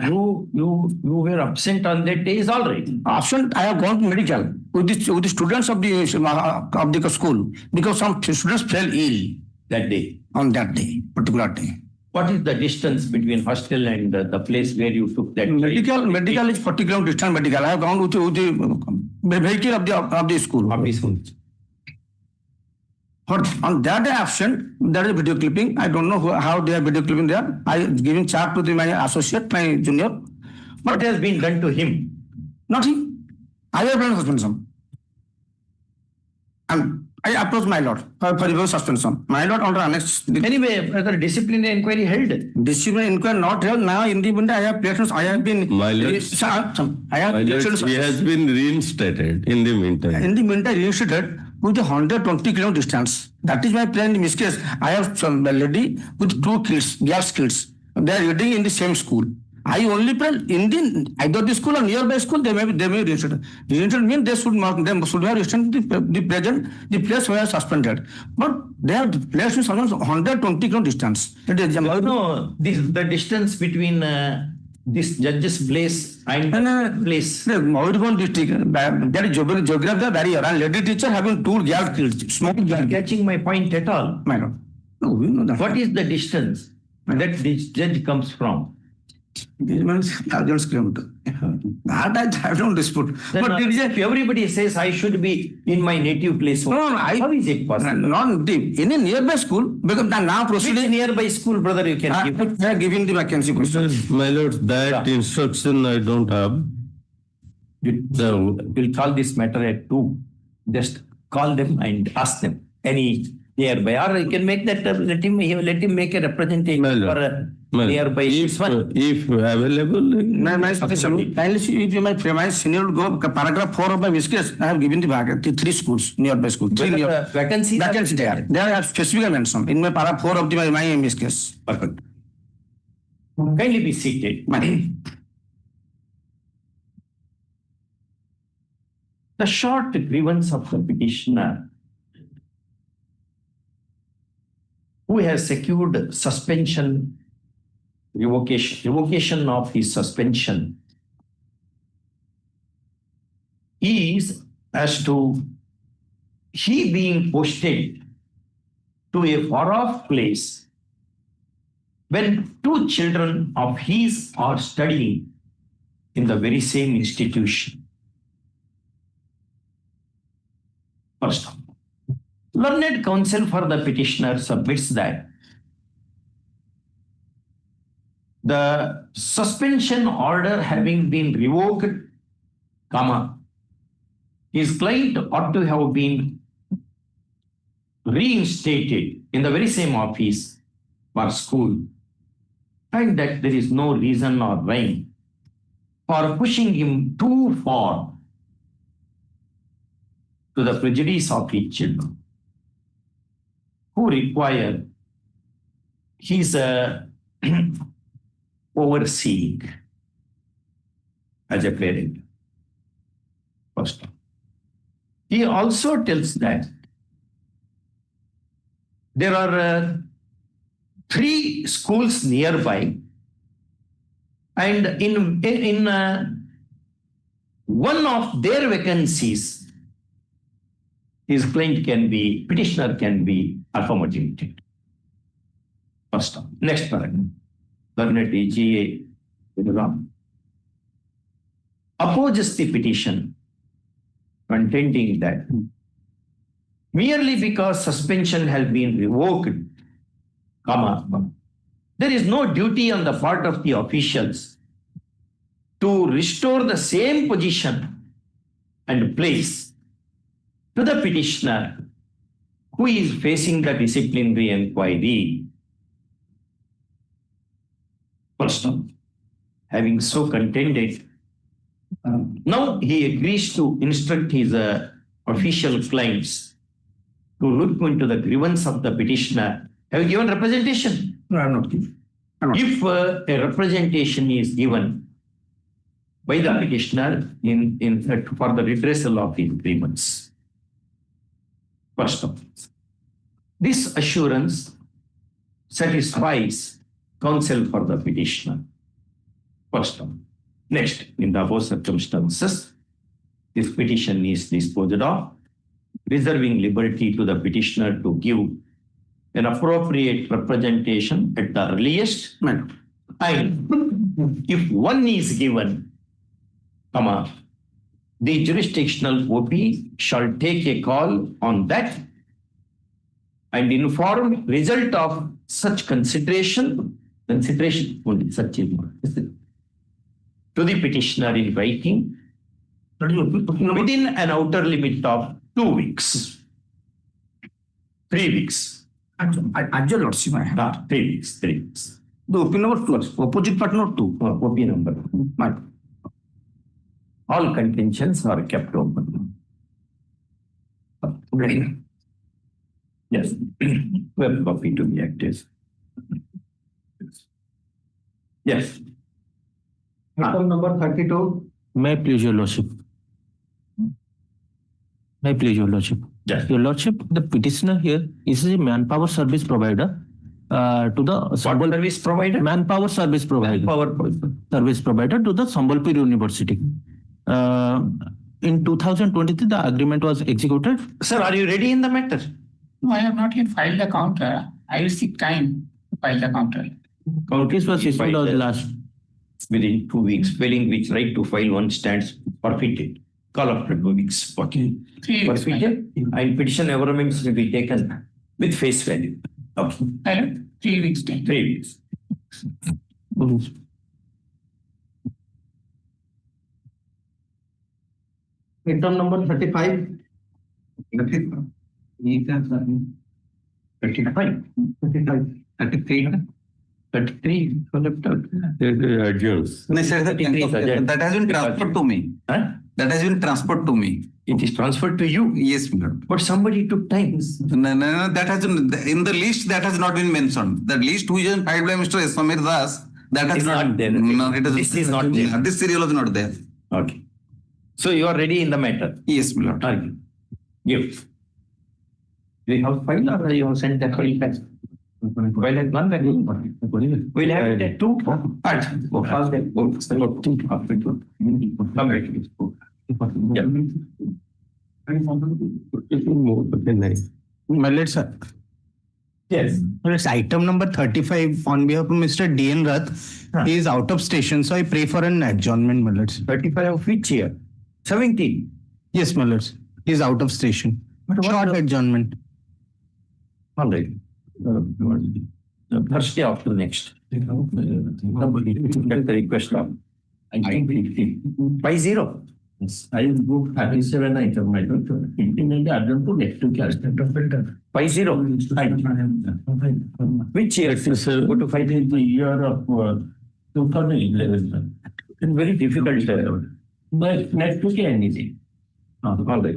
you were absent on that day is all right.
Absent, I have gone to medical with the students of the school because some students fell ill
That day.
on that day, particular day.
What is the distance between hostel and the place where you took that?
Medical is 40 kilometers distance medical. I have gone with the vehicle of the school. On that day absent, there is a video clipping. I don't know how they are video clipping there. I giving charge to my associate, my junior.
What has been done to him?
Nothing. I have done suspension. And I approached my lord for reverse suspension. My lord under annex.
Anyway, whether disciplinary inquiry held?
Disciplinary inquiry not held. Now in the window I have patients. I have been.
My lord,
patients.
he has been reinstated in the meantime.
In the meantime, reinstated with a 120 kilometer distance. That is my plan in this case. I have some lady with 2 kids, girls kids. They are reading in the same school. I only plan in either the school or nearby school. They may reinstated. Reinstated means they should have reinstated the place where suspended. But they have placed in 120 kilometer distance.
No, the distance between this judge's place and place.
Mauribond district, there is geographical barrier and lady teacher having 2 girl kids. Smoking girl.
Catching my point at all.
My lord. No, we know that.
What is the distance that this judge comes from?
This means thousands kilometers. That I don't dispute.
Then
But
if everybody says I should be in my native place, how is it possible?
Not deep. In a nearby school, because now proceeding.
Which nearby school, brother, you can give?
They are giving the vacancy question.
My lord, that instruction I don't have.
We'll call this matter at 2. Just call them and ask them any nearby, or you can make that. Let him make a representation for nearby.
If available.
If my senior will go paragraph 4 of my miscase, I have given the 3 schools, nearby schools.
Vacancy
there. There are specifically mentioned in my paragraph 4 of my miscase.
Perfect. Kindly be seated. The short grievance of the petitioner who has secured suspension, revocation of his suspension is as to he being posted to a far-off place when 2 children of his are studying in the very same institution. First of all, learned counsel for the petitioner submits that the suspension order having been revoked, his client ought to have been reinstated in the very same office or school, and that there is no reason or rhyme for pushing him too far to the prejudice of his children, who require he's overseeing as a parent. First. He also tells that there are 3 schools nearby, and in one of their vacancies, his petitioner can be accommodated. First one. Next paragraph. Learned AGA opposes the petition, contending that merely because suspension has been revoked, there is no duty on the part of the officials to restore the same position and place to the petitioner who is facing the disciplinary inquiry. First, having so contended, now he agrees to instruct his official clients to look into the grievance of the petitioner. Have you given representation?
No, I have not given.
If a representation is given by the petitioner for the redressal of his grievance, first of all, this assurance satisfies counsel for the petitioner. First of all. Next, in the above circumstances, this petition is disposed of, reserving liberty to the petitioner to give an appropriate representation at the earliest. And if one is given, the jurisdictional OP shall take a call on that and inform result of such consideration only such to the petitioner in writing within an outer limit of 2 weeks. 3 weeks.
At your lordship, I have.
3 weeks. 3 weeks.
The OP number 2, opposite part number 2.
OP number. All contentions are kept open. Yes. We have copy to be acted. Yes. Item number 32.
May I please, Your Lordship? May I please, Your Lordship?
Yes.
Your Lordship, the petitioner here is a manpower service provider to the
service provider?
Manpower service provider. Service provider to the Sambalpur University. In 2023, the agreement was executed.
Sir, are you ready in the matter?
No, I have not yet filed the counter. I will seek time to file the counter.
Notice was issued on the last.
Within 2 weeks, failing which right to file one stands forfeited. Call after 2 weeks. Okay.
3 weeks.
Forfeited and petition arraignments will be taken with face value. Okay.
3 weeks time.
3 weeks. Item number 35. 35. 33 adjourns.
That has been transferred to me.
Huh?
That has been transferred to me.
It is transferred to you.
Yes, my lord.
But somebody took time.
No, that has been, in the list that has not been mentioned. The list which is filed by Mr. Samir Das, that has
not there.
No, it is.
This is not there.
This serial is not there.
Okay. So you are ready in the matter?
Yes, my lord.
Argue. Give. Do you have file or you have sent the file back? Well, at one we'll have it at 2. Come back.
My lord, sir.
Yes.
It's item number 35 on behalf of Mr. D.N. Rath. He is out of station, so I pray for an adjournment, my lord.
35 of which year? 17.
Yes, my lord. He is out of station. Short adjournment.
All right. Thursday after next. Get the request of. I think 50. Yes. I will go 37 item. I don't know. 50 may be adjourned to next week. 50. Which year? Go to 5 in the year of 2011. It's very difficult. But next week anything. All right.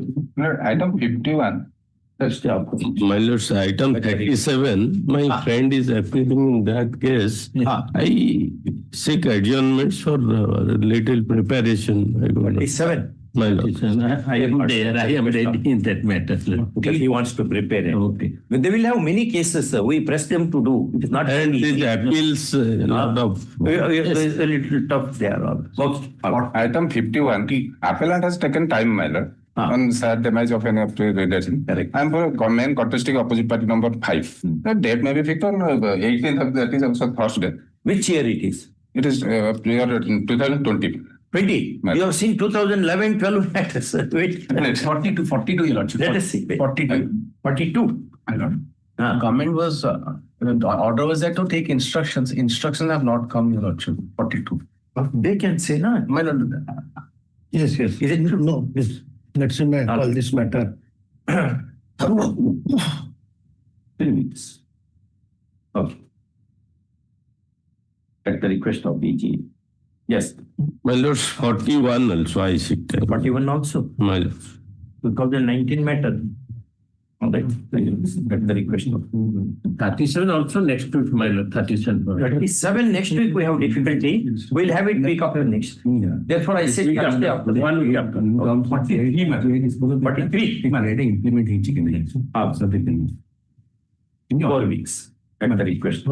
Item 51.
My lords, item 37, my friend is appealing in that case. I seek adjournments for little preparation.
37.
My lord.
I am there. I am ready in that matter. Because he wants to prepare it. Okay. But they will have many cases. We press them to do. It is not.
And these appeals, a lot of.
It's a little tough there. Okay.
Item 51, appellant has taken time, my lord, on sad damage of any relation.
Correct.
I am for main contesting opposite party number 5. The date may be fixed on 18th of that is also Thursday.
Which year it is?
It is year 2020.
20.
Right.
You have seen 2011, 12 matters. Wait.
42, Your Lordship.
Let us see.
42.
42.
My Lord. Comment was, the order was there to take instructions. Instructions have not come, Your Lordship. 42.
They can say, no.
My Lord.
Yes. Is it true?
No, yes. Let's call this matter.
3 weeks. Okay. At the request of BG. Yes.
My lords, 41 also I seek time.
41 also.
My lords.
2019 matter. All right. At the request of
37 also next week, my lord, 37.
37 next week we have difficulty. We'll have it week after next. Therefore I said Thursday after.
1 week after.
43.
Absolutely.
4 weeks. At the request.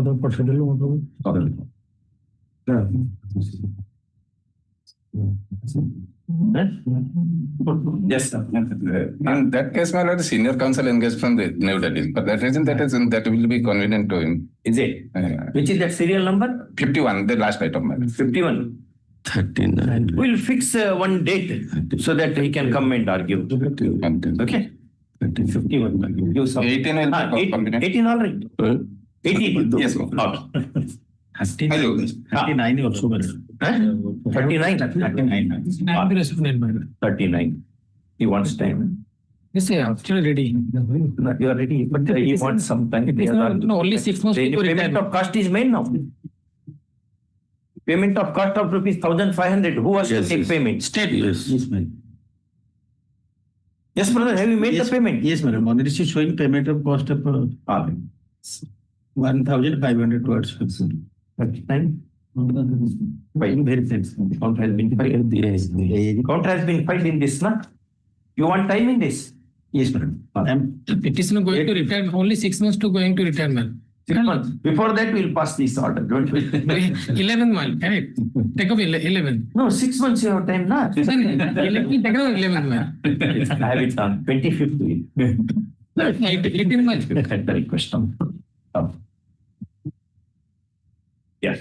Yes, sir.
In that case, my lord, senior counsel engaged from the New Delhi. But that reason that will be convenient to him.
Is it? Which is that serial number?
51, the last item, my lord.
51.
39.
We'll fix one date so that he can come and argue. Okay? 51. Give some.
18 will be
18,
convenient.
18 all right. 18.
Yes, ma'am.
Okay.
39 also.
39. 39. He wants time.
Yes, I am actually ready.
You are ready, but he wants some time.
No, only 6 months
The
to
payment
retire.
of cost is made now. Payment of cost of rupees 1,500. Who has to take payment?
State.
Yes.
Yes, ma'am.
Yes, brother. Have you made the payment?
Yes, madam. On this is showing payment of cost of 1,500 towards
39. Very thanks. Count has been filed. Count has been filed in this, na? You want time in this?
Yes, madam.
Petitioner going to retire, only 6 months to going to retirement.
6 months. Before that, we'll pass this order. Don't we?
11 month, correct? Take up 11.
No, 6 months you have time, na?
Let me take up 11 month.
I have it on 25th week.
18 months.
At the request of. Yes.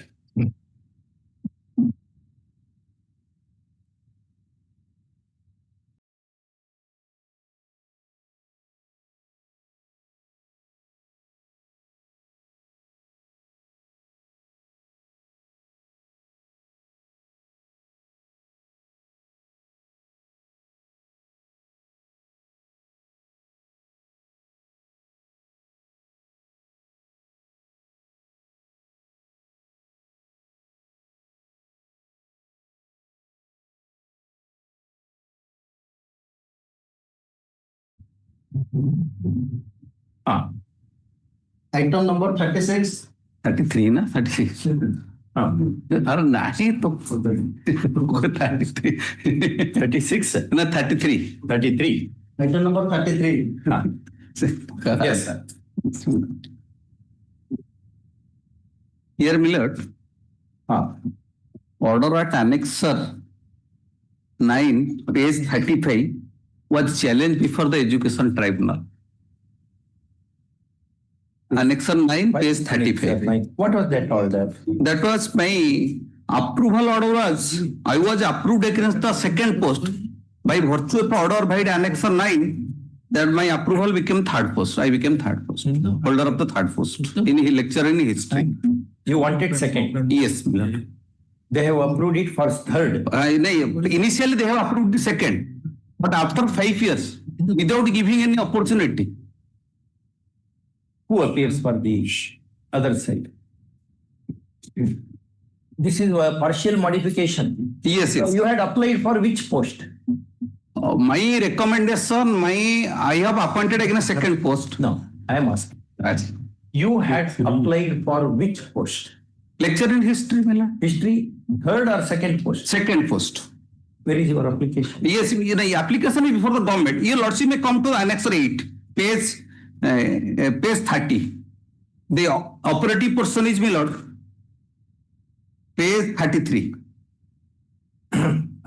Item number 36.
33 ना 36 अरे नाही तो
36.
ना 33
33. Item number 33. Yes, sir.
Here Millard, order at annexer 9 page 35 was challenged before the education tribunal. Annexer 9 page 35.
What was that order?
That was my approval order was, I was approved against the second post by virtue of order by Annexer 9 that my approval became third post. I became third post, holder of the third post in his lecture in history.
You wanted second?
Yes.
They have approved it for third.
Initially they have approved the second, but after 5 years, without giving any opportunity.
Who appears for the other side? This is a partial modification.
Yes, yes.
So you had applied for which post?
My recommendation, I have appointed again a second post.
No, I am asking. You had applied for which post?
Lecture in history, my lord.
History, third or second post?
Second post.
Where is your application?
Yes, the application is before the government. Your lordship may come to Annex 8, page 30. The operative person is, my lord, page 33.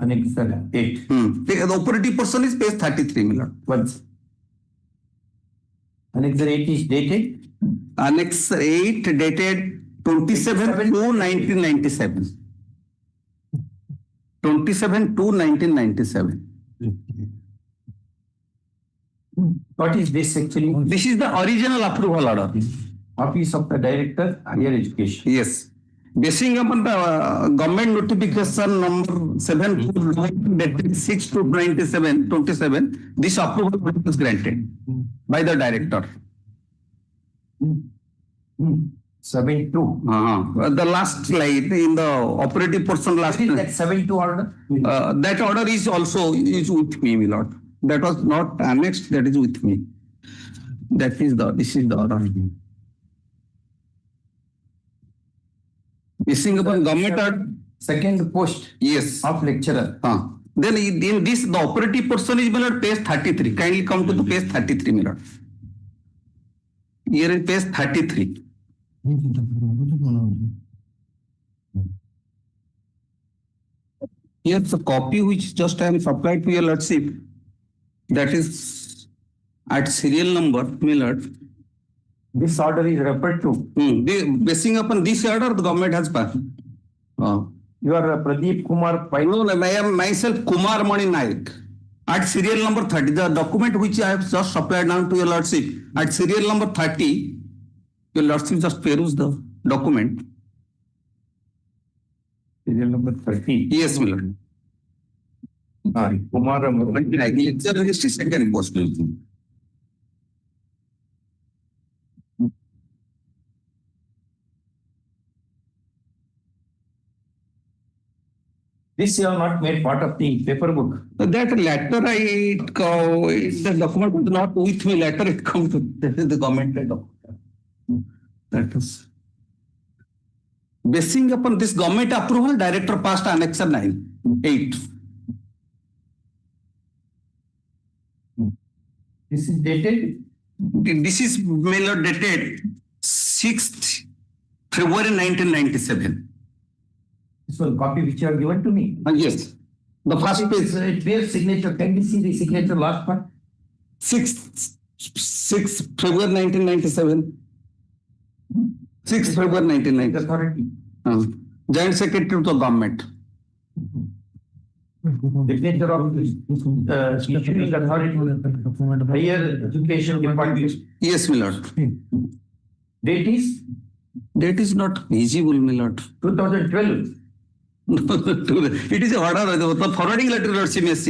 Annex 8.
The operative person is page 33, my lord.
Once. Annex 8 is dated?
Annex 8 dated 27 to 1997. 27 to 1997.
What is this actually?
This is the original approval order.
Office of the Director, Higher Education.
Yes. Basing upon the government notification number 7 dated 6 to 27, this approval was granted by the director.
7-2.
The last slide in the operative person last.
What is that 7-2 order?
That order is also with me, my lord. That was not annexed, that is with me. This is the order. Basing upon government order.
Second post.
Yes.
Of lecturer.
Then in this, the operative person is, my lord, page 33. Kindly come to the page 33, my lord. Here is page 33. Here's a copy which just I am supplied to your lordship. That is at serial number, my lord.
This order is referred to.
Basing upon this order, the government has passed.
You are Pradeep Kumar.
No, I am myself Kumar Mani Naik. At serial number 30, the document which I have just supplied now to your lordship, at serial number 30, your lordship just peruse the document.
Serial number 30.
Yes, my lord.
Kumar
Naik, lecture registry second post.
This you have not made part of the paper book.
That letter, the document was not with me. Letter it come to the government document. That is. Basing upon this government approval, director passed Annex 8.
This is dated?
This is mail dated 6th February 1997.
This was copy which you have given to me.
Yes. The first page.
It bears signature. Can we see the signature last part?
6th February 1997. 6th February 1997. Joint Secretary to the Government.
Signature of issuing authority, Higher Education Department.
Yes, my lord.
Date is?
Date is not visible, my lord.
2012.
It is a order, the forwarding letter, lordship is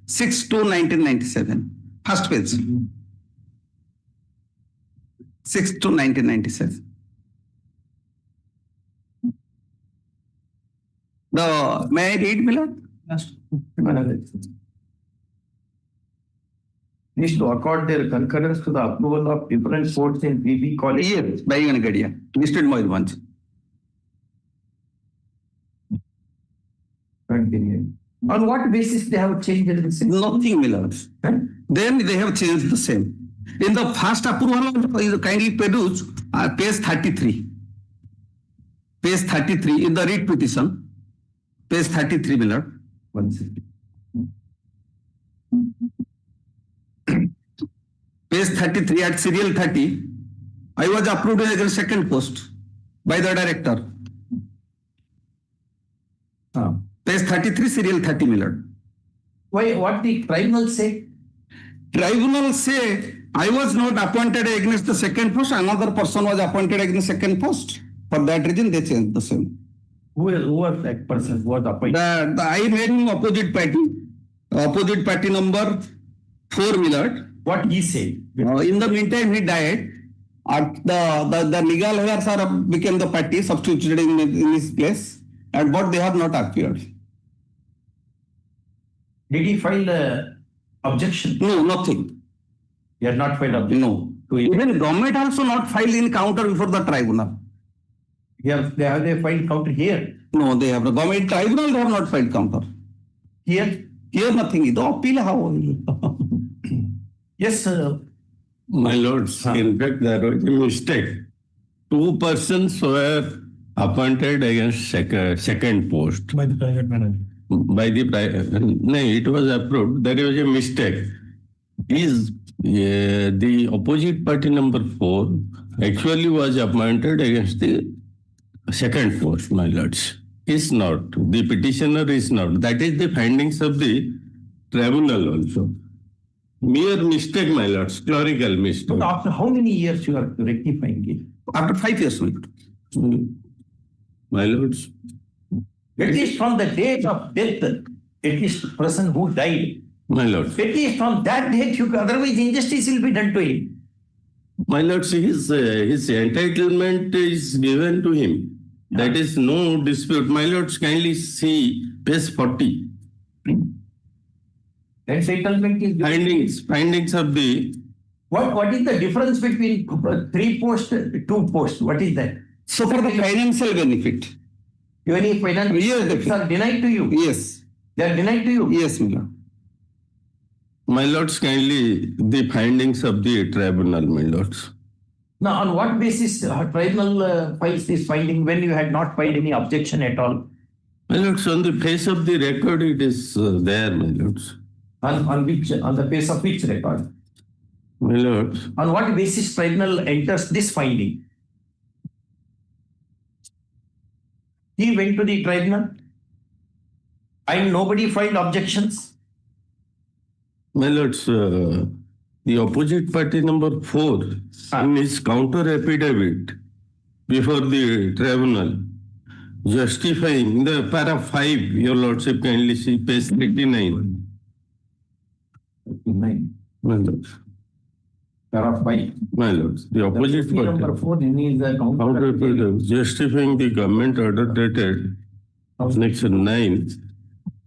6 to 1997. First page. 6 to 1997. May I read, my lord?
Needs to accord their concurrence to the approval of different courts in PB College.
Yes, by Gadia, listed Moilvanch.
On what basis they have changed this?
Nothing, my lord. Then they have changed the same. In the first approval, kindly peruse page 33. Page 33 in the writ petition. Page 33, my lord.
1 second.
Page 33 at serial 30, I was approved as a second post by the director. Page 33, serial 30, my lord.
Why? What the tribunal say?
Tribunal say I was not appointed against the second post. Another person was appointed against the second post. For that reason, they changed the same.
Who was that person who was appointed?
I made him opposite party number 4, my lord.
What he said?
In the meantime, he died. The legal heirs became the party substituted in his place, and but they have not appeared.
Did he file Objection.
No, nothing.
You have not filed objection.
No.
To it.
Even government also not filed in counter before the tribunal.
Have they filed counter here?
No, they have the government tribunal, they have not filed counter.
Here?
Here nothing. The appeal how?
Yes, sir.
My lords, in fact, there was a mistake. 2 persons were appointed against second post.
By the private manager.
No, it was approved. There was a mistake. Is the opposite party number 4 actually was appointed against the second post, my lords. Is not. The petitioner is not. That is the findings of the tribunal also. Mere mistake, my lords, clerical mistake.
But after how many years you are rectifying it?
After 5 years,
My lords.
At least from the date of death, at least the person who died,
My lords.
at least from that date, otherwise injustice will be done to him.
My lords, his entitlement is given to him. That is no dispute. My lords, kindly see page 40.
Entitlement is
Findings of the.
What is the difference between 3 posts, 2 posts? What is that?
So for the financial benefit.
Any financial benefits are denied to you?
Yes.
They are denied to you?
Yes, my lord.
My lords, kindly the findings of the tribunal, my lords.
Now, on what basis tribunal files this finding when you had not filed any objection at all?
My lords, on the face of the record, it is there, my lords.
On the basis of which record?
My lords.
On what basis tribunal enters this finding? He went to the tribunal and nobody filed objections.
My lords, the opposite party number 4 in his counter affidavit before the tribunal justifying the para 5, your lordship kindly see page 39.
39.
My lords.
Para 5.
My lords, the opposite party
Number 4 in his
counter affidavit justifying the government order dated section 9.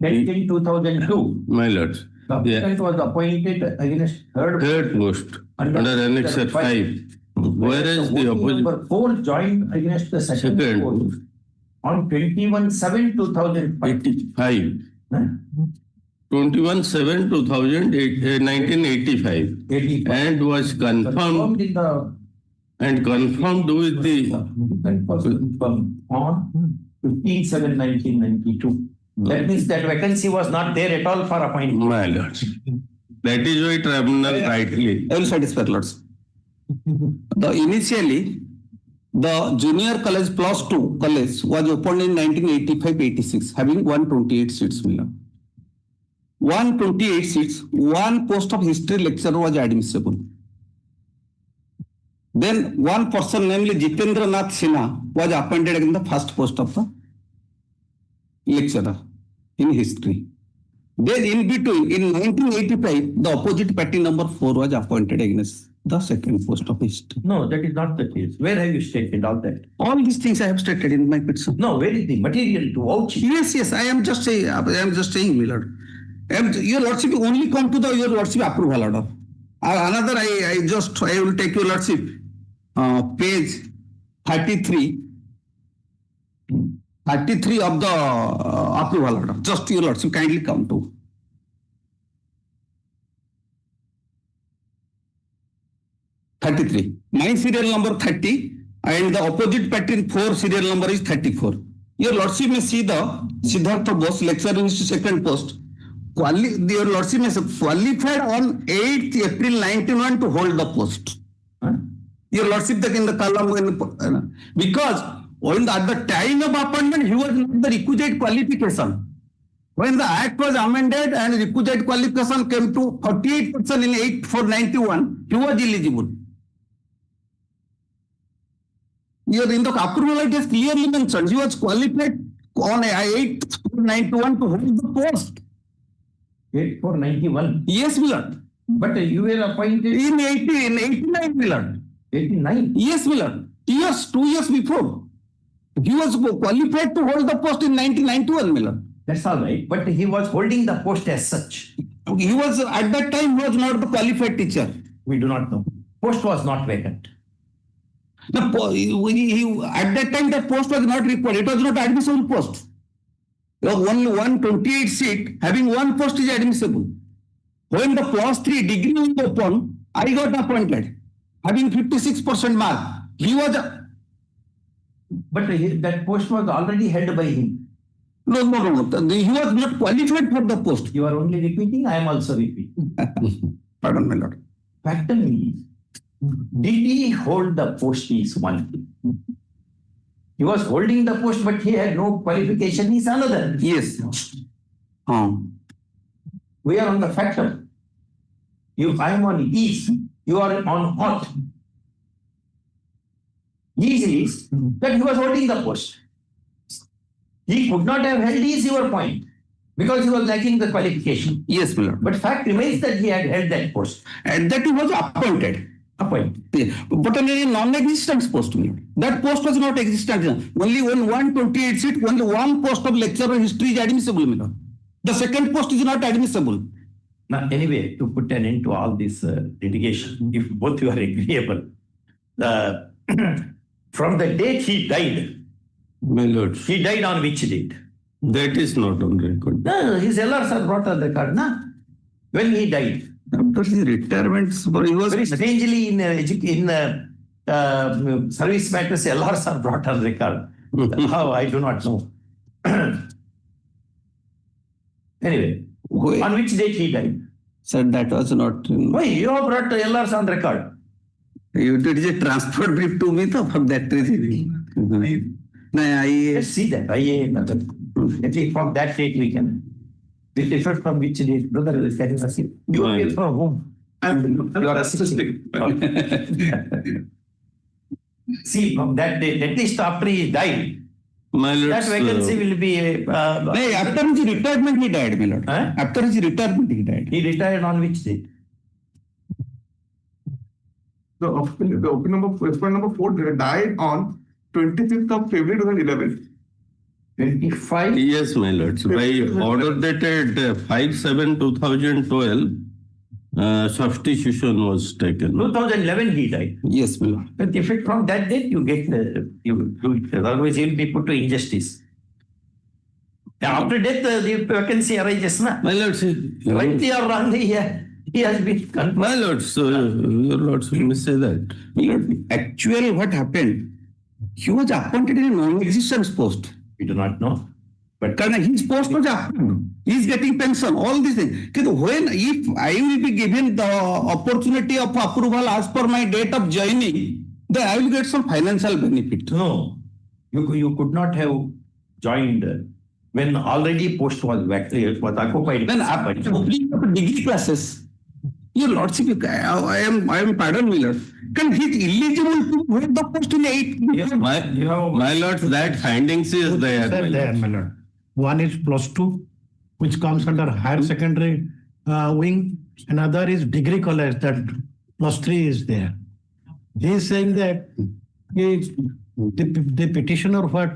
2002.
My lords.
The applicant was appointed against
third post under Annexure 5, whereas the opposite
number 4 joined against the second post on 21/7/2005.
21/7/1985 and was confirmed
in the
and confirmed with the
on 15/7/1992. That means that vacancy was not there at all for appointment.
My lords. That is why tribunal rightly.
I will satisfy, lords. Initially, the junior college plus 2 college was opened in 1985-86, having 128 seats. 128 seats, 1 post of history lecturer was admissible. Then one person, namely Jitendra Nath Sinha, was appointed in the first post of the lecturer in history. Then in between, in 1985, the opposite party number 4 was appointed against the second post of history.
No, that is not the case. Where have you stated all that?
All these things I have stated in my petition.
No, where is the material to vouch?
Yes, I am just saying, my lord. Your lordship only come to the your lordship approval order. Another, I will take your lordship, page 33 of the approval order. Just your lordship kindly come to. My serial number 30 and the opposite party 4 serial number is 34. Your lordship may see the Siddhartha Bose lecturer in his second post. Your lordship is qualified on 8th April 1991 to hold the post. Your lordship in the column because at the time of appointment he was not the requisite qualification. When the act was amended and requisite qualification came to 48% in 8/4/91, he was eligible. Here in the approval it is clearly mentioned he was qualified on 8/4/91 to hold the post.
8/4/91.
Yes, Lord.
But you were appointed
in 89, Lord.
89.
Yes, Lord. 2 years before. He was qualified to hold the post in 1991, Lord.
That's all right. But he was holding the post as such.
He was, at that time, he was not the qualified teacher.
We do not know. Post was not vacant.
At that time, that post was not required. It was not admissible post. Only 128 seat, having one post is admissible. When the +3 degree was open, I got appointed, having 56% mark. He was,
But that post was already held by him.
no. He was not qualified for the post.
You are only repeating, I am also repeating.
Pardon, my lord.
Factor is, did he hold the post is one thing. He was holding the post, but he had no qualification is another.
Yes.
We are on the factor. I am on is, you are on ought. Is that he was holding the post. He could not have held is your point, because he was lacking the qualification.
Yes, my lord.
But fact remains that he had held that post.
And that he was appointed. But only a non-existent post. That post was not existent. Only 128 seat, only one post of lecturer history is admissible. The second post is not admissible.
Now, anyway, to put an end to all this litigation, if both you are agreeable, from the date he died,
My lord,
he died on which date?
that is not on record.
No, his LRs are brought on record, na? When he died.
After his retirement, he was
Very strangely in service matters, LRs are brought on record. How, I do not know. Anyway, on which date he died?
Sir, that was not.
Why you have brought LRs on record?
You did a transport brief to me for that reason.
Let's see that. At least from that date we can. It differs from which date, brother is telling us. You are here from whom? You are assisting. See, from that date, at least after he died,
My lord,
that vacancy will be.
After his retirement, he died, my lord.
Huh?
After his retirement, he died.
He retired on which date?
The open number 4 died on 25th of February 2011.
25?
yes, my lords. By order dated 5/7/2012, substitution was taken.
2011 he died.
Yes, my lord.
But if it from that date you get you do it, otherwise you will be put to injustice. Now, after death the vacancy arises, na?
My lords,
Rightly or wrongly, he has been confirmed.
my lords, your lords may say that.
My lord, actually, what happened? He was appointed in a non-existence post.
We do not know. But
His post was appointed. He is getting pension, all these things. If I will be given the opportunity of approval as per my date of joining, then I will get some financial benefit.
no, you could not have joined when already post was occupied.
Then after opening up degree classes, your lordship, I am pardon me, lord. Can he is eligible to hold the post in 8?
My lords, that findings is there.
There, my lord. One is +2, which comes under higher secondary wing. Another is degree college, that +3 is there. He is saying that the petitioner, what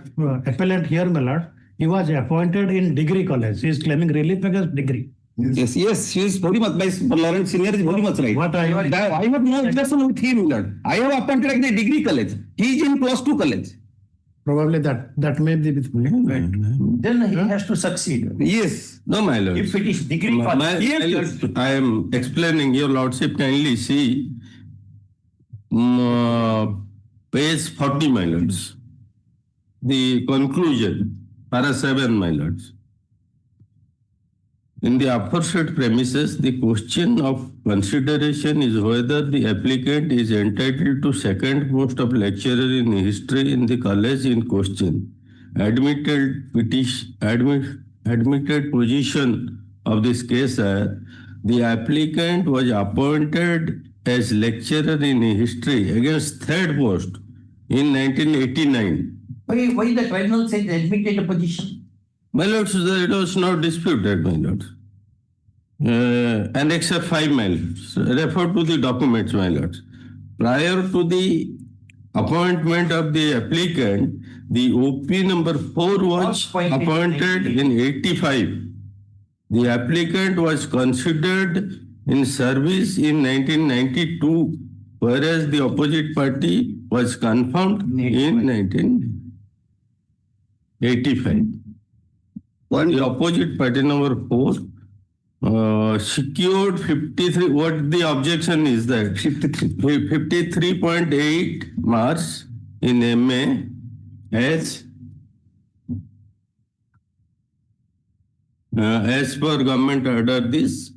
appellant here, my lord, he was appointed in degree college. He is claiming relief against degree.
Yes, he is very much, my Lawrence Senior is very much right.
What I
have no relation with him, lord. I have appointed at the degree college. He is in +2 college.
probably that may be with me.
Then he has to succeed.
Yes.
No, my lords.
If it is degree
My
college.
lords, I am explaining, your lordship kindly see page 40, my lords. The conclusion, para 7, my lords. In the aforesaid premises, the question of consideration is whether the applicant is entitled to second post of lecturer in history in the college in question. Admitted position of this case, the applicant was appointed as lecturer in history against third post in 1989.
Why the tribunal said admitted position?
My lords, it was not disputed, my lords. Annexure 5, my lords. Refer to the documents, my lords. Prior to the appointment of the applicant, the OP number 4 was appointed in 85. The applicant was considered in service in 1992, whereas the opposite party was confirmed in 1985. The opposite party number 4 secured 53. What the objection is that 53.8 marks in MA as per government order, this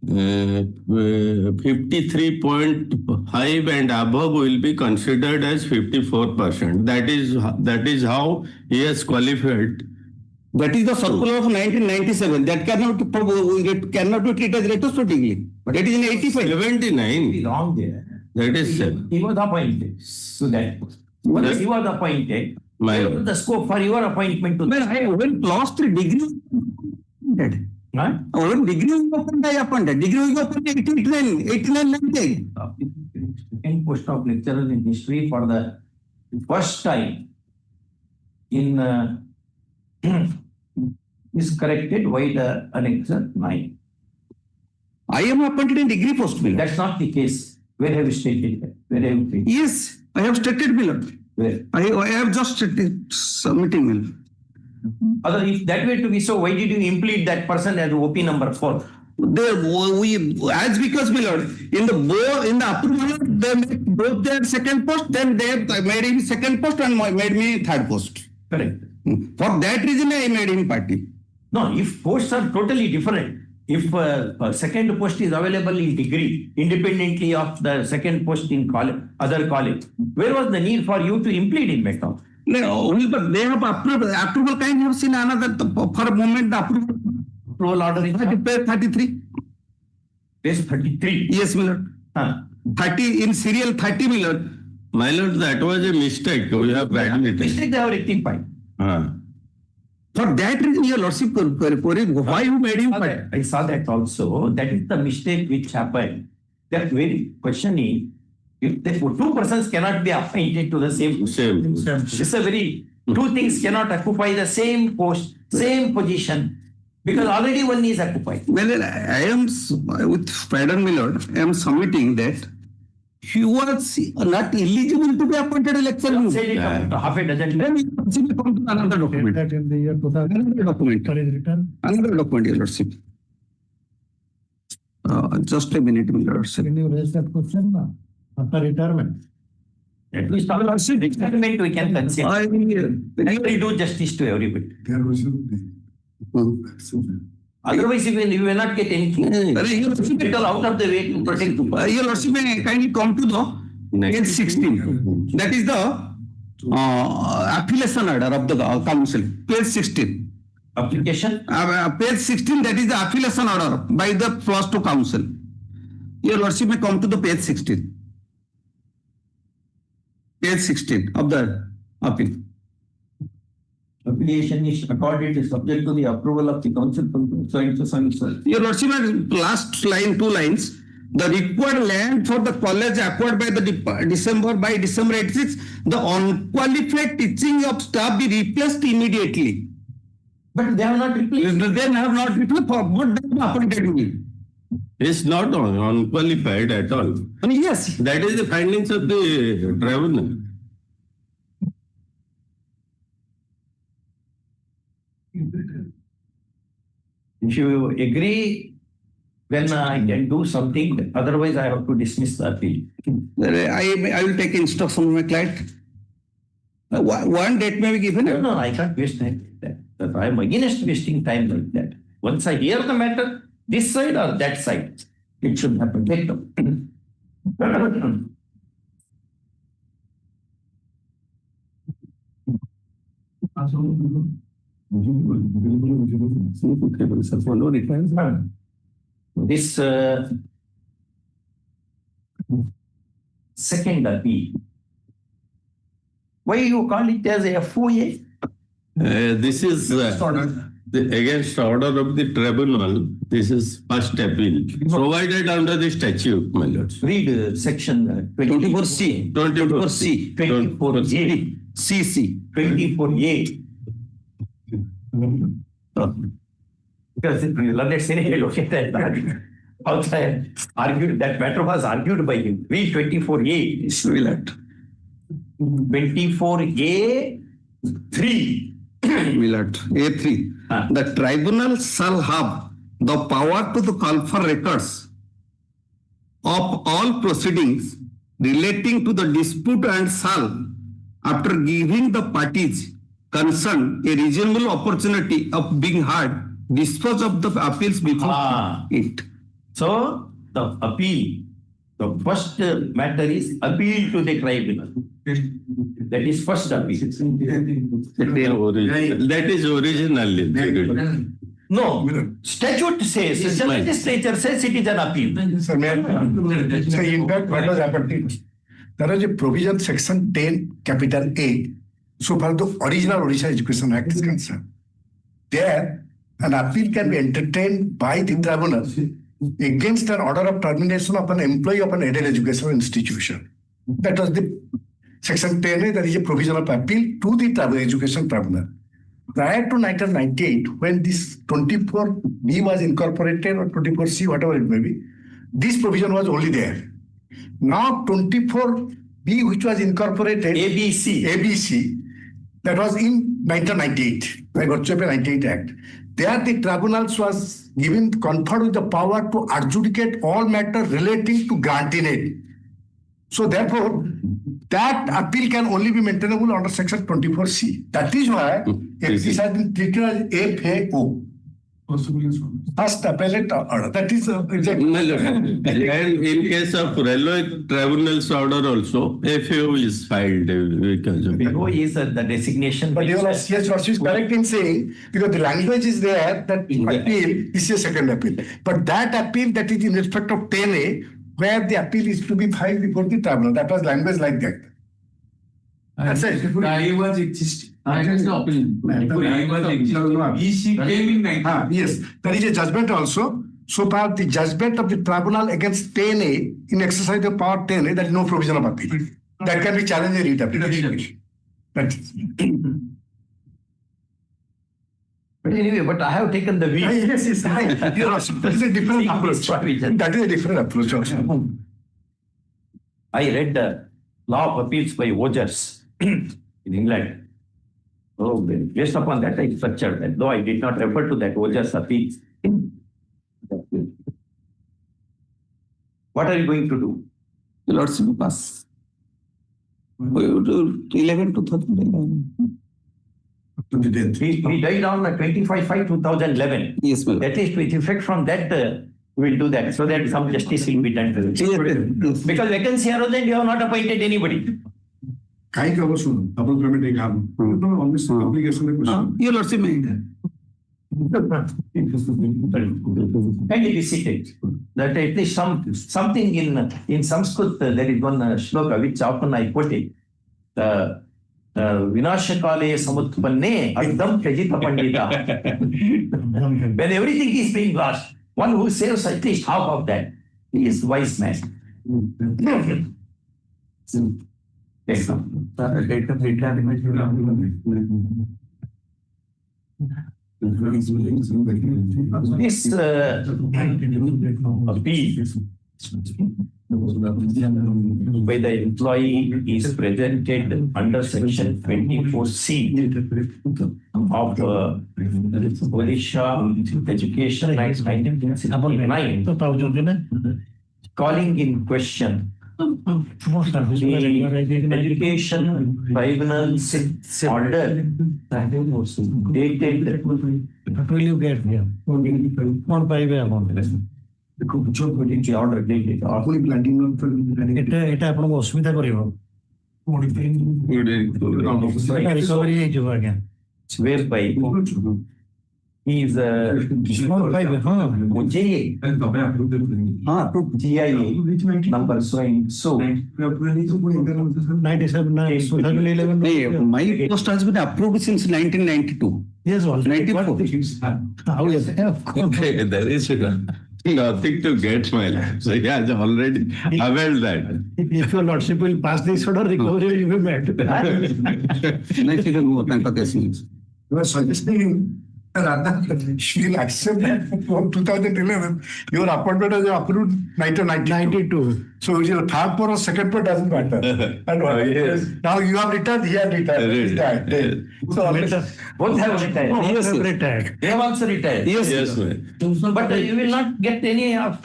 53.5 and above will be considered as 54%. That is how he has qualified.
That is the circular of 1997. That cannot be treated as retrospectively. But it is in 85.
79.
Wrong there.
That is
He was appointed to that post. Once he was appointed, what was the scope for your appointment to
When I went lost 3 degree, when degree opened, I appointed. Degree was opened 89, 90.
Second post of lecturer in history for the first time in is corrected by the annexer 9.
I am appointed in degree post.
That's not the case. Where have you stated that? Where have you stated?
Yes, I have stated below.
Where?
I have just stated submitting below.
Other, if that were to be so, why did you implead that person as OP number 4?
As because below in the approval, they made both their second post, then they made him second post and made me third post.
Correct.
For that reason, I made him party.
No, if posts are totally different, if a second post is available in degree, independently of the second post in other college, where was the need for you to implead in matter?
No, but they have approval kind have seen another for a moment the approval order is page 33.
Page 33.
Yes, Miller. 30 in serial 30, Miller.
My lord, that was a mistake. We have admitted.
Mistake they have rectified.
For that reason, your lordship, why you made him party?
I saw that also. That is the mistake which happened. That very question is, if the 2 persons cannot be appointed to the same post. It's a very, 2 things cannot occupy the same post, same position, because already one is occupied.
Well, I am with pardon, my lord, I am submitting that he was not eligible to be appointed a lecturer.
Said it half a dozen.
Then he come to another document.
That in the year 2000.
Another document.
Is written.
Another document, your lordship. Just a minute, my lordship.
Can you raise that question now? After retirement.
At least our experiment we can consider. We do justice to everybody. Otherwise, you will not get anything. Better out of the way to protect the person.
Your lordship, may kindly come to the page 16. That is the affiliation order of the council. Page 16.
Application?
Page 16, that is the affiliation order by the plus to council. Your lordship may come to the page 16. Page 16 of the appeal.
Affiliation is accorded subject to the approval of the council.
Your lordship, last line, 2 lines. The required land for the college acquired by the December 86, the unqualified teaching of staff be replaced immediately.
But they have not replaced.
They have not replaced. For what they have appointed me?
It's not unqualified at all.
Yes.
That is the findings of the tribunal.
If you agree, then I can do something. Otherwise, I have to dismiss the appeal.
I will take instruction from my client. One date may be given.
No, I can't waste time like that. I am against wasting time like that. Once I hear the matter, this side or that side, it should happen. Take them. This second appeal, why you call it as a FOA?
This is against order of the tribunal. This is first appeal provided under the statute, my lords.
Read section
24C.
24C.
24A.
CC.
24A. Because learned Senate located at that. Outside argued that matter was argued by him. Read 24A. 24A 3.
Willard, A3. The tribunal shall have the power to call for records of all proceedings relating to the dispute and shall, after giving the parties concerned a reasonable opportunity of being heard, dispose of the appeals before it.
So the appeal, the first matter is appeal to the tribunal. That is first appeal.
That is originally.
No, statute says, the legislature says it is an appeal.
So in fact, what was happening? There was a provision, section 10, capital A, so far the original Odisha Education Act is concerned. There, an appeal can be entertained by the tribunal against an order of termination of an employee of an aided educational institution. That was the section 10A, there is a provision of appeal to the education tribunal. Prior to 1998, when this 24B was incorporated or 24C, whatever it may be, this provision was only there. Now 24B, which was incorporated, ABC, that was in 1998, by virtue of the 98 Act. There the tribunals was given, conferred with the power to adjudicate all matters relating to granting aid. So therefore, that appeal can only be maintainable under section 24C. That is why this has been treated as FAO. First appellate order. That is exactly.
And in case of railway tribunal's order also, FAO is filed.
FAO is the designation.
But yes, she is correct in saying, because the language is there, that appeal is a second appeal. But that appeal that is in respect of 10A, where the appeal is to be filed before the tribunal. That was language like that. That's it.
I was existing. I was the opinion.
Yes, there is a judgment also. So far, the judgment of the tribunal against 10A, in exercise of power 10A, there is no provision of appeal. That can be challenged in writ application.
But anyway, but I have taken the view.
Yes, yes, that is a different approach. That is a different approach also.
I read the Law of Appeals by Rogers in England. So based upon that, I structured that, though I did not refer to that Rogers appeals. What are you going to do?
The Lordship will pass. We will do 11 to 13.
He died on 25/5/2011.
Yes, ma'am.
That is, with effect from that, we'll do that so that some justice will be done to it.
Yes.
Because vacancy arose and you have not appointed anybody.
Your Lordship may.
And it is cited that at least something in Sanskrit, there is one shloka which often I quote it. Vinashakale samutpanne adam kajita pandita. When everything is being lost, one who saves at least half of that, he is wise man. This appeal by the employee is presented under section 24C of Odisha Education Act 1969, calling in question the Education Tribunal's order dated.
What will you get here? One by way এটা ଆପଣଙ୍କୁ ଅସୁବିଧା କରିବ recovery ହେଇଯିବ ଆଜ୍ଞା
Whereby he is GIA number so and so.
97, 2011.
My post has been approved since 1992.
Yes,
94.
How is it?
Okay, there is nothing to get, my lord. So he has already availed that.
If your lordship will pass this order, recovery will be made.
You are suggesting
Rather, she will accept that from 2011, your appointment was approved 1992. So your third part or second part doesn't matter. And
Yes.
now you have retired, he has retired. Is that? So
Both have retired.
Yes,
Have
sir.
retired.
They have also retired.
Yes, ma'am.
But you will not get any of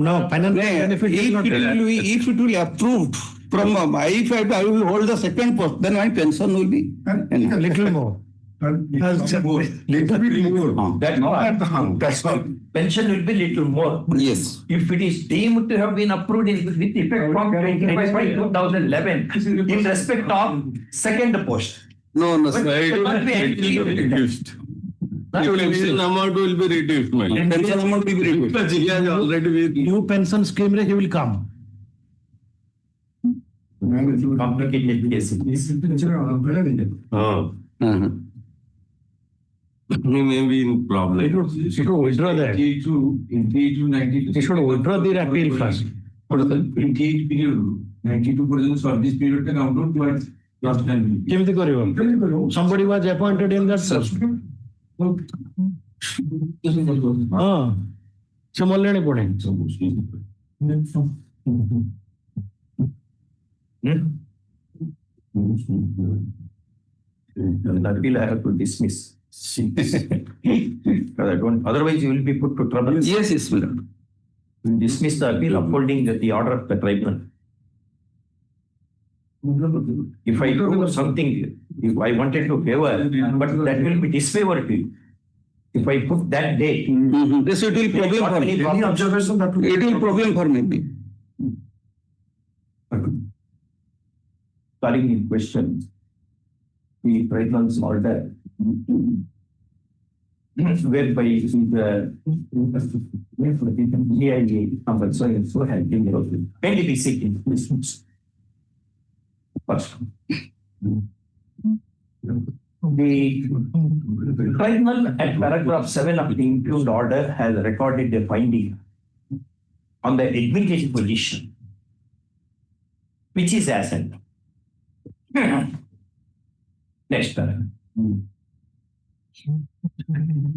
No, financial benefit is not there.
If it will be approved from, if I will hold the second post, then my pension will be.
A little more.
little bit more.
That's all. Pension will be little more.
Yes.
If it is deemed to have been approved with effect from 2011 in respect of second post.
No, sir.
It will be reduced. Pension amount will be reduced, ma'am.
Pension amount will be reduced.
Because he has already been.
New pension scheme, he will come.
Complicated case.
He may be in problem.
He should withdraw that. He should withdraw the appeal first.
92 পর্যন্ত service পিরিয়ডটা count out towards last time
কেমতি করিব? Somebody was appointed in that post. ହଁ ସେ ମଲେଣି ପଡେ।
The appeal I have to dismiss. Because I don't, otherwise you will be put to trouble.
Yes, my lord.
You dismiss the appeal upholding the order of the tribunal. If I do something, if I wanted to favor, but that will be disfavor to you. If I put that date.
This it will problem for me.
Any observation that will.
It will problem for me.
Calling in question the tribunal's order whereby the GIA number so and so has been pending the seeking. First, the tribunal at paragraph 7 of the impugned order has recorded a finding on the admitted position, which is as under. Next paragraph.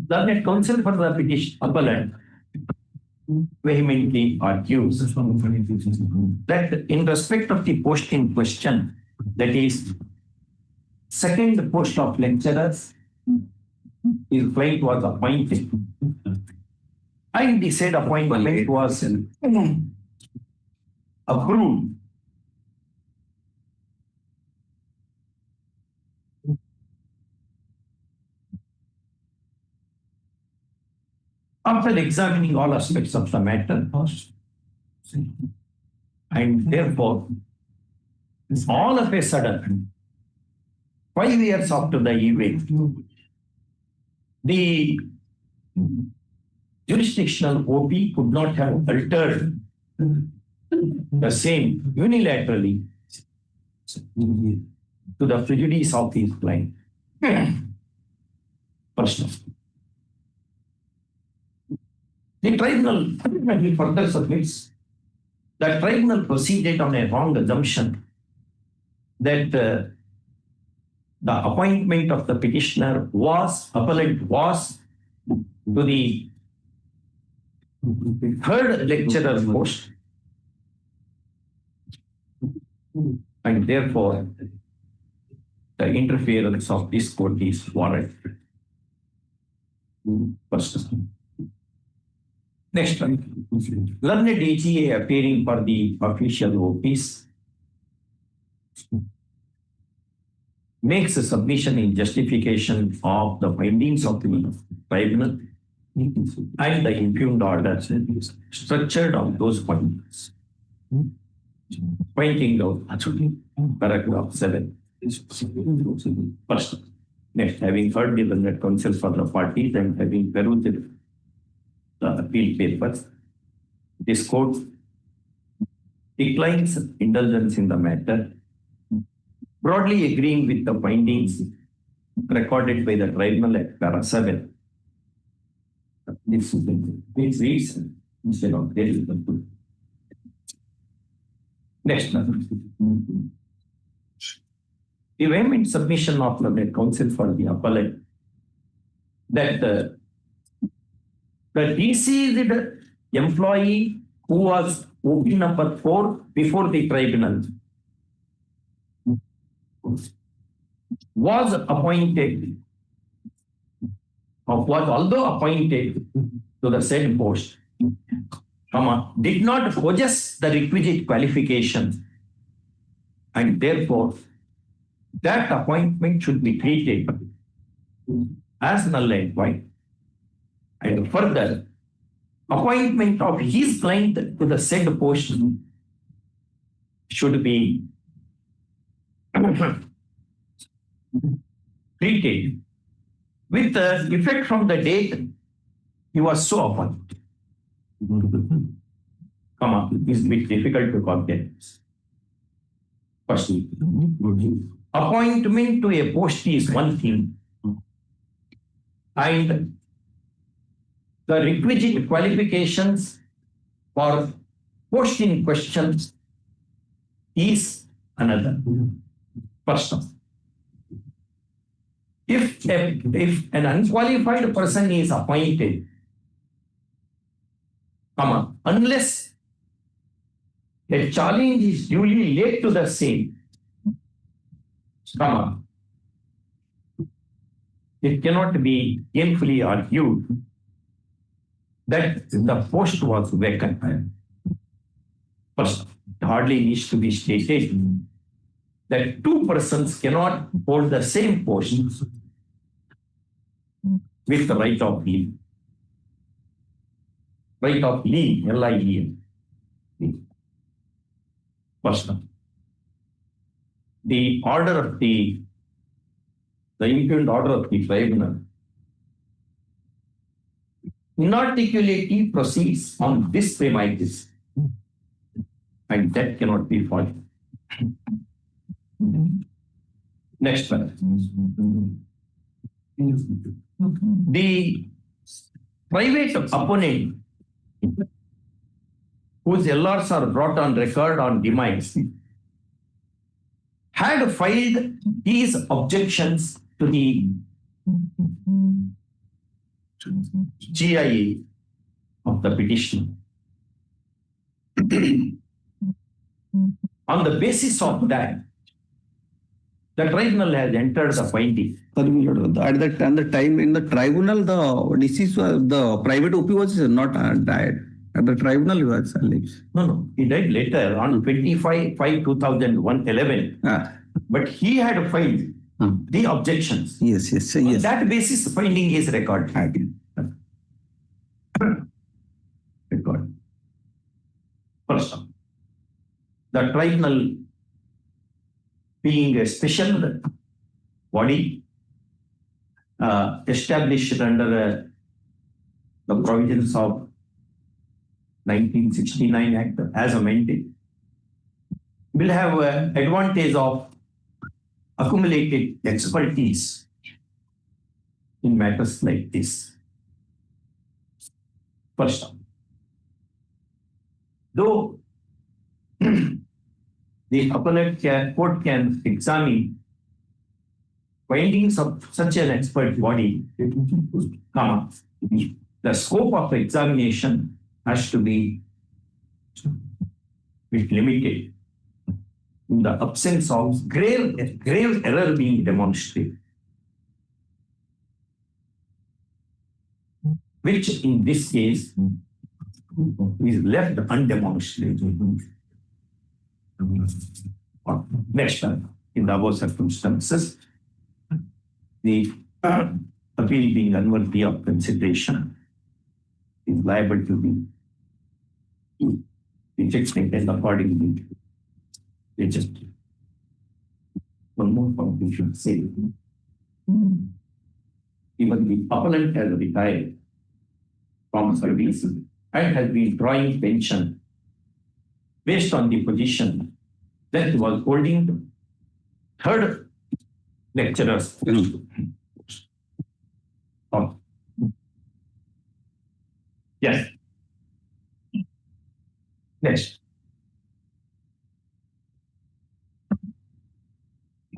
The counsel for the petition appellant vehemently argues that in respect of the post in question, that is second post of lecturers, his client was appointed and the said appointment was approved. After examining all aspects of the matter, and therefore, all of a sudden, 5 years after the event, the jurisdictional OP could not have altered the same unilaterally to the prejudice of his client. Personal. The tribunal further submits that tribunal proceeded on a wrong assumption that the appointment of the petitioner appellant was to the third lecturer post, and therefore the interference of this court is warranted. First. Next one. Learned AGA appearing for the official OPs makes a submission in justification of the findings of the tribunal and the impugned order structured on those findings. Pointing out paragraph 7. First, next, having heard the learned counsel for the parties and having perused the appeal papers, this court declines indulgence in the matter, broadly agreeing with the findings recorded by the tribunal at para 7. This reads instead of there is the two. Next. The vehement submission of the counsel for the appellate that the deceased employee who was OP number 4 before the tribunal was appointed, or was although appointed to the said post, did not possess the requisite qualifications, and therefore that appointment should be treated as null and void. And further, appointment of his client to the said post should be treated with effect from the date he was so appointed. Is a bit difficult to comprehend. Firstly, appointment to a post is one thing, and the requisite qualifications for post in questions is another. First, if an unqualified person is appointed, unless a challenge is duly laid to the same, it cannot be gainfully argued that the post was vacant. First, it hardly needs to be stated that two persons cannot hold the same post with the right of leave. Right of leave, LIE. First, the order of the impugned order of the tribunal inarticulately proceeds on this premises, and that cannot be followed. Next one. The private opponent whose LRs are brought on record on demise had filed his objections to the GIA of the petition. On the basis of that, the tribunal has entered the finding.
At the time in the tribunal, the deceased, the private OP was not died. At the tribunal, he was alleged.
No, he died later on 25/5/2011. But he had filed the objections.
Yes.
On that basis, the finding is recorded. Record. First, the tribunal, being a special body established under the provisions of 1969 Act as amended, will have advantage of accumulated expertise in matters like this. First, though the appellate court can examine findings of such an expert body, the scope of examination has to be limited in the absence of grave error being demonstrated, which in this case is left undemonstrated. Next, in the above circumstances, the appeal being unworthy of consideration is liable to be rejected and accordingly rejected. One more point we should say. Even the appellant has retired from service and has been drawing pension based on the position that he was holding third lecturer's post. Yes. Next.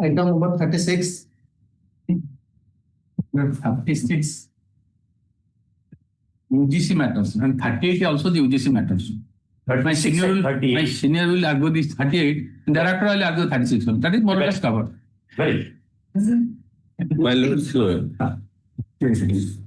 Item number 36. 56.
UGC matters, and 38 also the UGC matters. But my
36
senior
and
will,
38.
my senior will argue this 38, and thereafter I will argue 36. That is more or less covered.
Very.
My lord, sir.
Yes, it is.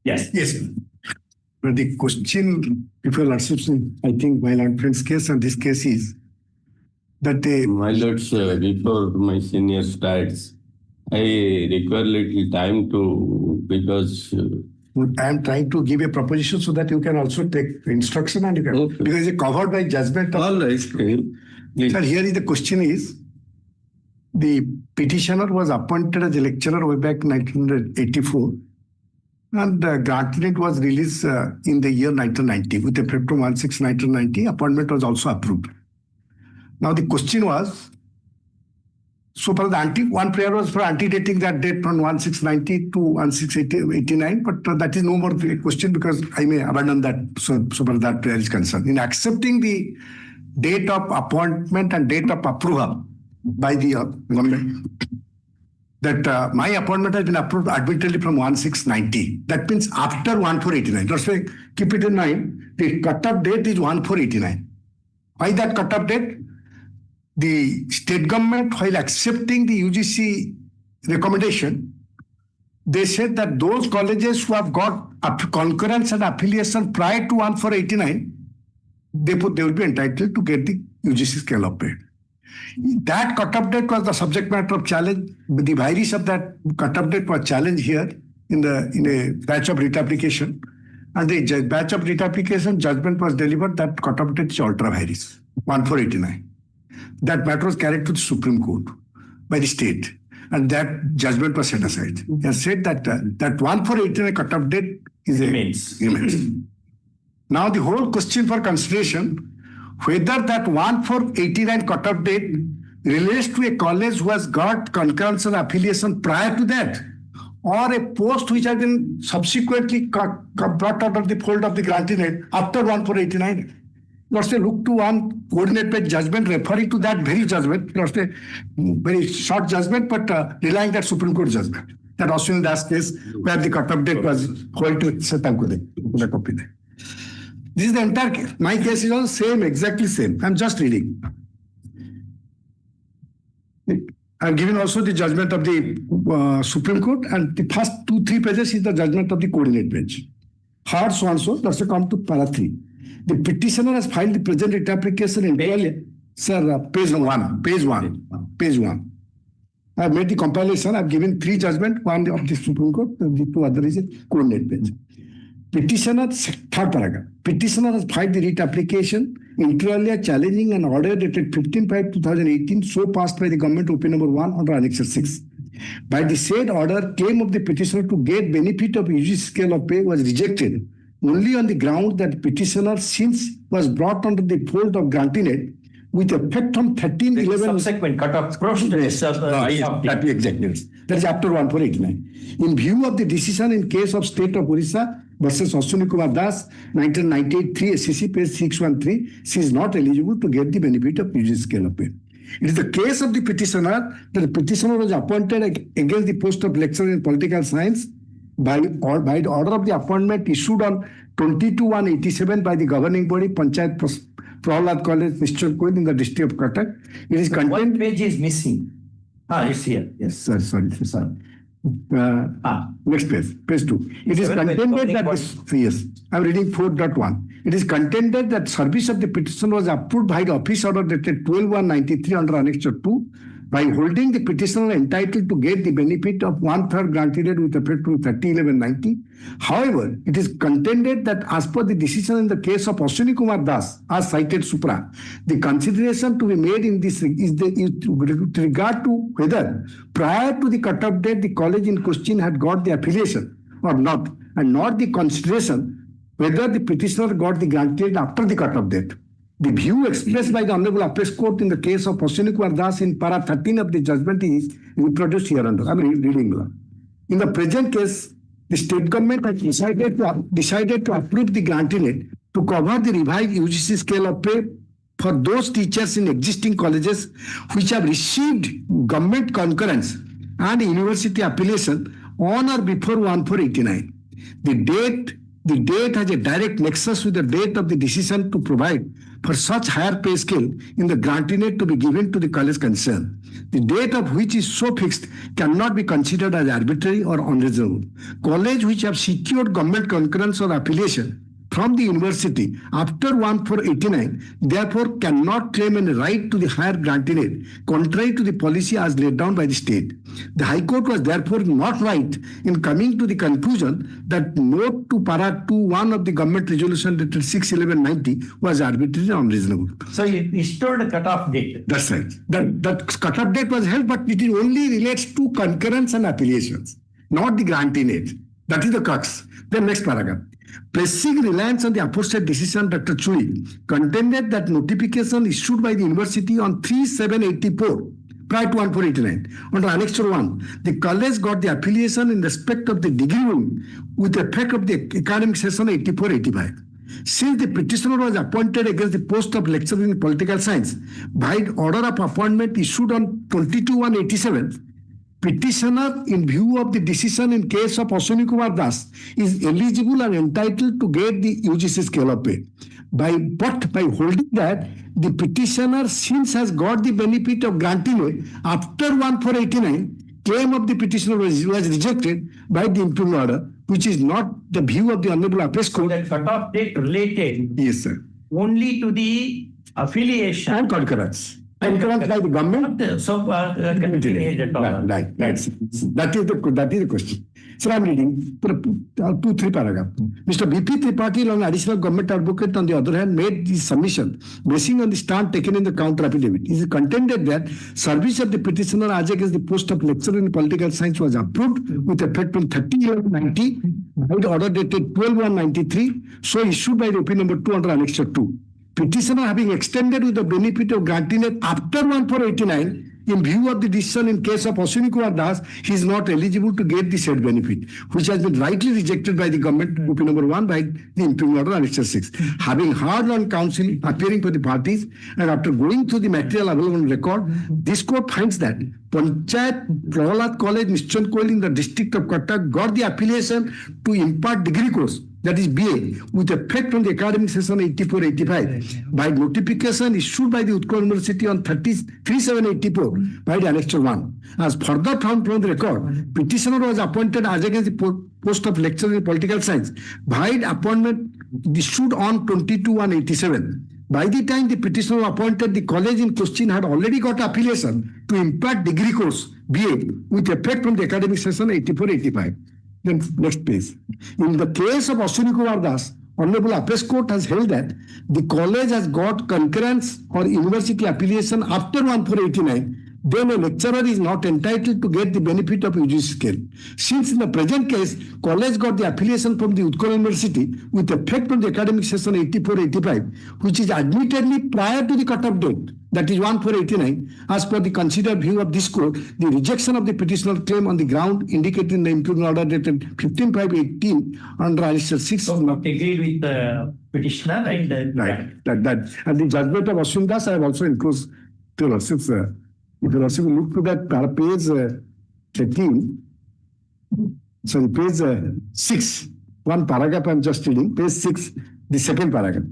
Yes.
Yes. But the question, if your lordship, I think my lord friend's case and this case is that they.
My lord, sir, before my senior starts, I require little time to, because
I am trying to give a proposition so that you can also take instruction and you can,
Okay.
because it's covered by judgment.
all right. Please.
Sir, here is the question is, the petitioner was appointed as a lecturer way back 1984, and grant limit was released in the year 1990 with effect from 1/6/1990. Appointment was also approved. Now the question was, so for the one prayer was for antedating that date from 1/6/90 to 1/6/89, but that is no more a question because I may abandon that so far that prayer is concerned. In accepting the date of appointment and date of approval by the government, that my appointment has been approved admittedly from 1/6/90. That means after 1/4/89. That's why keep it in mind, the cut-off date is 1/4/89. Why that cut-off date? The state government, while accepting the UGC recommendation, they said that those colleges who have got concurrence and affiliation prior to 1/4/89, they will be entitled to get the UGC scale of pay. That cut-off date was the subject matter of challenge. The virus of that cut-off date was challenged here in a batch of writ application. And the batch of writ application judgment was delivered that cut-off date is ultra virus, 1/4/89. That matter was carried to the Supreme Court by the state. And that judgment was set aside. It has said that that 1/4/89 cut-off date is
Remains.
remains. Now the whole question for consideration, whether that 1/4/89 cut-off date relates to a college who has got concurrence and affiliation prior to that, or a post which has been subsequently brought out of the fold of the grantee after 1/4/89. Let's say look to one coordinate page judgment referring to that very judgment. Let's say very short judgment, but relying that Supreme Court judgment. That Ashwin Das case where the cut-off date was held to the copy there. This is the entire case. My case is all same, exactly same. I'm just reading. I'm giving also the judgment of the Supreme Court, and the first 2-3 pages is the judgment of the coordinate bench. Hard so and so, let's come to para 3. The petitioner has filed the present writ application in page 1. I have made the compilation. I have given 3 judgments, one of the Supreme Court, and the 2 others is a coordinate bench. Petitioner, 3rd paragraph. Petitioner has filed the writ application inter alia challenging an order dated 15/5/2018 so passed by the government OP number 1 under Annex 6. By the said order, claim of the petitioner to get benefit of UGC scale of pay was rejected only on the ground that petitioner since was brought under the fold of granting it with effect from 13/11.
Subsequent cut-off.
Exactly. That is after 1489. In view of the decision in case of State of Orissa versus Ashwini Kumar Das, 1998, 3 SCC page 613, she is not eligible to get the benefit of UGC scale of pay. It is the case of the petitioner that the petitioner was appointed against the post of lecturer in political science by the order of the appointment issued on 22/187 by the governing body Panchayat Prahalad College, Mr. Koil in the district of Cuttack. It is contained.
One page is missing. It's here. Yes.
Sorry. Next page 2. It is contended that yes, I'm reading 4.1. It is contended that service of the petition was approved by the office order dated 12/193 under Annexure 2 by holding the petitioner entitled to get the benefit of 1/3 granted with effect from 30/11/90. However, it is contended that as per the decision in the case of Ashwini Kumar Das, as cited supra, the consideration to be made in this is with regard to whether prior to the cut-off date the college in question had got the affiliation or not, and not the consideration whether the petitioner got the granted after the cut-off date. The view expressed by the Honorable Appellate Court in the case of Ashwini Kumar Das in para 13 of the judgment is reproduced hereunder. I am reading. In the present case, the state government has decided to approve the granting it to cover the revised UGC scale of pay for those teachers in existing colleges which have received government concurrence and university affiliation on or before 1489. The date has a direct nexus with the date of the decision to provide for such higher pay scale in the granting it to be given to the college concerned. The date of which is so fixed cannot be considered as arbitrary or unreasonable. College which have secured government concurrence or affiliation from the university after 1489 therefore cannot claim any right to the higher granting aid, contrary to the policy as laid down by the state. The High Court was therefore not right in coming to the conclusion that note to para 2(1) of the government resolution dated 6/11/90 was arbitrary and unreasonable.
So it restored the cut-off date.
That's right. That cut-off date was held, but it only relates to concurrence and affiliations, not the granting aid. That is the crux. Then next paragraph. Placing reliance on the aforesaid decision, Dr. Churi contended that notification issued by the university on 3/7/84 prior to 1489 under Annexure 1, the college got the affiliation in respect of the degree wing with effect of the academic session 84/85. Since the petitioner was appointed against the post of lecturer in political science by order of appointment issued on 22/187, petitioner, in view of the decision in case of Ashwini Kumar Das, is eligible and entitled to get the UGC scale of pay. But by holding that the petitioner since has got the benefit of granting it after 1489, claim of the petitioner was rejected by the impugn order, which is not the view of the Honorable Appellate Court.
So that cut-off date related
Yes, sir.
only to the affiliation.
And concurrence. Concurrence by the government.
Continued at all.
Right. That is the question. So I'm reading 2-3 paragraph. Mr. B.P. Tripathi, an additional government advocate, on the other hand, made the submission basing on the stand taken in the counter affidavit. It is contended that service of the petitioner as against the post of lecturer in political science was approved with effect from 30/11/90 by the order dated 12/193, so issued by the OP number 2 under Annexure 2. Petitioner having extended with the benefit of granting it after 1489, in view of the decision in case of Ashwini Kumar Das, he is not eligible to get the said benefit, which has been rightly rejected by the government, OP number 1, by the impugn order Annexure 6. Having heard on counsel appearing for the parties, and after going through the material available on record, this court finds that Panchayat Prahalad College, Mr. Koil in the district of Cuttack got the affiliation to impart degree course, that is BA, with effect from the academic session 84/85 by notification issued by the Utkal University on 3/7/84 by the Annexure 1. As further found from the record, petitioner was appointed as against the post of lecturer in political science by the appointment issued on 22/187. By the time the petitioner was appointed, the college in question had already got affiliation to impart degree course BA with effect from the academic session 84/85. Then next page. In the case of Ashwini Kumar Das, Honorable Appellate Court has held that the college has got concurrence or university affiliation after 1489 then a lecturer is not entitled to get the benefit of UGC scale. Since in the present case, college got the affiliation from the Utkal University with effect from the academic session 84-85, which is admittedly prior to the cut-off date, that is 1/4/89, as per the considered view of this court, the rejection of the petitioner claim on the ground indicated in the impugn order dated 15/5/18 under Article 6.
So not agreed with the petitioner and
Right, that. And the judgment of Ashwin Das I have also enclosed to Lordship's. If you also look to that page 13, sorry, page 6, one paragraph I'm just reading, page 6, the second paragraph.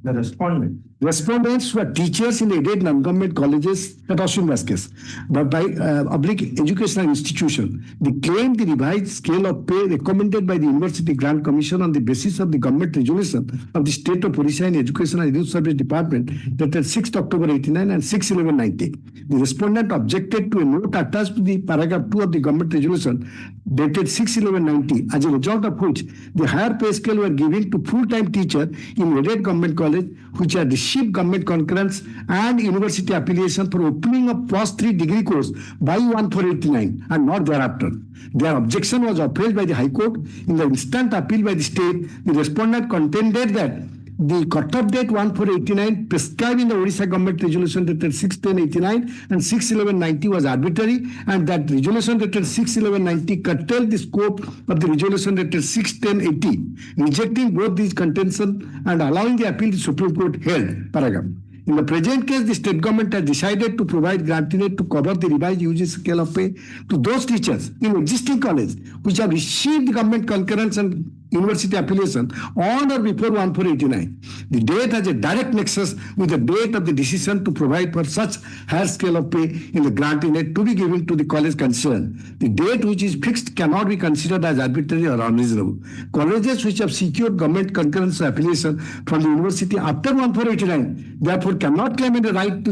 the respondent.
Respondents were teachers in aided non-government colleges at Ashwin Das case, but by public educational institution. They claimed the revised scale of pay recommended by the University Grant Commission on the basis of the government resolution of the State of Orissa in Education and Youth Service Department dated 6th October 89 and 6/11/90. The respondent objected to a note attached to the paragraph 2 of the government resolution dated 6/11/90, as a result of which the higher pay scale were given to full-time teacher in aided government college which had received government concurrence and university affiliation for opening of +3 degree course by 1/4/89 and not thereafter. Their objection was upheld by the High Court. In the instant appeal by the state, the respondent contended that the cut-off date 1/4/89 prescribed in the Orissa government resolution dated 6/10/89 and 6/11/90 was arbitrary, and that resolution dated 6/11/90 curtailed the scope of the resolution dated 6/10/80. Rejecting both these contentions and allowing the appeal, the Supreme Court held paragraph. In the present case, the state government has decided to provide granting aid to cover the revised UGC scale of pay to those teachers in existing college which have received the government concurrence and university affiliation on or before 1/4/89. The date has a direct nexus with the date of the decision to provide for such higher scale of pay in the granting aid to be given to the college concerned. The date which is fixed cannot be considered as arbitrary or unreasonable. Colleges which have secured government concurrence or affiliation from the university after 1/4/89 therefore cannot claim any right to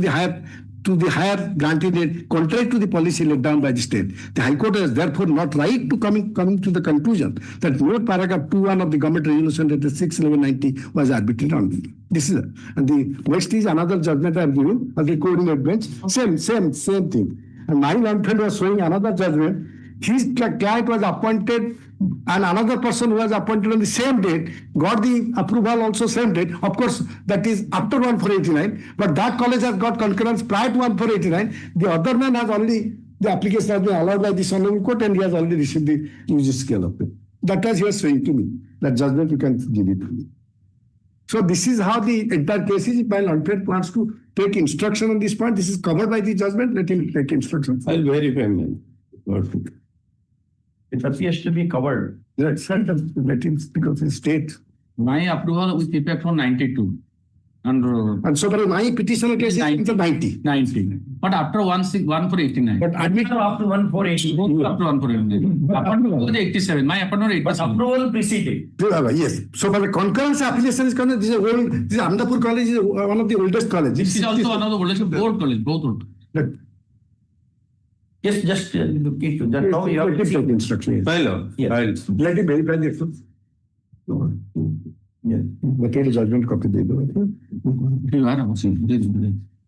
the higher granted aid contrary to the policy laid down by the state. The High Court has therefore not right to coming to the conclusion that note paragraph 2(1) of the government resolution dated 6/11/90 was arbitrary. This is and the next is another judgment I am giving of the coordinate bench. Same thing. And my learned friend was showing another judgment. His client was appointed and another person who was appointed on the same date got the approval also same date. Of course, that is after 1/4/89, but that college has got concurrence prior to 1/4/89. The other man has already, the application has been allowed by this honorable court and he has already received the UGC scale of it. That was he was saying to me. That judgment you can give it to me. So this is how the entire case is. If my learned friend wants to take instruction on this point, this is covered by the judgment, let him take instruction.
I'll verify, man.
It appears to be covered.
Let him speak of his state.
My approval with effect from 92.
And so for my petitioner case is 90.
But after 1/4/89.
But admit
After 1/4/89.
After 1/4/89. Appointment was 87. My appointment was
But
87.
approval preceded.
yes. So for the concurrence application is concerned, this is old. This Ahmedapur college is one of the oldest colleges.
This is also one of the oldest board college, both old.
Yes, just look into that. Now you have
Let him take instruction.
File.
Yes.
Let him verify the excellence.
Yes.
But any judgment copy they do.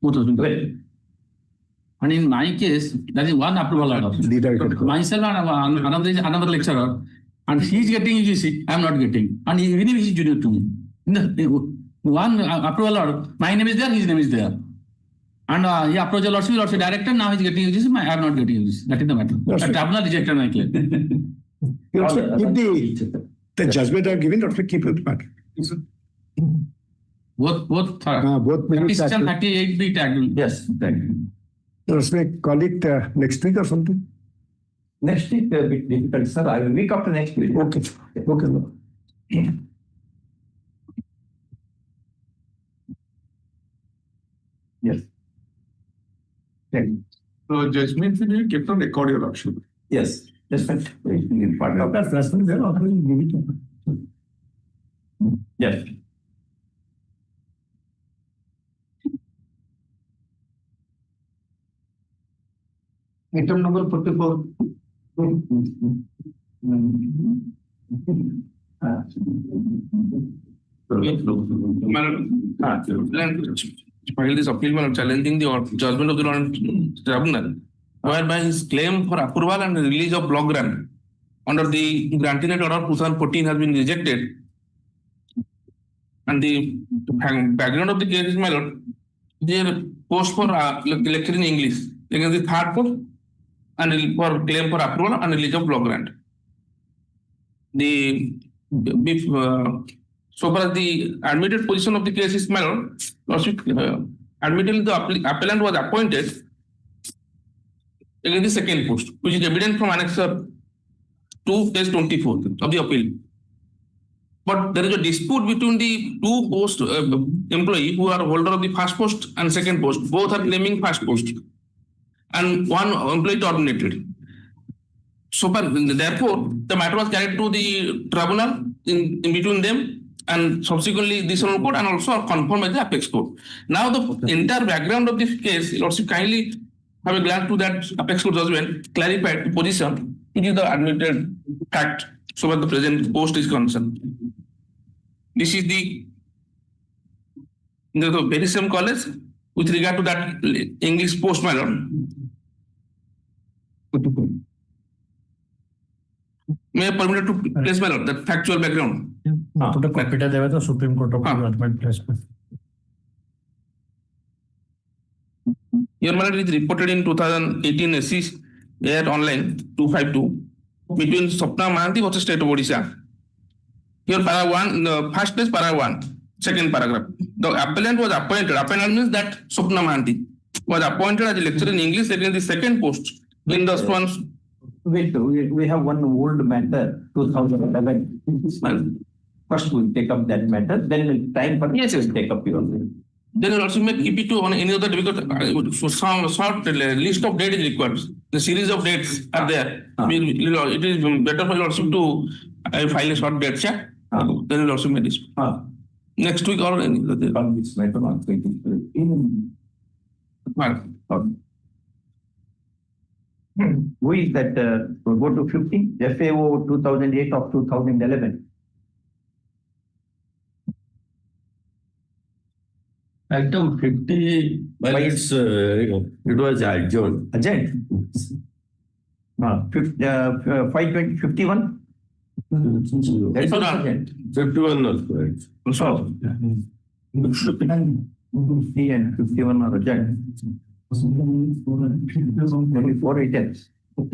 Both of them.
Well,
And in my case, that is one approval order. Myself and another lecturer, and he is getting UGC, I am not getting. And even if he is junior to me. One approval order, my name is there, his name is there. And he approached the Lordship director, now he is getting UGC, I am not getting UGC. That is the matter. The tribunal rejected my claim.
You also keep the judgment I have given, also keep it back.
Both
both
38 be tagged.
yes, thank you.
Let's call it next week or something.
Next week a bit difficult, sir. I will week after next week.
Okay.
Yes. Thank you.
So judgment will be kept on record your option.
Yes. Judgment in part of that. Yes.
Item number 44.
filed this appeal challenging the judgment of the tribunal, whereby his claim for approval and release of block grant under the granting order of 2014 has been rejected. And the background of the case is, my lord, their post for lecture in English against the third post and for claim for approval and release of block grant. So far as the admitted position of the case is, my lord, admittedly the appellant was appointed against the second post, which is evident from Annexure 2, page 24 of the appeal. But there is a dispute between the two post employee who are holder of the first post and second post. Both are claiming first post, and one employee terminated. So therefore, the matter was carried to the tribunal in between them, and subsequently this court and also confirmed by the apex court. Now the entire background of this case, Lordship kindly have a glance to that apex court judgment, clarified the position, which is the admitted fact, so far the present post is concerned. This is the very same college with regard to that English post, my lord. May I permit to place, my lord, that factual background? Supreme Court of Judgment placement. Your matter is reported in 2018 SC Air Online 252 between Swapna Mahanti versus State of Odisha. Here, para 1, the first place, para 1, second paragraph. The appellant was appointed. Appellant means that Swapna Mahanti was appointed as a lecturer in English against the second post in the swans.
Wait, we have one old matter, 2011. First we'll take up that matter, then we'll time for we'll take up your.
Then we'll also make keep it to on any other, because some short list of dates is required. The series of dates are there. It is better for you also to file a short date check. Then we'll also make this. Next week or any other.
This matter on 23. Who is that? We'll go to 50, FAO 2008 of 2011.
Item 50, well, it was adjourned.
Adjourned. 520, 51. That's also adjourned. 51 also. 50 and 51 are adjourned. 24 items. In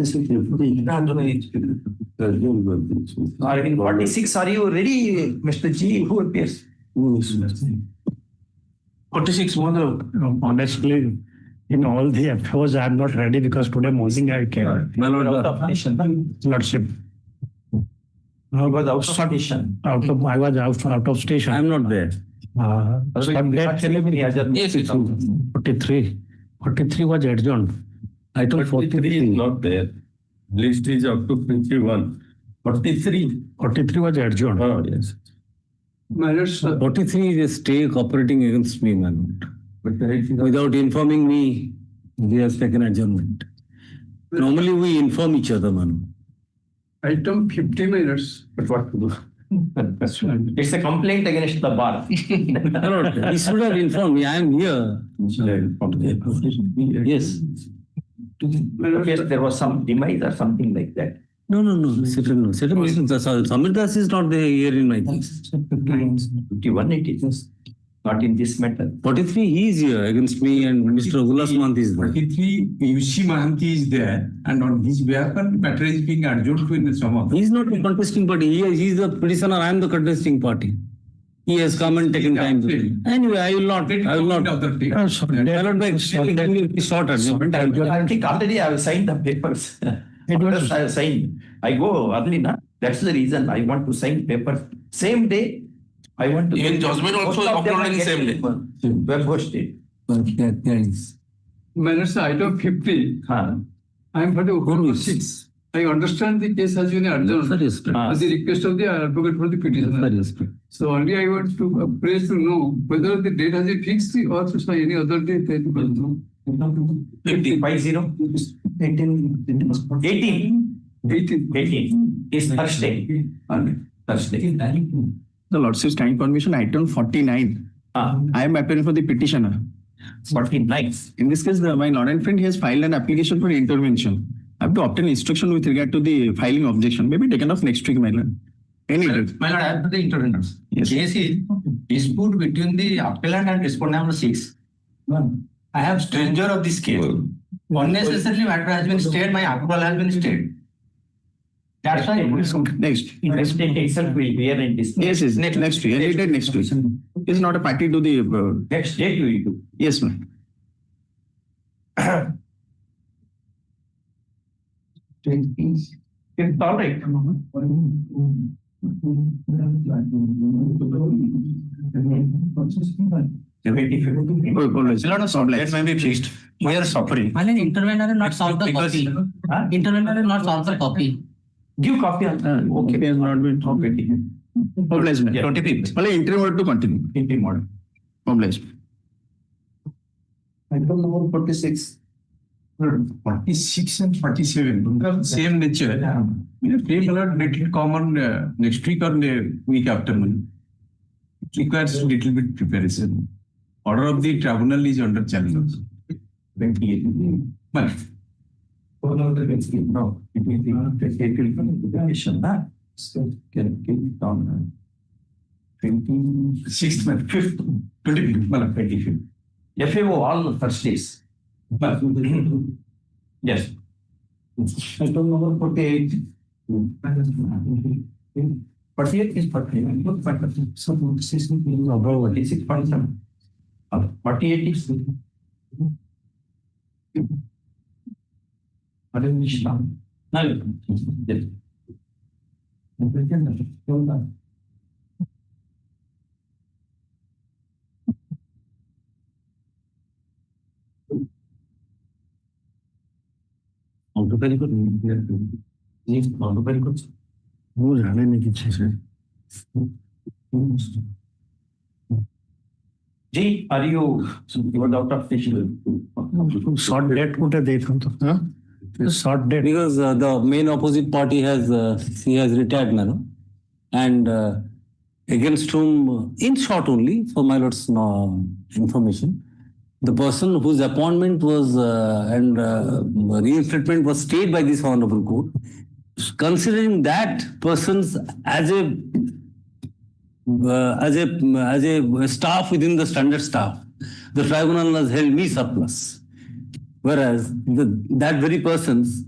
46, are you ready, Mr. G? Who appears?
46, honestly,
in all the affairs, I am not ready because today morning I came. Lordship.
I was out of station.
I was out of station.
I am not there.
43 was adjourned.
Item 43 is not there. List is up to 51. 43
was adjourned.
Oh, yes.
43 is a stake operating against me, man. Without informing me, we have taken adjournment. Normally we inform each other, man.
Item 50 minutes.
But what to do? It's a complaint against the bar.
He should have informed me. I am here. Yes.
There was some demise or something like that.
No. Samirdas is not there here in my case.
51 it is. Not in this matter.
43 he is here against me and Mr. Ulas Manth is there.
43 UC Mahanti is there, and on his behalf the matter is being adjourned to in the summer.
He is not the contesting party. He is the petitioner. I am the contesting party. He has come and taken time. Anyway, I will not.
I think already I have signed the papers. I have signed. I go early now. That's the reason I want to sign papers. Same day, I want to.
Even judgment also uploaded in same day.
Web hosted.
Minutes item 50. I am for the 6. I understand the case has been adjourned at the request of the advocate for the petitioner. So only I want to appraise to know whether the date has been fixed or any other date.
50, 18 is Thursday.
The Lordship's kind permission, item 49. I am appearing for the petitioner.
49.
In this case, my Lord friend, he has filed an application for intervention. I have to obtain instruction with regard to the filing objection. Maybe taken off next week, my Lord. Any day.
My lord, I have the interveners.
Yes.
Case is dispute between the appellant and respondent number 6. I have stranger of this case. Unnecessarily matter has been stayed, my approval has been stayed. That's why
Next.
President itself will hear and discuss.
Yes, next week. Any day next week. It's not a party to the.
Next date you will do.
Yes, ma'am.
It's all right.
Let me be fixed.
We are suffering.
My intervenor not solve the copy. Intervenor not solve the copy.
Give copy.
Okay. It has not been. Mobilizement.
25th.
Only interim to continue.
Interim order.
Mobilizement.
Item number 46.
46 and 47. Same nature. Same alert little common next week or the week after. It requires little bit preparation. Order of the tribunal is under challenge.
28.
Well,
No, it will be the application. So can it down.
6th month, 5th, 25th. Well,
25th. FAO all Thursdays. Yes. Item number 48. 48 is 48. So 46.7. 48 is. Now, yes. Very good. Very good.
वो जाने नहीं की चीज है
G, are you out of station?
Short date कुठे देत होतो short date
Because the main opposite party has he has retired now, and against whom, in short only, for my lord's information, the person whose appointment was and reinstatement was stayed by this honorable court, considering that persons as a staff within the standard staff, the tribunal has held me surplus. Whereas that very person's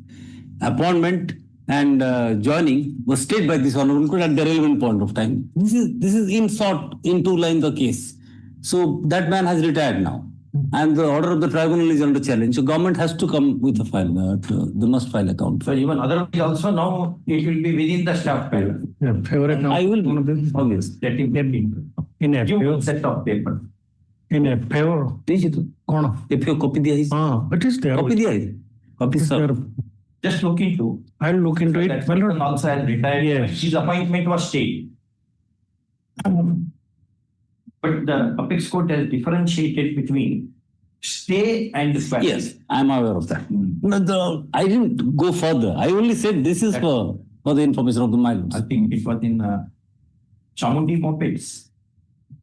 appointment and joining was stayed by this honorable court at the relevant point of time. This is in short, in 2 lines the case. So that man has retired now, and the order of the tribunal is under challenge. So government has to come with a file. They must file account.
So even otherwise also now it will be within the staff file.
favorite
I will obvious.
Let him get
in a
give set of paper.
in a favor कौन
FAO copy दिया है.
हाँ it is there
Copy दिया है. Copy sir.
Just look into.
I'll look into it.
That person also has retired.
Yes.
His appointment was stayed. But the apex court has differentiated between stay and swap.
Yes, I am aware of that. No, I didn't go further. I only said this is for the information of the minors.
I think it was in Chamundi Mopeds.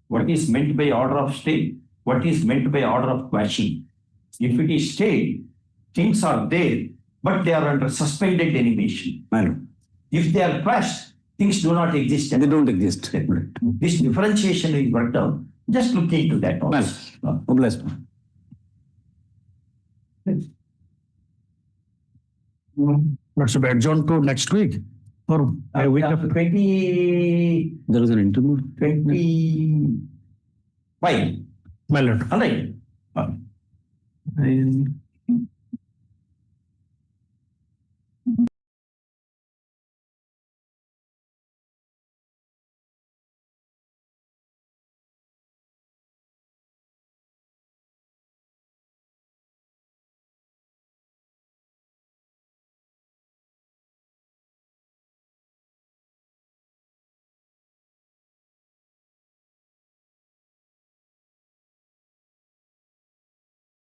What is meant by order of stay? What is meant by order of quashing? If it is stay, things are there, but they are under suspended animation. If they are quashed, things do not exist.
They don't exist.
This differentiation is worked out. Just look into that also.
Bless.
Let's adjourn to next week or a week after.
20.
There is an interlude.
25.
My lord.
All right.